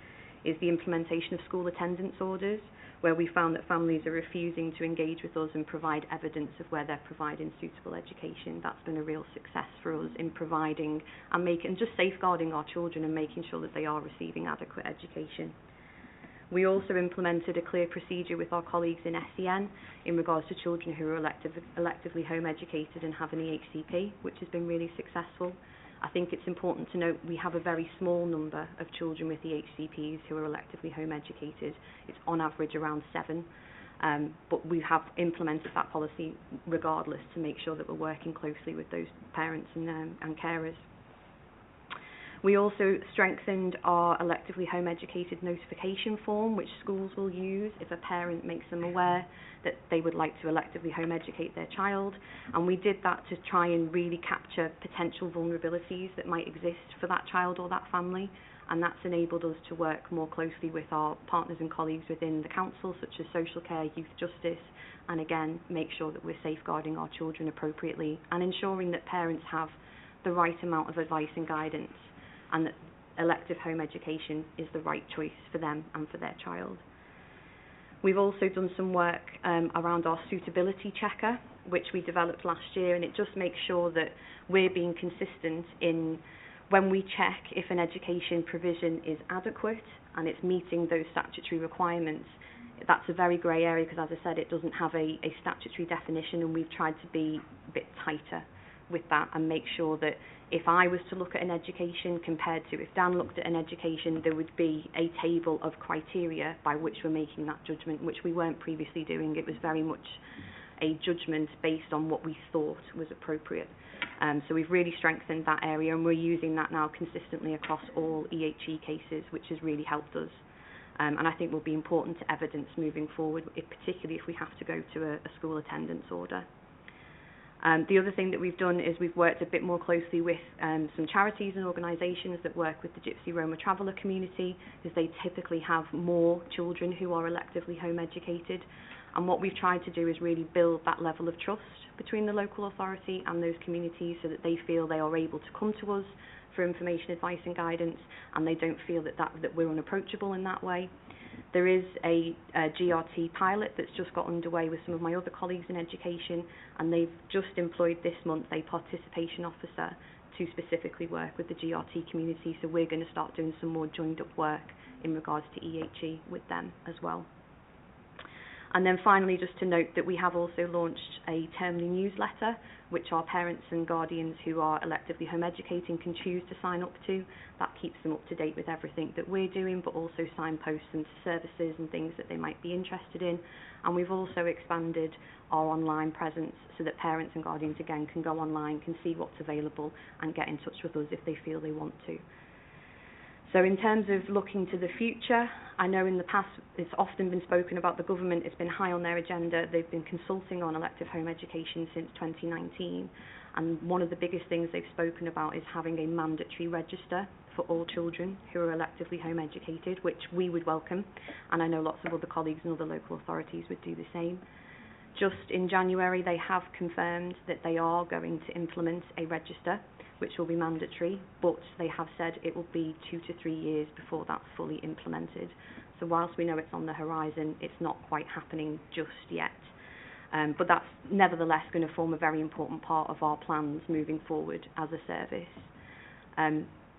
is the implementation of school attendance orders, where we found that families are refusing to engage with us and provide evidence of where they're providing suitable education. That's been a real success for us in providing and just safeguarding our children and making sure that they are receiving adequate education. We also implemented a clear procedure with our colleagues in SEN in regards to children who are electively home educated and have an EHCP, which has been really successful. I think it's important to note we have a very small number of children with EHCPs who are electively home educated. It's on average around 7, but we have implemented that policy regardless to make sure that we're working closely with those parents and carers. We also strengthened our electively home educated notification form, which schools will use if a parent makes them aware that they would like to electively home educate their child. And we did that to try and really capture potential vulnerabilities that might exist for that child or that family. And that's enabled us to work more closely with our partners and colleagues within the council, such as social care, youth justice, and again, make sure that we're safeguarding our children appropriately and ensuring that parents have the right amount of advice and guidance, and that elective home education is the right choice for them and for their child. We've also done some work around our suitability checker, which we developed last year, and it just makes sure that we're being consistent in when we check if an education provision is adequate and it's meeting those statutory requirements. That's a very grey area because, as I said, it doesn't have a statutory definition, and we've tried to be a bit tighter with that and make sure that if I was to look at an education compared to if Dan looked at an education, there would be a table of criteria by which we're making that judgment, which we weren't previously doing. It was very much a judgment based on what we thought was appropriate. So we've really strengthened that area, and we're using that now consistently across all EHE cases, which has really helped us. And I think will be important to evidence moving forward, particularly if we have to go to a school attendance order. The other thing that we've done is we've worked a bit more closely with some charities and organisations that work with the Gypsy Roma traveller community, because they typically have more children who are electively home educated. And what we've tried to do is really build that level of trust between the local authority and those communities so that they feel they are able to come to us for information, advice and guidance, and they don't feel that we're unapproachable in that way. There is a GRT pilot that's just got underway with some of my other colleagues in education, and they've just employed this month a participation officer to specifically work with the GRT community, so we're going to start doing some more joined up work in regards to EHE with them as well. And then finally, just to note that we have also launched a termly newsletter, which our parents and guardians who are electively home educating can choose to sign up to. That keeps them up to date with everything that we're doing, but also signposts and services and things that they might be interested in. And we've also expanded our online presence so that parents and guardians, again, can go online, can see what's available and get in touch with us if they feel they want to. So in terms of looking to the future, I know in the past it's often been spoken about the government, it's been high on their agenda. They've been consulting on elective home education since 2019, and one of the biggest things they've spoken about is having a mandatory register for all children who are electively home educated, which we would welcome, and I know lots of other colleagues and other local authorities would do the same. Just in January, they have confirmed that they are going to implement a register, which will be mandatory, but they have said it will be 2 to 3 years before that's fully implemented. So whilst we know it's on the horizon, it's not quite happening just yet. But that's nevertheless going to form a very important part of our plans moving forward as a service.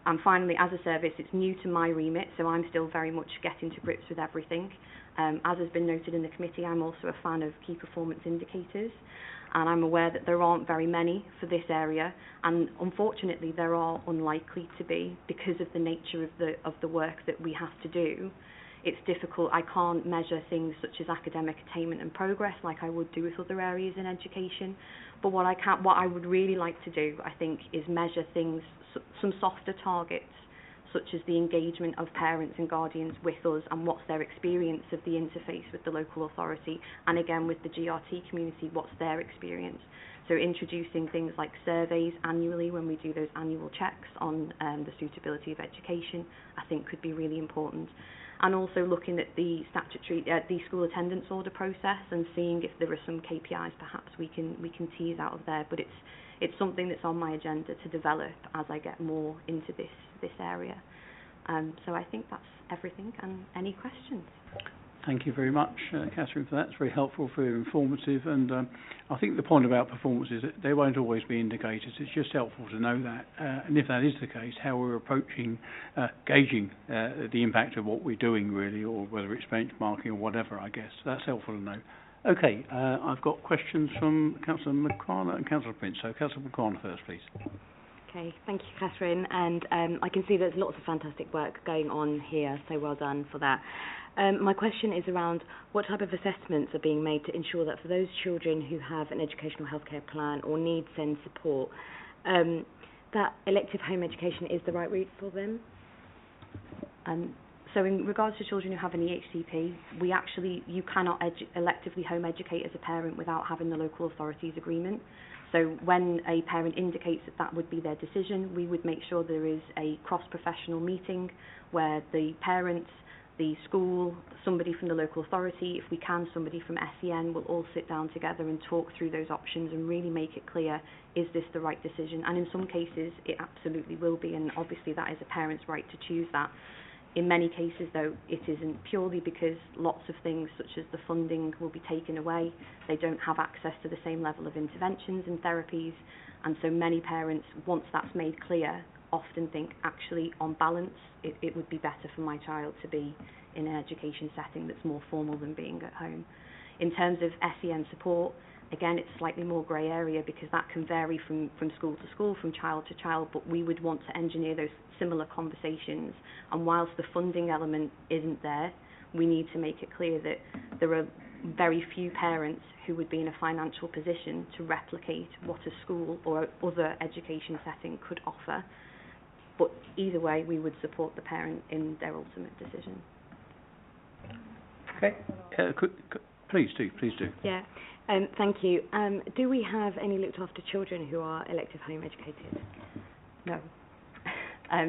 And finally, as a service, it's new to my remit, so I'm still very much getting to grips with everything. As has been noted in the committee, I'm also a fan of key performance indicators, and I'm aware that there aren't very many for this area, and unfortunately there are unlikely to be because of the nature of the work that we have to do. It's difficult. I can't measure things such as academic attainment and progress like I would do with other areas in education. But what I would really like to do, I think, is measure things, some softer targets, such as the engagement of parents and guardians with us and what's their experience of the interface with the local authority, and again with the GRT community, what's their experience. So introducing things like surveys annually when we do those annual checks on the suitability of education, I think could be really important. And also looking at the statutory, the school attendance order process and seeing if there are some KPIs perhaps we can tease out of there. But it's something that's on my agenda to develop as I get more into this area. So I think that's everything. And any questions? Thank you very much, Catherine, for that. It's very helpful, very informative, and I think the point about performance is that there won't always be indicators. It's just helpful to know that, and if that is the case, how we're approaching gauging the impact of what we're doing, really, or whether it's benchmarking or whatever, I guess. That's helpful to know. Okay, I've got questions from Councillor McCartney and Councillor Prince. So Councillor McCartney first, please. Okay, thank you, Catherine, and I can see there's lots of fantastic work going on here, so well done for that. My question is around what type of assessments are being made to ensure that for those children who have an educational healthcare plan or need SEND support, that elective home education is the right route for them? So in regards to children who have an EHCP, you cannot electively home educate as a parent without having the local authority's agreement. So when a parent indicates that that would be their decision, we would make sure there is a cross-professional meeting where the parents, the school, somebody from the local authority, if we can, somebody from SEN, will all sit down together and talk through those options and really make it clear, is this the right decision? And in some cases, it absolutely will be, and obviously that is a parent's right to choose that. In many cases, though, it isn't, purely because lots of things such as the funding will be taken away. They don't have access to the same level of interventions and therapies, and so many parents, once that's made clear, often think, actually, on balance, it would be better for my child to be in an education setting that's more formal than being at home. In terms of SEN support, again, it's slightly more grey area because that can vary from school to school, from child to child, but we would want to engineer those similar conversations. And whilst the funding element isn't there, we need to make it clear that there are very few parents who would be in a financial position to replicate what a school or other education setting could offer. But either way, we would support the parent in their ultimate decision. Okay. Please do. Yeah. Thank you. Do we have any looked after children who are elective home educated? No.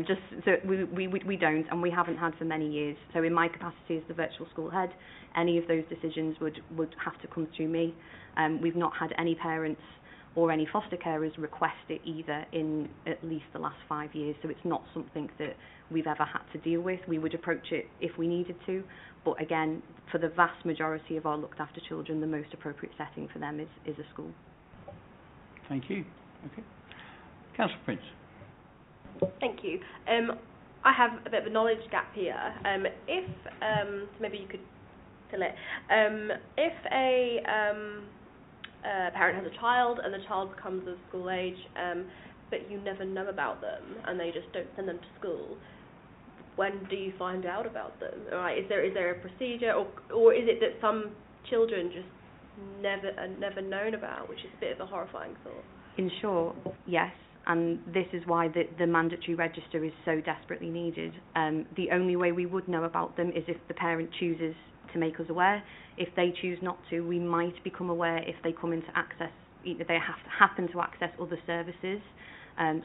Just so we don't, and we haven't had for many years. So in my capacity as the virtual school head, any of those decisions would have to come through me. We've not had any parents or any foster carers request it either in at least the last 5 years. So it's not something that we've ever had to deal with. We would approach it if we needed to, but again, for the vast majority of our looked after children, the most appropriate setting for them is a school. Thank you. Okay. Councillor Prince. Thank you. I have a bit of a knowledge gap here. If maybe you could fill it. If a parent has a child and the child becomes of school age, but you never know about them and they just don't send them to school, when do you find out about them? Right? Is there a procedure, or is it that some children just never known about, which is a bit of a horrifying thought? In short, yes. And this is why the mandatory register is so desperately needed. The only way we would know about them is if the parent chooses to make us aware. If they choose not to, we might become aware if they come into access, they happen to access other services.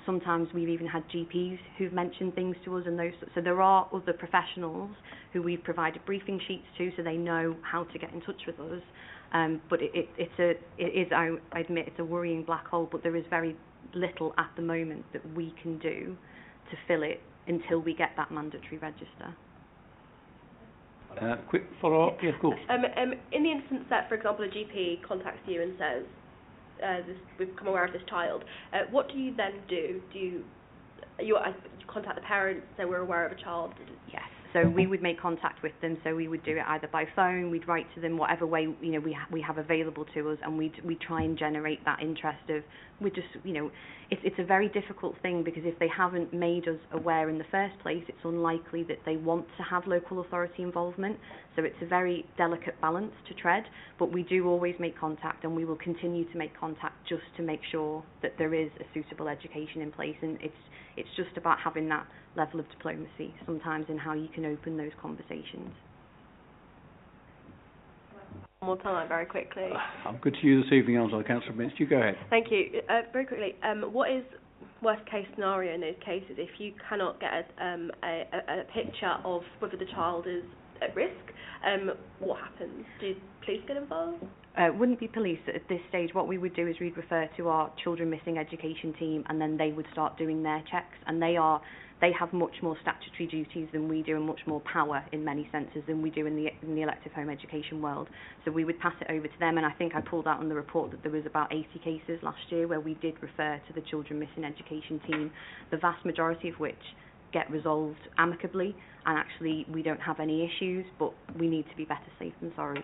Sometimes we've even had GPs who've mentioned things to us, and so there are other professionals who we've provided briefing sheets to, so they know how to get in touch with us. But I admit, it's a worrying black hole, but there is very little at the moment that we can do to fill it until we get that mandatory register. Quick follow-up, yeah, of course. In the instance that, for example, a GP contacts you and says, we've become aware of this child, what do you then do? Do you contact the parents, say we're aware of a child? Yes. So we would make contact with them. So we would do it either by phone, we'd write to them, whatever way we have available to us, and we try and generate that interest of it's a very difficult thing, because if they haven't made us aware in the first place, it's unlikely that they want to have local authority involvement. So it's a very delicate balance to tread, but we do always make contact, and we will continue to make contact just to make sure that there is a suitable education in place. And it's just about having that level of diplomacy sometimes in how you can open those conversations. One more time, very quickly. I'm good to you this evening, Councillor Mintz. You go ahead. Thank you. Very quickly, what is worst case scenario in those cases if you cannot get a picture of whether the child is at risk? What happens? Do police get involved? Wouldn't be police at this stage. What we would do is we'd refer to our children missing education team, and then they would start doing their checks, and they have much more statutory duties than we do, and much more power in many senses than we do in the elective home education world. So we would pass it over to them, and I think I pulled out on the report that there was about 80 cases last year where we did refer to the children missing education team, the vast majority of which get resolved amicably, and actually we don't have any issues, but we need to be better safe than sorry.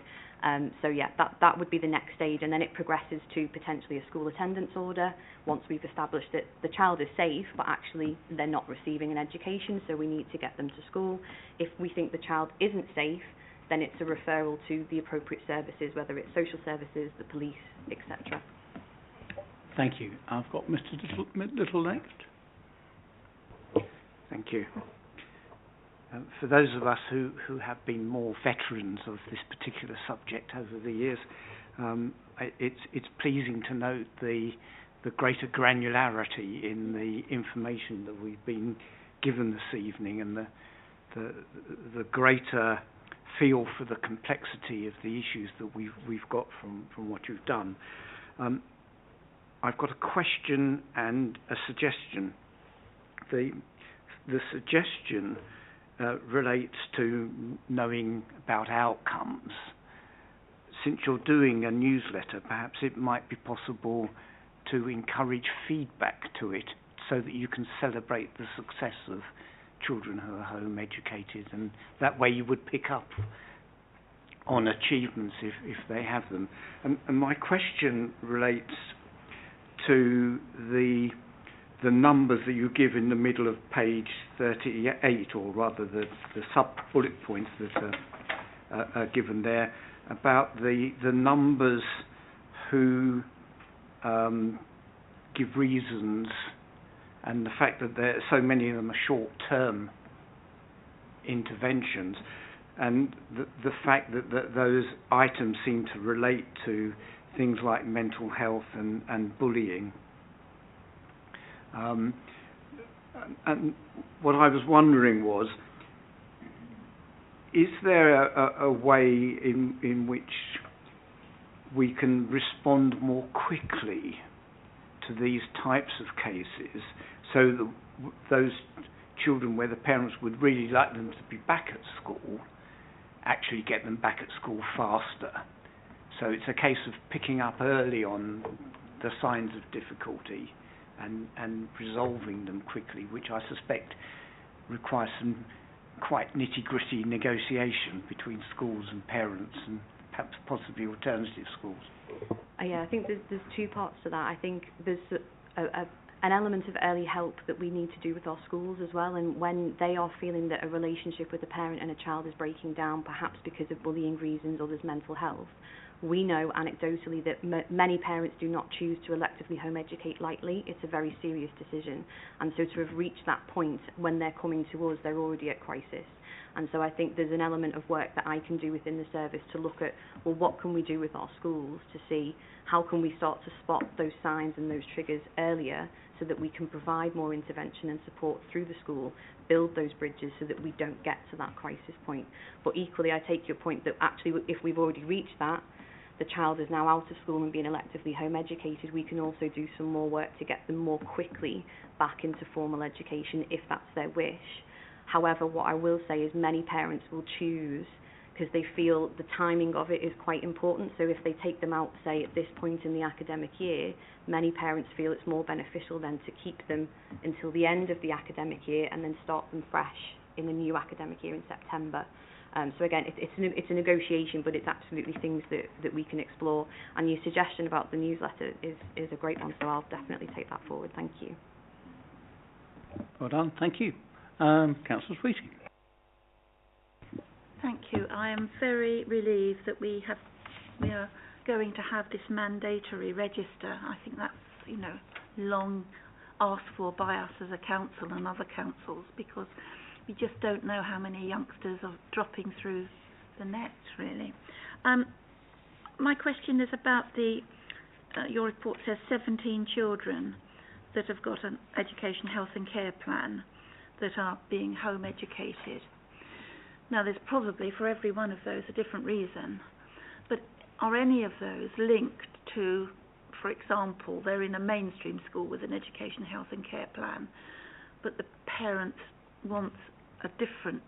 So yeah, that would be the next stage, and then it progresses to potentially a school attendance order once we've established that the child is safe, but actually they're not receiving an education, so we need to get them to school. If we think the child isn't safe, then it's a referral to the appropriate services, whether it's social services, the police, etc. Thank you. I've got Mr. Little next. Thank you. For those of us who have been more veterans of this particular subject over the years, it's pleasing to note the greater granularity in the information that we've been given this evening, and the greater feel for the complexity of the issues that we've got from what you've done. I've got a question and a suggestion. The suggestion relates to knowing about outcomes. Since you're doing a newsletter, perhaps it might be possible to encourage feedback to it, so that you can celebrate the success of children who are home educated, and that way you would pick up on achievements if they have them. And my question relates to the numbers that you give in the middle of page 38, or rather the sub-bullet points that are given there, about the numbers who give reasons, and the fact that so many of them are short-term interventions, and the fact that those items seem to relate to things like mental health and bullying. And what I was wondering was, is there a way in which we can respond more quickly to these types of cases, so that those children where the parents would really like them to be back at school actually get them back at school faster? So it's a case of picking up early on the signs of difficulty and resolving them quickly, which I suspect requires some quite nitty-gritty negotiation between schools and parents, and perhaps possibly alternative schools. Yeah, I think there's two parts to that. I think there's an element of early help that we need to do with our schools as well, and when they are feeling that a relationship with a parent and a child is breaking down, perhaps because of bullying reasons or there's mental health, we know anecdotally that many parents do not choose to electively home educate lightly. It's a very serious decision, and so to have reached that point when they're coming to us, they're already at crisis. And so I think there's an element of work that I can do within the service to look at, well, what can we do with our schools to see how can we start to spot those signs and those triggers earlier so that we can provide more intervention and support through the school, build those bridges so that we don't get to that crisis point. But equally, I take your point that actually if we've already reached that, the child is now out of school and being electively home educated, we can also do some more work to get them more quickly back into formal education if that's their wish. However, what I will say is many parents will choose because they feel the timing of it is quite important. So if they take them out, say, at this point in the academic year, many parents feel it's more beneficial then to keep them until the end of the academic year and then start them fresh in the new academic year in September. So again, it's a negotiation, but it's absolutely things that we can explore. And your suggestion about the newsletter is a great one, so I'll definitely take that forward. Thank you. Well done. Thank you. Councillor Sweeting. Thank you. I am very relieved that we are going to have this mandatory register. I think that's, long asked for by us as a council and other councils, because we just don't know how many youngsters are dropping through the net, really. My question is about your report says 17 children that have got an education, health and care plan that are being home educated. Now, there's probably for every one of those a different reason, but are any of those linked to, for example, they're in a mainstream school with an education, health and care plan, but the parents want a different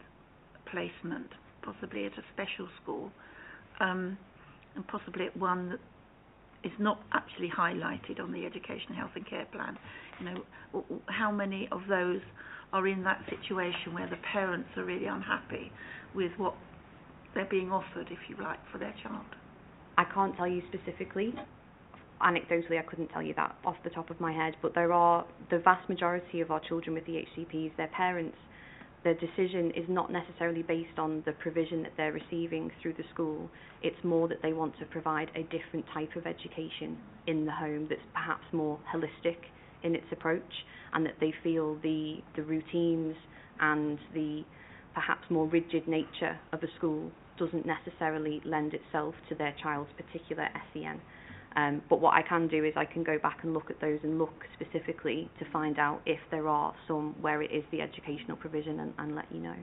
placement, possibly at a special school, and possibly at one that is not actually highlighted on the education, health and care plan? How many of those are in that situation where the parents are really unhappy with what they're being offered, if you like, for their child? I can't tell you specifically. Anecdotally, I couldn't tell you that off the top of my head, but there are the vast majority of our children with the HCPs, their parents, their decision is not necessarily based on the provision that they're receiving through the school. It's more that they want to provide a different type of education in the home that's perhaps more holistic in its approach, and that they feel the routines and the perhaps more rigid nature of a school doesn't necessarily lend itself to their child's particular SEN. But what I can do is I can go back and look at those and look specifically to find out if there are some where it is the educational provision and let you know.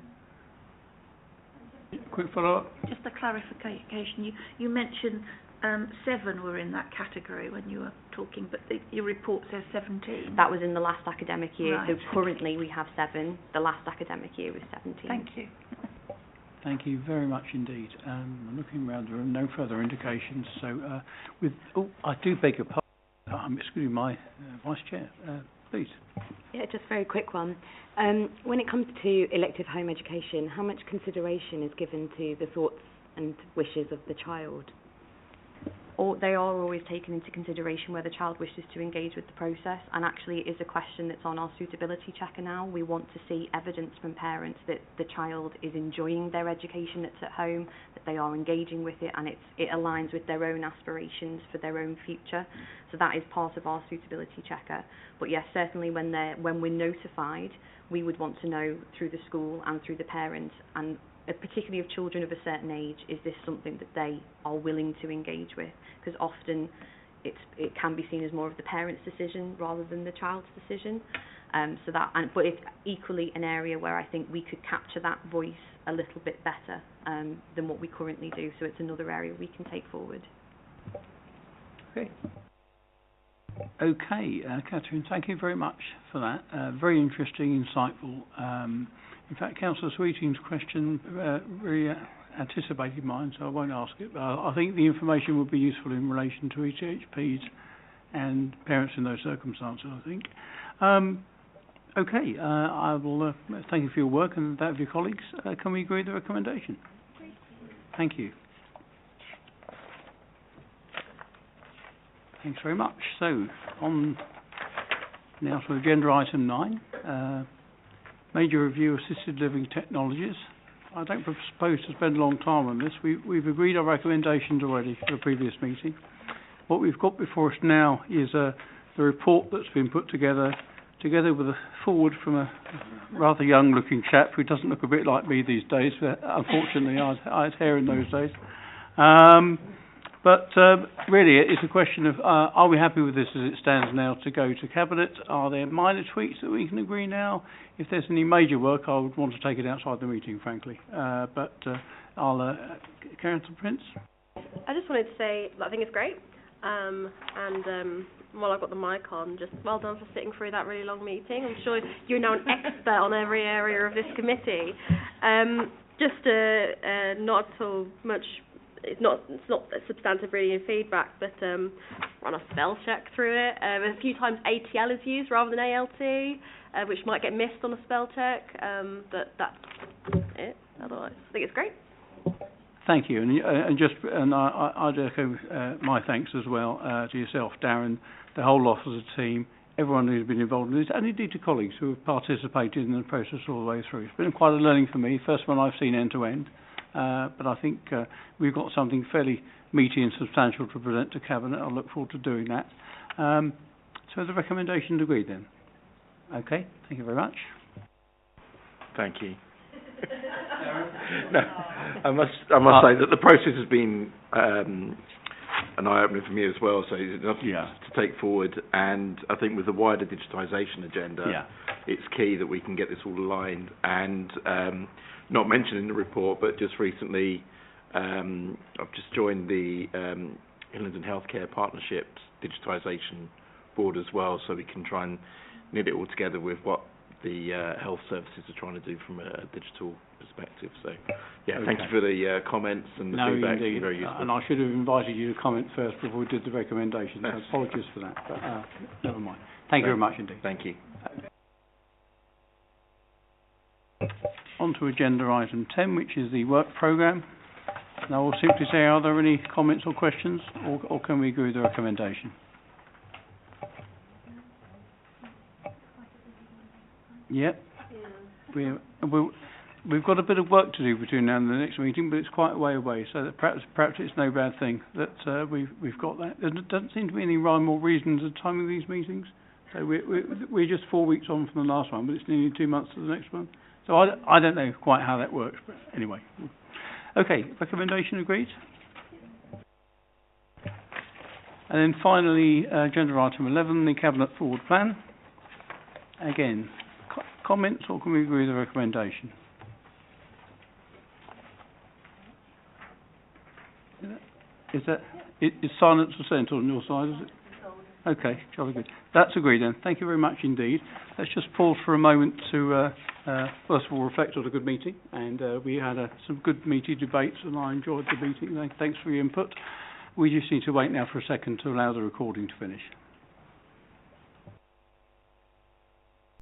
Quick follow-up. Just a clarification. You mentioned 7 were in that category when you were talking, but your report says 17. That was in the last academic year. Right. So currently we have 7. The last academic year was 17. Thank you. Thank you very much indeed. I'm looking around the room, no further indications. So, I do beg your pardon. I'm excluding my Vice Chair. Please. Yeah, just a very quick one. When it comes to elective home education, how much consideration is given to the thoughts and wishes of the child? They are always taken into consideration where the child wishes to engage with the process, and actually it is a question that's on our suitability checker now. We want to see evidence from parents that the child is enjoying their education that's at home, that they are engaging with it, and it aligns with their own aspirations for their own future. So that is part of our suitability checker. But yes, certainly when we're notified, we would want to know through the school and through the parents, and particularly of children of a certain age, is this something that they are willing to engage with? Because often it can be seen as more of the parent's decision rather than the child's decision. But it's equally an area where I think we could capture that voice a little bit better than what we currently do. So it's another area we can take forward. Okay, Catherine, thank you very much for that. Very interesting, insightful. In fact, Councillor Sweeting's question really anticipated mine, so I won't ask it. But I think the information would be useful in relation to ECHPs and parents in those circumstances, I think. Okay, I will thank you for your work and that of your colleagues. Can we agree with the recommendation? Thank you. Thanks very much. So, on now to agenda item 9. Major review of assisted living technologies. I don't propose to spend a long time on this. We've agreed our recommendations already for the previous meeting. What we've got before us now is the report that's been put together together with a forward from a rather young-looking chap who doesn't look a bit like me these days. But unfortunately, I had hair in those days. But really, it's a question of are we happy with this as it stands now to go to Cabinet? Are there minor tweaks that we can agree now? If there's any major work, I would want to take it outside the meeting, frankly. But I'll... Councillor Prince? I just wanted to say that I think it's great. While I've got the mic on, just well done for sitting through that really long meeting. I'm sure you're now an expert on every area of this committee. Not so much... It's not substantive really in feedback, but run a spell check through it. A few times ATL is used rather than ALT, which might get missed on a spell check, but that's it. Otherwise, I think it's great. Thank you, and I'd echo my thanks as well to yourself, Darren, the whole lot of the team, everyone who's been involved in this, and indeed to colleagues who have participated in the process all the way through. It's been quite a learning for me, first one I've seen end to end. But I think we've got something fairly meaty and substantial to present to Cabinet. I look forward to doing that. So the recommendation agreed then? Okay, thank you very much. Thank you. No, I must say that the process has been an eye-opener for me as well, so it's enough to take forward, and I think with the wider digitisation agenda, it's key that we can get this all aligned, and not mentioned in the report, but just recently I've just joined the Hillingdon Healthcare Partnerships Digitisation Board as well, so we can try and knit it all together with what the health services are trying to do from a digital perspective. So, thank you for the comments and the feedback. Indeed. Very useful. And I should have invited you to comment first before we did the recommendation. So apologies for that, but never mind. Thank you very much indeed. Thank you. On to agenda item 10, which is the work programme. Now, I'll simply say, are there any comments or questions, or can we agree with the recommendation? Yep. We've got a bit of work to do between now and the next meeting, but it's quite a way away, so that perhaps it's no bad thing that we've got that. There doesn't seem to be any rhyme or reason to the timing of these meetings. So we're just 4 weeks on from the last one, but it's nearly 2 months to the next one. So I don't know quite how that works, but anyway. Okay, recommendation agreed. And then finally, agenda item 11, the Cabinet Forward Plan. Again, comments, or can we agree with the recommendation? Is silence assent on your side, is it? Okay, jolly good. That's agreed then. Thank you very much indeed. Let's just pause for a moment to, first of all, reflect on a good meeting. And we had some good meaty debates, and I enjoyed the meeting. Thanks for your input. We just need to wait now for a second to allow the recording to finish.